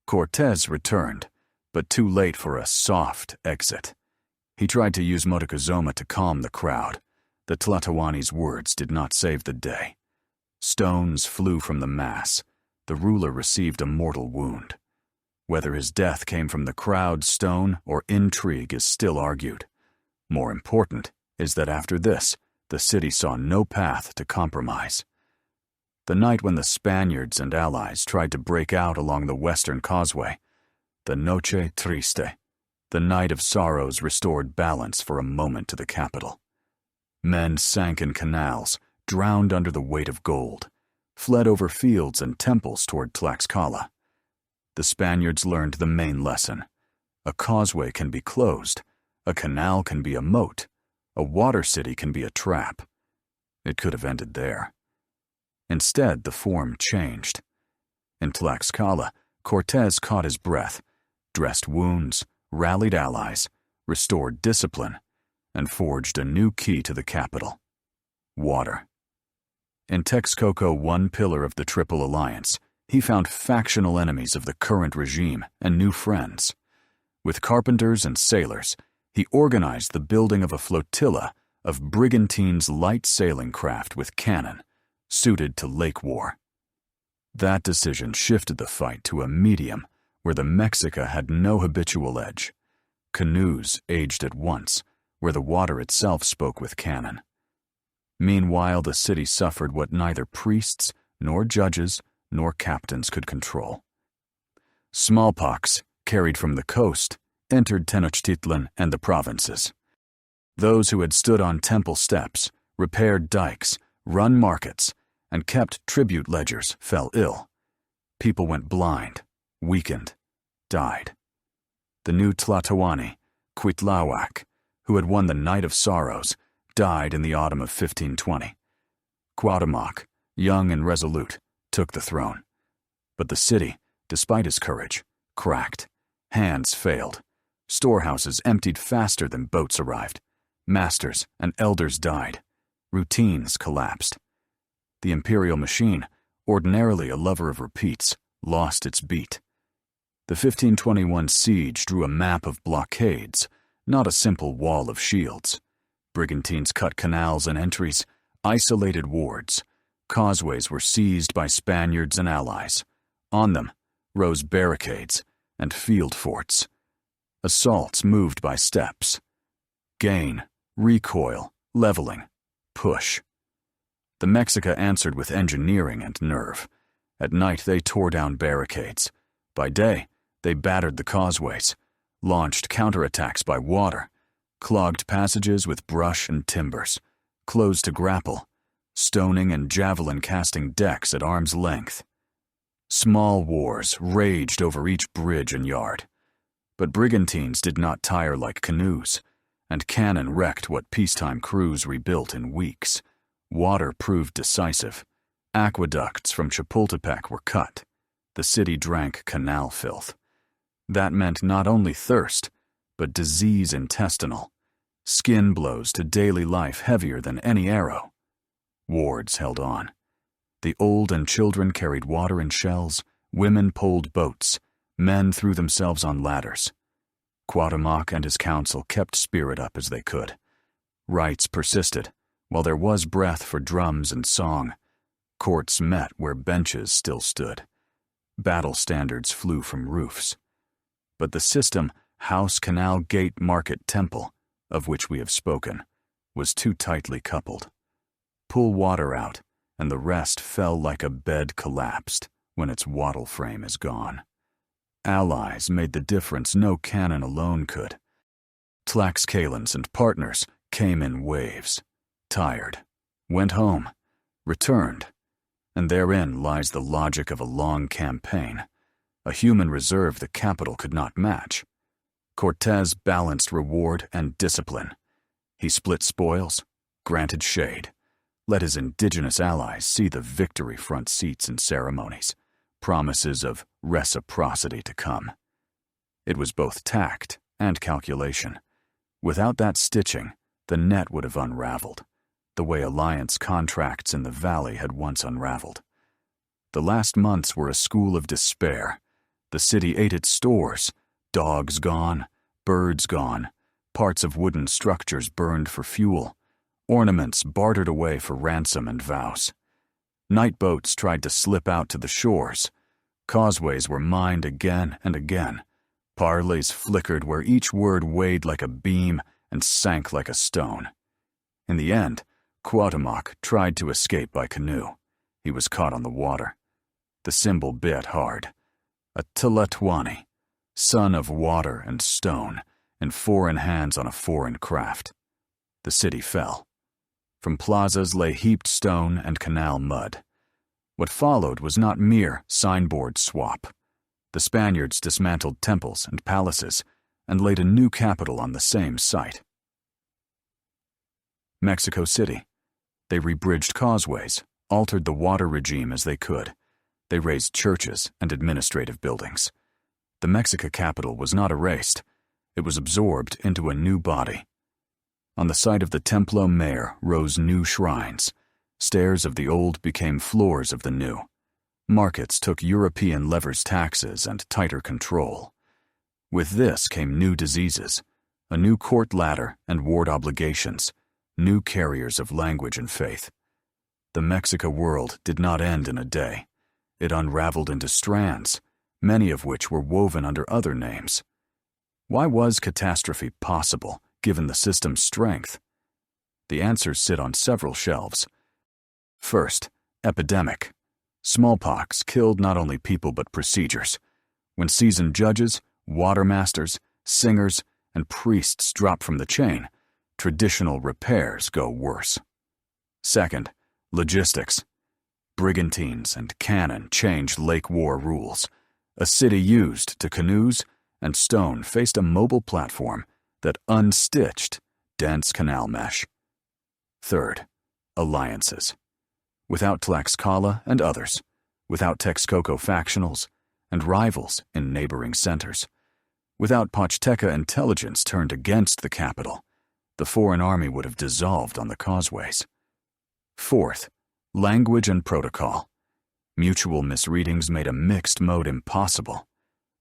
Cortés returned, but too late for a soft exit. He tried to use Moctezuma to calm the crowd. The Tlatoani's words did not save the day. Stones flew from the mass. The ruler received a mortal wound. Whether his death came from the crowd's stone or intrigue is still argued. More important is that after this, the city saw no path to compromise. The night when the Spaniards and allies tried to break out along the western causeway, the Noche Triste, the night of sorrows, restored balance for a moment to the capital. Men sank in canals, drowned under the weight of gold, fled over fields and temples toward Tlaxcala. The Spaniards learned the main lesson. A causeway can be closed, a canal can be a moat, a water city can be a trap. It could have ended there. Instead, the form changed. In Tlaxcala, Cortés caught his breath, dressed wounds, rallied allies, restored discipline, and forged a new key to the capital: water. In Texcoco, one pillar of the Triple Alliance, he found factional enemies of the current regime and new friends. With carpenters and sailors, he organized the building of a flotilla of brigantines light sailing craft with cannon, suited to lake war. That decision shifted the fight to a medium where the Mexica had no habitual edge. Canoes aged at once, where the water itself spoke with cannon. Meanwhile, the city suffered what neither priests, nor judges, nor captains could control. Smallpox, carried from the coast, entered Tenochtitlan and the provinces. Those who had stood on temple steps, repaired dikes, run markets, and kept tribute ledgers fell ill. People went blind, weakened, died. The new Tlatoani, Cuitlahuac, who had won the Night of Sorrows, died in the autumn of 1520. Cuauhtémoc, young and resolute, took the throne. But the city, despite his courage, cracked. Hands failed. Storehouses emptied faster than boats arrived. Masters and elders died. Routines collapsed. The imperial machine, ordinarily a lover of repeats, lost its beat. The 1521 siege drew a map of blockades, not a simple wall of shields. Brigantines cut canals and entries, isolated wards. Causeways were seized by Spaniards and allies. On them rose barricades and field forts. Assaults moved by steps. Gain, recoil, leveling, push. The Mexica answered with engineering and nerve. At night they tore down barricades. By day, they battered the causeways, launched counterattacks by water, clogged passages with brush and timbers, closed to grapple, stoning and javelin-casting decks at arm's length. Small wars raged over each bridge and yard. But brigantines did not tire like canoes, and cannon wrecked what peacetime crews rebuilt in weeks. Water proved decisive. Aqueducts from Chapultepec were cut. The city drank canal filth. That meant not only thirst, but disease intestinal. Skin blows to daily life heavier than any arrow. Wards held on. The old and children carried water in shells, women poled boats, men threw themselves on ladders. Cuauhtémoc and his council kept spirit up as they could. Rites persisted, while there was breath for drums and song. Courts met where benches still stood. Battle standards flew from roofs. But the system, house, canal, gate, market, temple, of which we have spoken, was too tightly coupled. Pull water out, and the rest fell like a bed collapsed when its wattle frame is gone. Allies made the difference no cannon alone could. Tlaxcalans and partners came in waves, tired, went home, returned, and therein lies the logic of a long campaign, a human reserve the capital could not match. Cortés balanced reward and discipline. He split spoils, granted shade, let his indigenous allies see the victory front seats in ceremonies, promises of reciprocity to come. It was both tact and calculation. Without that stitching, the net would have unraveled, the way alliance contracts in the valley had once unraveled. The last months were a school of despair. The city ate its stores, dogs gone, birds gone, parts of wooden structures burned for fuel, ornaments bartered away for ransom and vows. Night boats tried to slip out to the shores. Causeways were mined again and again. Parleys flickered where each word weighed like a beam and sank like a stone. In the end, Cuauhtémoc tried to escape by canoe. He was caught on the water. The symbol bit hard. A Tlatoani, son of water and stone, and foreign hands on a foreign craft. The city fell. From plazas lay heaped stone and canal mud. What followed was not mere signboard swap. The Spaniards dismantled temples and palaces and laid a new capital on the same site. Mexico City. They rebridged causeways, altered the water regime as they could. They raised churches and administrative buildings. The Mexica capital was not erased. It was absorbed into a new body. On the site of the Templo Mayor rose new shrines. Stairs of the old became floors of the new. Markets took European levers taxes and tighter control. With this came new diseases, a new court ladder and ward obligations, new carriers of language and faith. The Mexica world did not end in a day. It unraveled into strands, many of which were woven under other names. Why was catastrophe possible, given the system's strength? The answers sit on several shelves. First, epidemic. Smallpox killed not only people but procedures. When seasoned judges, watermasters, singers, and priests drop from the chain, traditional repairs go worse. Second, logistics. Brigantines and cannon changed Lake War rules. A city used to canoes and stone faced a mobile platform that unstitched dense canal mesh. Third, alliances. Without Tlaxcala and others, without Texcoco factionals and rivals in neighboring centers, without Pochteca intelligence turned against the capital, the foreign army would have dissolved on the causeways. Fourth, language and protocol. Mutual misreadings made a mixed mode impossible.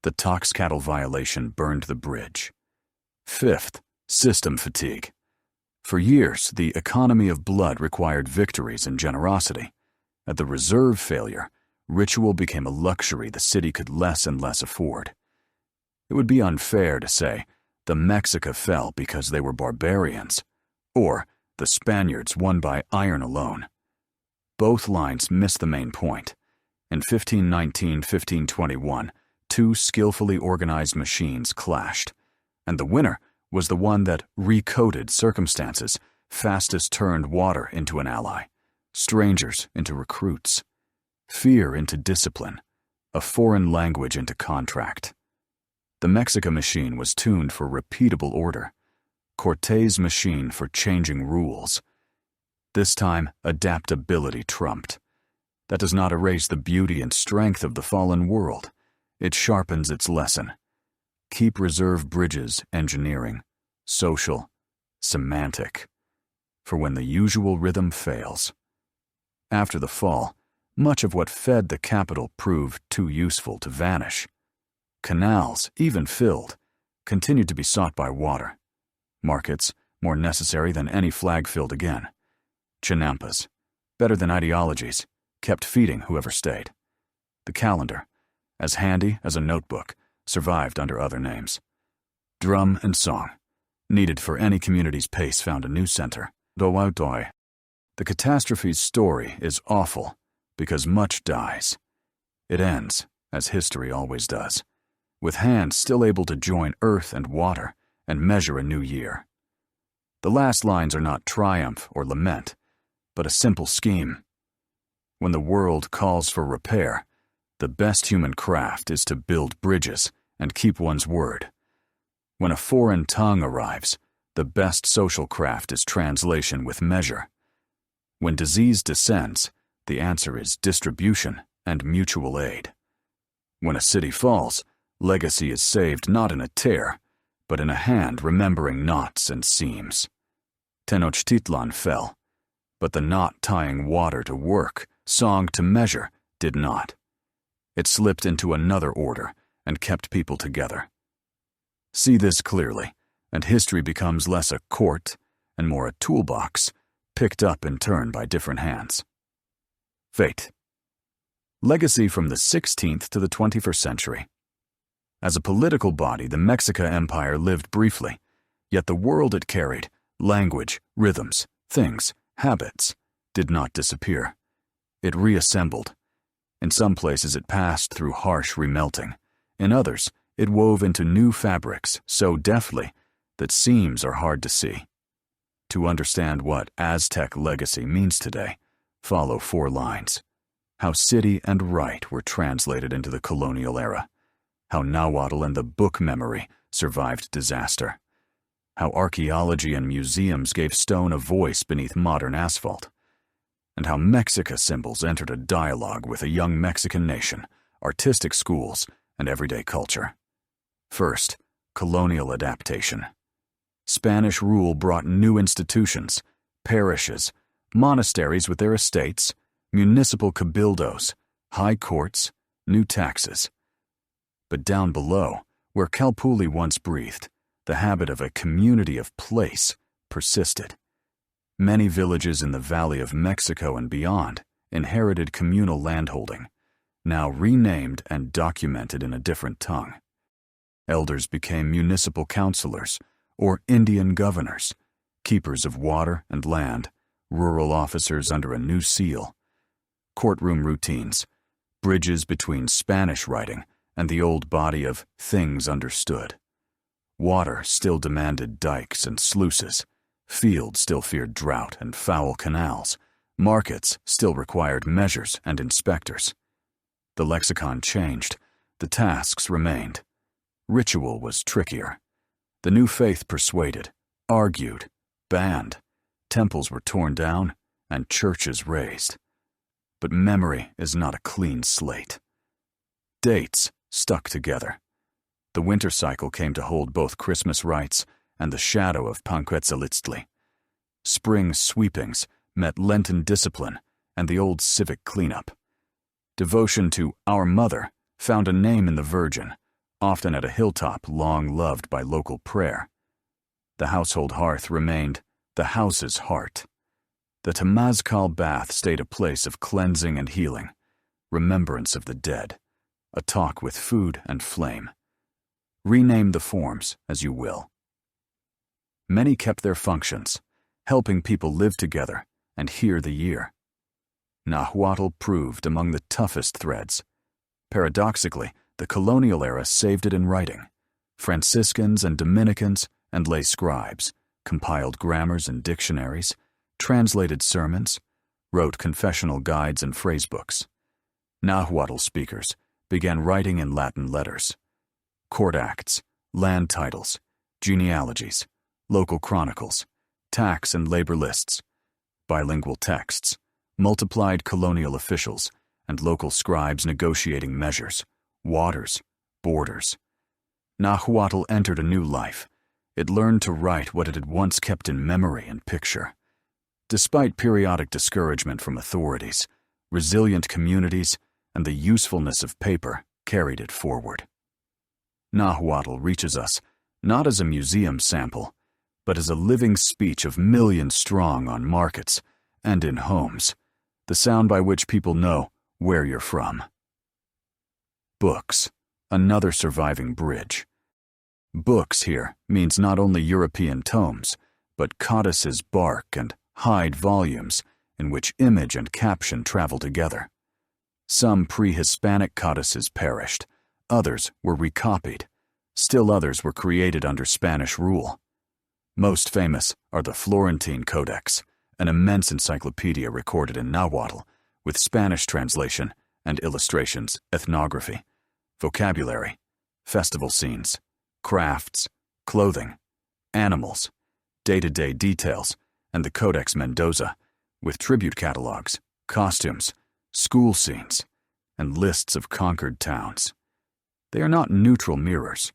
The Tlaxcala violation burned the bridge. Fifth, system fatigue. For years, the economy of blood required victories and generosity. At the reserve failure, ritual became a luxury the city could less and less afford. It would be unfair to say the Mexica fell because they were barbarians, or the Spaniards won by iron alone. Both lines miss the main point. In 1519-1521, two skillfully organized machines clashed, and the winner was the one that recoded circumstances, fastest turned water into an ally, strangers into recruits, fear into discipline, a foreign language into contract. The Mexica machine was tuned for repeatable order, Cortés' machine for changing rules. This time, adaptability trumped. That does not erase the beauty and strength of the fallen world. It sharpens its lesson. Keep reserve bridges engineering, social, semantic, for when the usual rhythm fails. After the fall, much of what fed the capital proved too useful to vanish. Canals, even filled, continued to be sought by water. Markets, more necessary than any flag filled again. Chinampas, better than ideologies, kept feeding whoever stayed. The calendar, as handy as a notebook, survived under other names. Drum and song, needed for any community's pace, found a new center. The catastrophe's story is awful because much dies. It ends, as history always does, with hands still able to join earth and water and measure a new year. The last lines are not triumph or lament, but a simple scheme. When the world calls for repair, the best human craft is to build bridges and keep one's word. When a foreign tongue arrives, the best social craft is translation with measure. When disease descends, the answer is distribution and mutual aid. When a city falls, legacy is saved not in a tear, but in a hand remembering knots and seams. Tenochtitlan fell, but the knot tying water to work, song to measure, did not. It slipped into another order and kept people together. See this clearly, and history becomes less a court and more a toolbox, picked up in turn by different hands. Fate. Legacy from the 16th to the 21st century. As a political body, the Mexica Empire lived briefly, yet the world it carried, language, rhythms, things, habits, did not disappear. It reassembled. In some places it passed through harsh remelting. In others, it wove into new fabrics so deftly that seams are hard to see. To understand what Aztec legacy means today, follow 4 lines. How city and right were translated into the colonial era. How Nahuatl and the book memory survived disaster. How archaeology and museums gave stone a voice beneath modern asphalt. And how Mexica symbols entered a dialogue with a young Mexican nation, artistic schools, and everyday culture. First, colonial adaptation. Spanish rule brought new institutions, parishes, monasteries with their estates, municipal cabildos, high courts, new taxes. But down below, where Calpulli once breathed, the habit of a community of place persisted. Many villages in the Valley of Mexico and beyond inherited communal landholding, now renamed and documented in a different tongue. Elders became municipal councilors or Indian governors, keepers of water and land, rural officers under a new seal. Courtroom routines, bridges between Spanish writing and the old body of things understood. Water still demanded dikes and sluices. Fields still feared drought and foul canals. Markets still required measures and inspectors. The lexicon changed. The tasks remained. Ritual was trickier. The new faith persuaded, argued, banned. Temples were torn down and churches razed. But memory is not a clean slate. Dates stuck together. The winter cycle came to hold both Christmas rites and the shadow of Huitzilopochtli. Spring sweepings met Lenten discipline and the old civic cleanup. Devotion to Our Mother found a name in the Virgin, often at a hilltop long loved by local prayer. The household hearth remained the house's heart. The temazcal bath stayed a place of cleansing and healing, remembrance of the dead, a talk with food and flame. Rename the forms as you will. Many kept their functions, helping people live together and hear the year. Nahuatl proved among the toughest threads. Paradoxically, the colonial era saved it in writing. Franciscans and Dominicans and lay scribes compiled grammars and dictionaries, translated sermons, wrote confessional guides and phrasebooks. Nahuatl speakers began writing in Latin letters. Court acts, land titles, genealogies, local chronicles, tax and labor lists, bilingual texts, multiplied colonial officials and local scribes negotiating measures, waters, borders. Nahuatl entered a new life. It learned to write what it had once kept in memory and picture. Despite periodic discouragement from authorities, resilient communities and the usefulness of paper carried it forward. Nahuatl reaches us not as a museum sample, but as a living speech of millions strong on markets and in homes, the sound by which people know where you're from. Books, another surviving bridge. Books here means not only European tomes, but codices bark and hide volumes in which image and caption travel together. Some pre-Hispanic codices perished, others were recopied, still others were created under Spanish rule. Most famous are the Florentine Codex, an immense encyclopedia recorded in Nahuatl, with Spanish translation and illustrations, ethnography, vocabulary, festival scenes, crafts, clothing, animals, day-to-day details, and the Codex Mendoza, with tribute catalogs, costumes, school scenes, and lists of conquered towns. They are not neutral mirrors.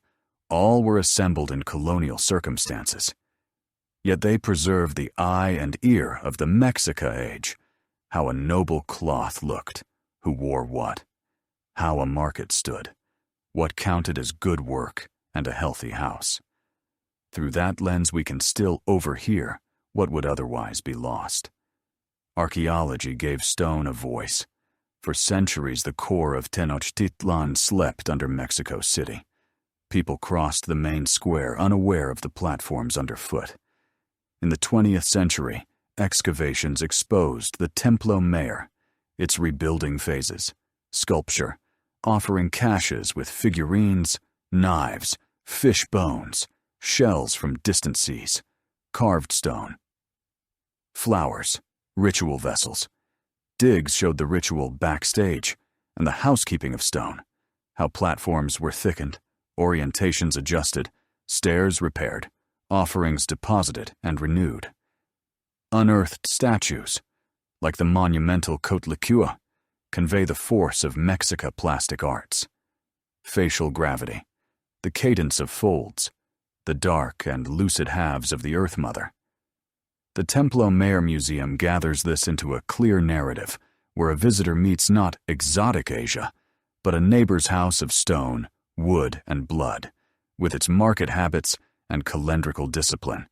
All were assembled in colonial circumstances. Yet they preserve the eye and ear of the Mexica age, how a noble cloth looked, who wore what, how a market stood, what counted as good work and a healthy house. Through that lens we can still overhear what would otherwise be lost. Archaeology gave stone a voice. For centuries the core of Tenochtitlan slept under Mexico City. People crossed the main square unaware of the platforms underfoot. In the 20th century, excavations exposed the Templo Mayor, its rebuilding phases, sculpture, offering caches with figurines, knives, fish bones, shells from distant seas, carved stone. Flowers, ritual vessels. Digs showed the ritual backstage and the housekeeping of stone, how platforms were thickened, orientations adjusted, stairs repaired, offerings deposited and renewed. Unearthed statues, like the monumental Coatlicue, convey the force of Mexica plastic arts. Facial gravity, the cadence of folds, the dark and lucid halves of the Earth Mother. The Templo Mayor Museum gathers this into a clear narrative where a visitor meets not exotic Asia, but a neighbor's house of stone, wood, and blood, with its market habits and calendrical discipline.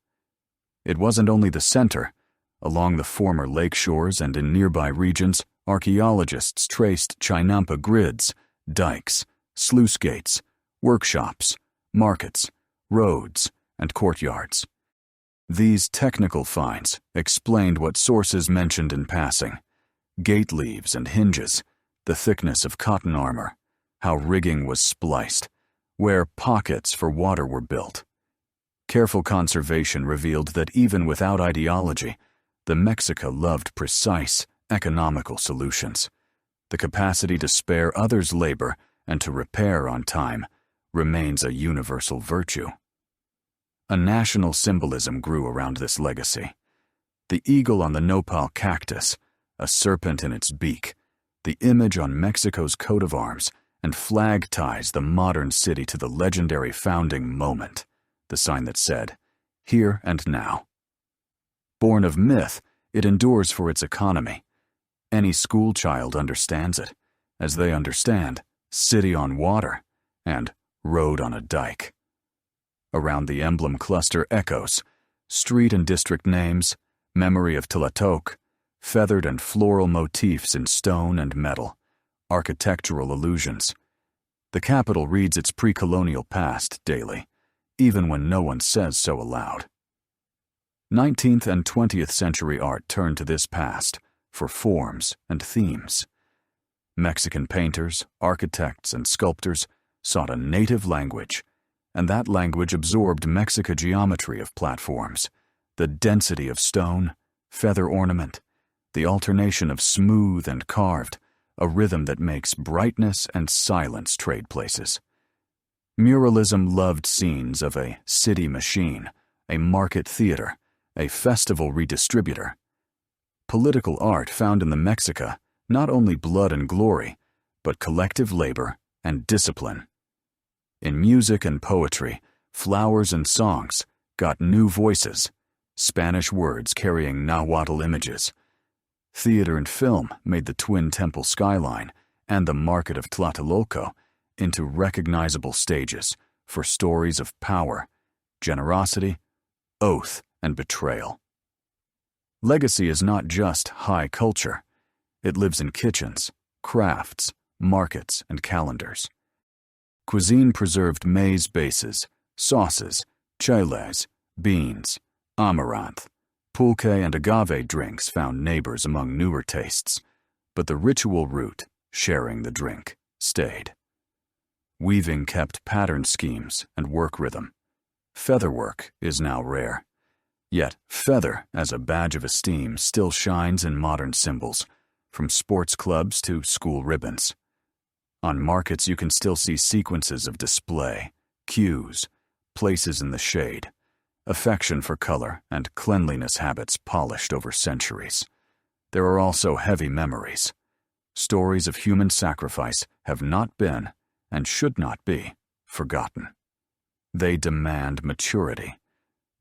It wasn't only the center. Along the former lake shores and in nearby regions, archaeologists traced chinampa grids, dikes, sluice gates, workshops, markets, roads, and courtyards. These technical finds explained what sources mentioned in passing: gate leaves and hinges, the thickness of cotton armor, how rigging was spliced, where pockets for water were built. Careful conservation revealed that even without ideology, the Mexica loved precise, economical solutions. The capacity to spare others' labor and to repair on time remains a universal virtue. A national symbolism grew around this legacy. The eagle on the nopal cactus, a serpent in its beak, the image on Mexico's coat of arms, and flag ties the modern city to the legendary founding moment, the sign that said, "Here and now." Born of myth, it endures for its economy. Any school child understands it, as they understand city on water and road on a dike. Around the emblem cluster echoes, street and district names, memory of Tlatoc, feathered and floral motifs in stone and metal, architectural illusions. The capital reads its pre-colonial past daily, even when no one says so aloud. 19th and 20th century art turned to this past for forms and themes. Mexican painters, architects, and sculptors sought a native language, and that language absorbed Mexica geometry of platforms, the density of stone, feather ornament, the alternation of smooth and carved, a rhythm that makes brightness and silence trade places. Muralism loved scenes of a city machine, a market theater, a festival redistributor. Political art found in the Mexica not only blood and glory, but collective labor and discipline. In music and poetry, flowers and songs got new voices, Spanish words carrying Nahuatl images. Theater and film made the Twin Temple skyline and the market of Tlatelolco into recognizable stages for stories of power, generosity, oath, and betrayal. Legacy is not just high culture. It lives in kitchens, crafts, markets, and calendars. Cuisine preserved maize bases, sauces, chiles, beans, amaranth, pulque and agave drinks found neighbors among newer tastes, but the ritual root, sharing the drink, stayed. Weaving kept pattern schemes and work rhythm. Featherwork is now rare. Yet feather as a badge of esteem still shines in modern symbols, from sports clubs to school ribbons. On markets you can still see sequences of display, cues, places in the shade, affection for color and cleanliness habits polished over centuries. There are also heavy memories. Stories of human sacrifice have not been, and should not be, forgotten. They demand maturity,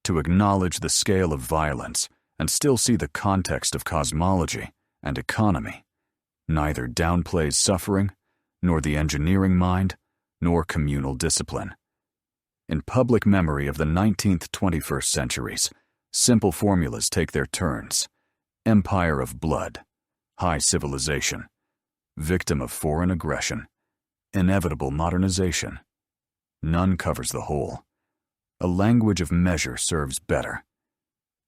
to acknowledge the scale of violence and still see the context of cosmology and economy. Neither downplays suffering, nor the engineering mind, nor communal discipline. In public memory of the 19th-21st centuries, simple formulas take their turns. Empire of blood, high civilization, victim of foreign aggression, inevitable modernization. None covers the whole. A language of measure serves better.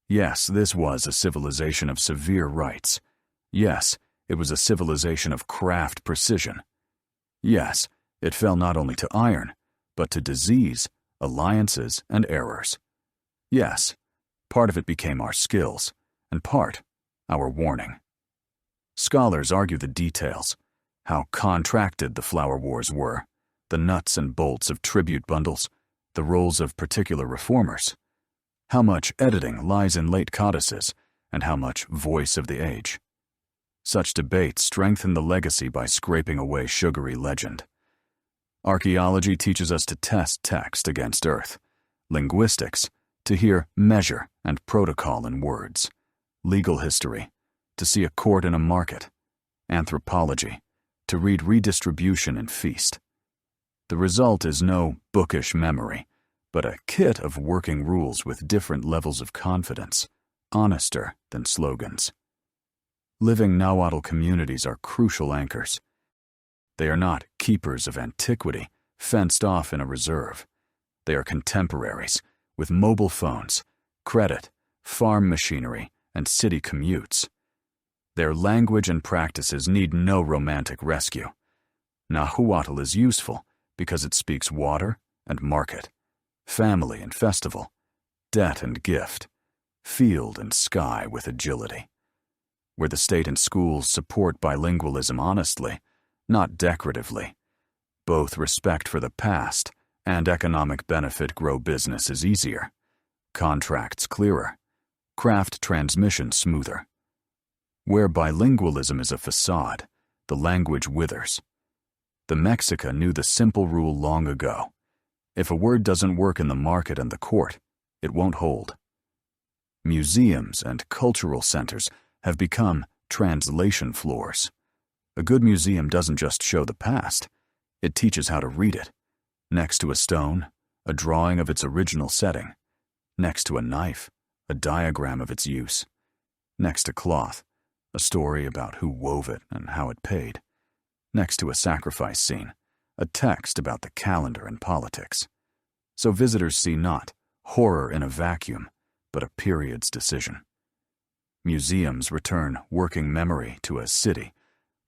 Yes, this was a civilization of severe rites. Yes, it was a civilization of craft precision. Yes, it fell not only to iron, but to disease, alliances, and errors. Yes, part of it became our skills, and part our warning. Scholars argue the details, how contracted the flower wars were, the nuts and bolts of tribute bundles, the roles of particular reformers, how much editing lies in late codices, and how much voice of the age. Such debates strengthen the legacy by scraping away sugary legend. Archaeology teaches us to test text against earth, linguistics, to hear measure and protocol in words, legal history, to see a court in a market, anthropology, to read redistribution and feast. The result is no bookish memory, but a kit of working rules with different levels of confidence, honester than slogans. Living Nahuatl communities are crucial anchors. They are not keepers of antiquity, fenced off in a reserve. They are contemporaries, with mobile phones, credit, farm machinery, and city commutes. Their language and practices need no romantic rescue. Nahuatl is useful because it speaks water and market, family and festival, debt and gift, field and sky with agility. Where the state and schools support bilingualism honestly, not decoratively, both respect for the past and economic benefit grow businesses easier, contracts clearer, craft transmission smoother. Where bilingualism is a facade, the language withers. The Mexica knew the simple rule long ago. If a word doesn't work in the market and the court, it won't hold. Museums and cultural centers have become translation floors. A good museum doesn't just show the past, it teaches how to read it. Next to a stone, a drawing of its original setting. Next to a knife, a diagram of its use. Next to cloth, a story about who wove it and how it paid. Next to a sacrifice scene, a text about the calendar and politics. So visitors see not horror in a vacuum, but a period's decision. Museums return working memory to a city,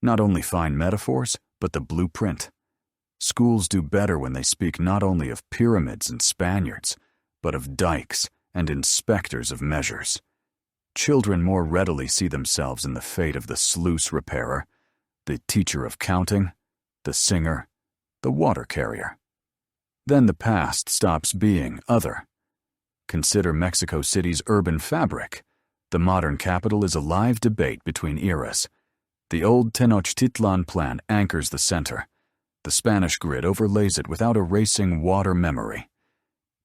not only fine metaphors, but the blueprint. Schools do better when they speak not only of pyramids and Spaniards, but of dikes and inspectors of measures. Children more readily see themselves in the fate of the sluice repairer, the teacher of counting, the singer, the water carrier. Then the past stops being other. Consider Mexico City's urban fabric. The modern capital is a live debate between eras. The old Tenochtitlan plan anchors the center. The Spanish grid overlays it without erasing water memory.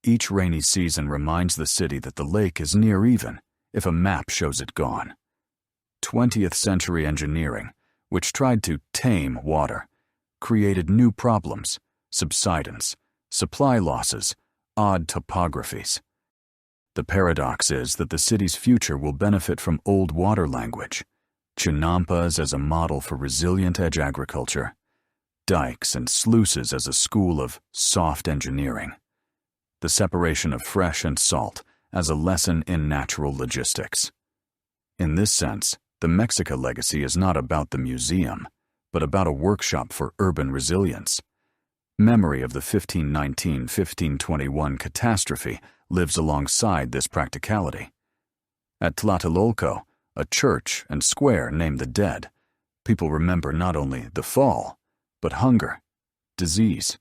Each rainy season reminds the city that the lake is near even, if a map shows it gone. 20th century engineering, which tried to tame water, created new problems, subsidence, supply losses, odd topographies. The paradox is that the city's future will benefit from old water language, chinampas as a model for resilient edge agriculture, dikes and sluices as a school of soft engineering, the separation of fresh and salt as a lesson in natural logistics. In this sense, the Mexica legacy is not about the museum, but about a workshop for urban resilience. Memory of the 1519-1521 catastrophe lives alongside this practicality. At Tlatelolco, a church and square name the dead, people remember not only the fall, but hunger, disease,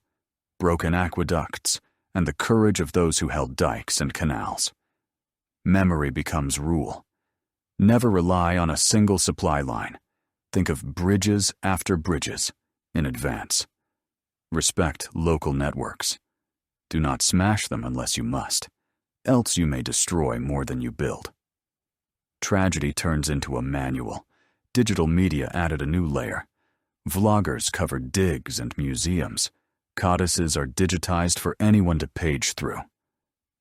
broken aqueducts, and the courage of those who held dikes and canals. Memory becomes rule. Never rely on a single supply line. Think of bridges after bridges in advance. Respect local networks. Do not smash them unless you must, else you may destroy more than you build. Tragedy turns into a manual. Digital media added a new layer. Vloggers covered digs and museums. Codices are digitized for anyone to page through.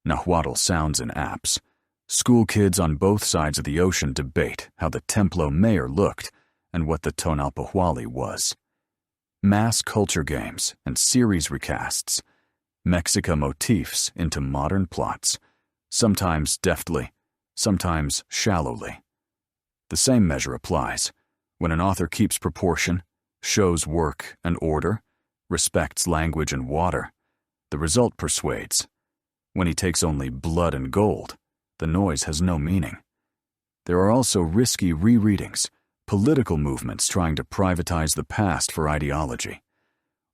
Nahuatl sounds in apps. School kids on both sides of the ocean debate how the Templo Mayor looked and what the Tonalpohualli was. Mass culture games and series recasts, Mexica motifs into modern plots, sometimes deftly, sometimes shallowly. The same measure applies. When an author keeps proportion, shows work and order, respects language and water, the result persuades. When he takes only blood and gold, the noise has no meaning. There are also risky rereadings, political movements trying to privatize the past for ideology.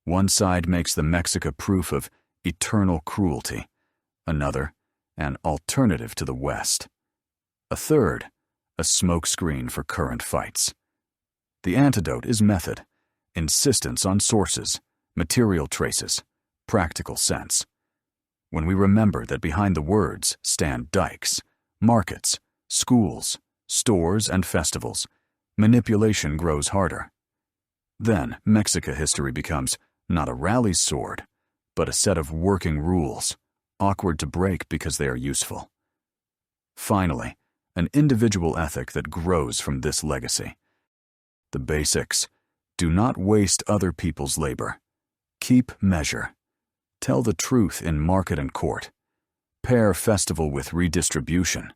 One side makes the Mexica proof of eternal cruelty, another, an alternative to the West. A third, a smokescreen for current fights. The antidote is method, insistence on sources, material traces, practical sense. When we remember that behind the words stand dikes, markets, schools, stores, and festivals, manipulation grows harder. Then Mexica history becomes not a rally sword, but a set of working rules, awkward to break because they are useful. Finally, an individual ethic that grows from this legacy. The basics: do not waste other people's labor. Keep measure. Tell the truth in market and court. Pair festival with redistribution.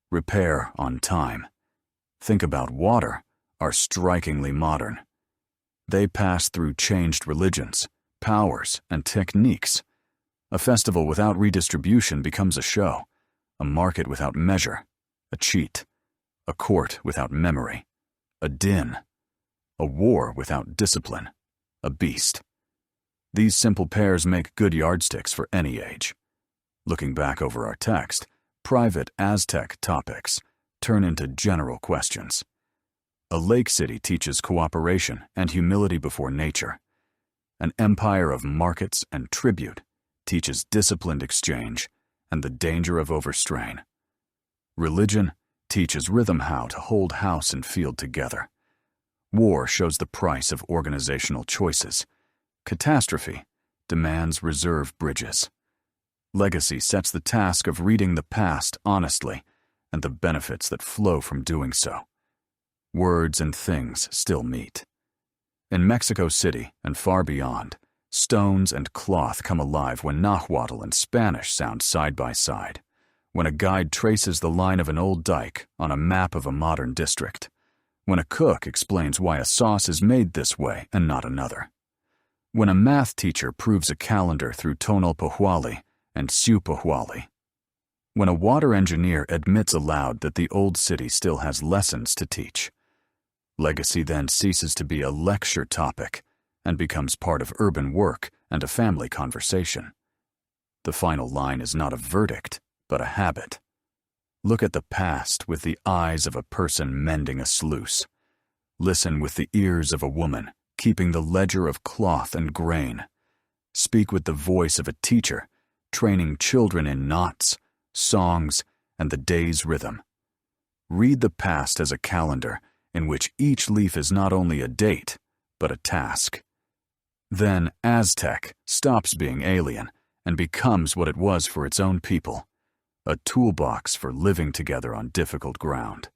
Repair on time. Think about water are strikingly modern. They pass through changed religions, powers, and techniques. A festival without redistribution becomes a show, a market without measure, a cheat, a court without memory, a din, a war without discipline, a beast. These simple pairs make good yardsticks for any age. Looking back over our text, private Aztec topics turn into general questions. A lake city teaches cooperation and humility before nature. An empire of markets and tribute teaches disciplined exchange and the danger of overstrain. Religion teaches rhythm how to hold house and field together. War shows the price of organizational choices. Catastrophe demands reserve bridges. Legacy sets the task of reading the past honestly and the benefits that flow from doing so. Words and things still meet. In Mexico City and far beyond, stones and cloth come alive when Nahuatl and Spanish sound side by side, when a guide traces the line of an old dike on a map of a modern district, when a cook explains why a sauce is made this way and not another, when a math teacher proves a calendar through Tonalpohualli and Sioux-Pohualli, when a water engineer admits aloud that the old city still has lessons to teach. Legacy then ceases to be a lecture topic and becomes part of urban work and a family conversation. The final line is not a verdict, but a habit. Look at the past with the eyes of a person mending a sluice. Listen with the ears of a woman keeping the ledger of cloth and grain. Speak with the voice of a teacher training children in knots, songs, and the day's rhythm. Read the past as a calendar in which each leaf is not only a date, but a task. Then Aztec stops being alien and becomes what it was for its own people, a toolbox for living together on difficult ground.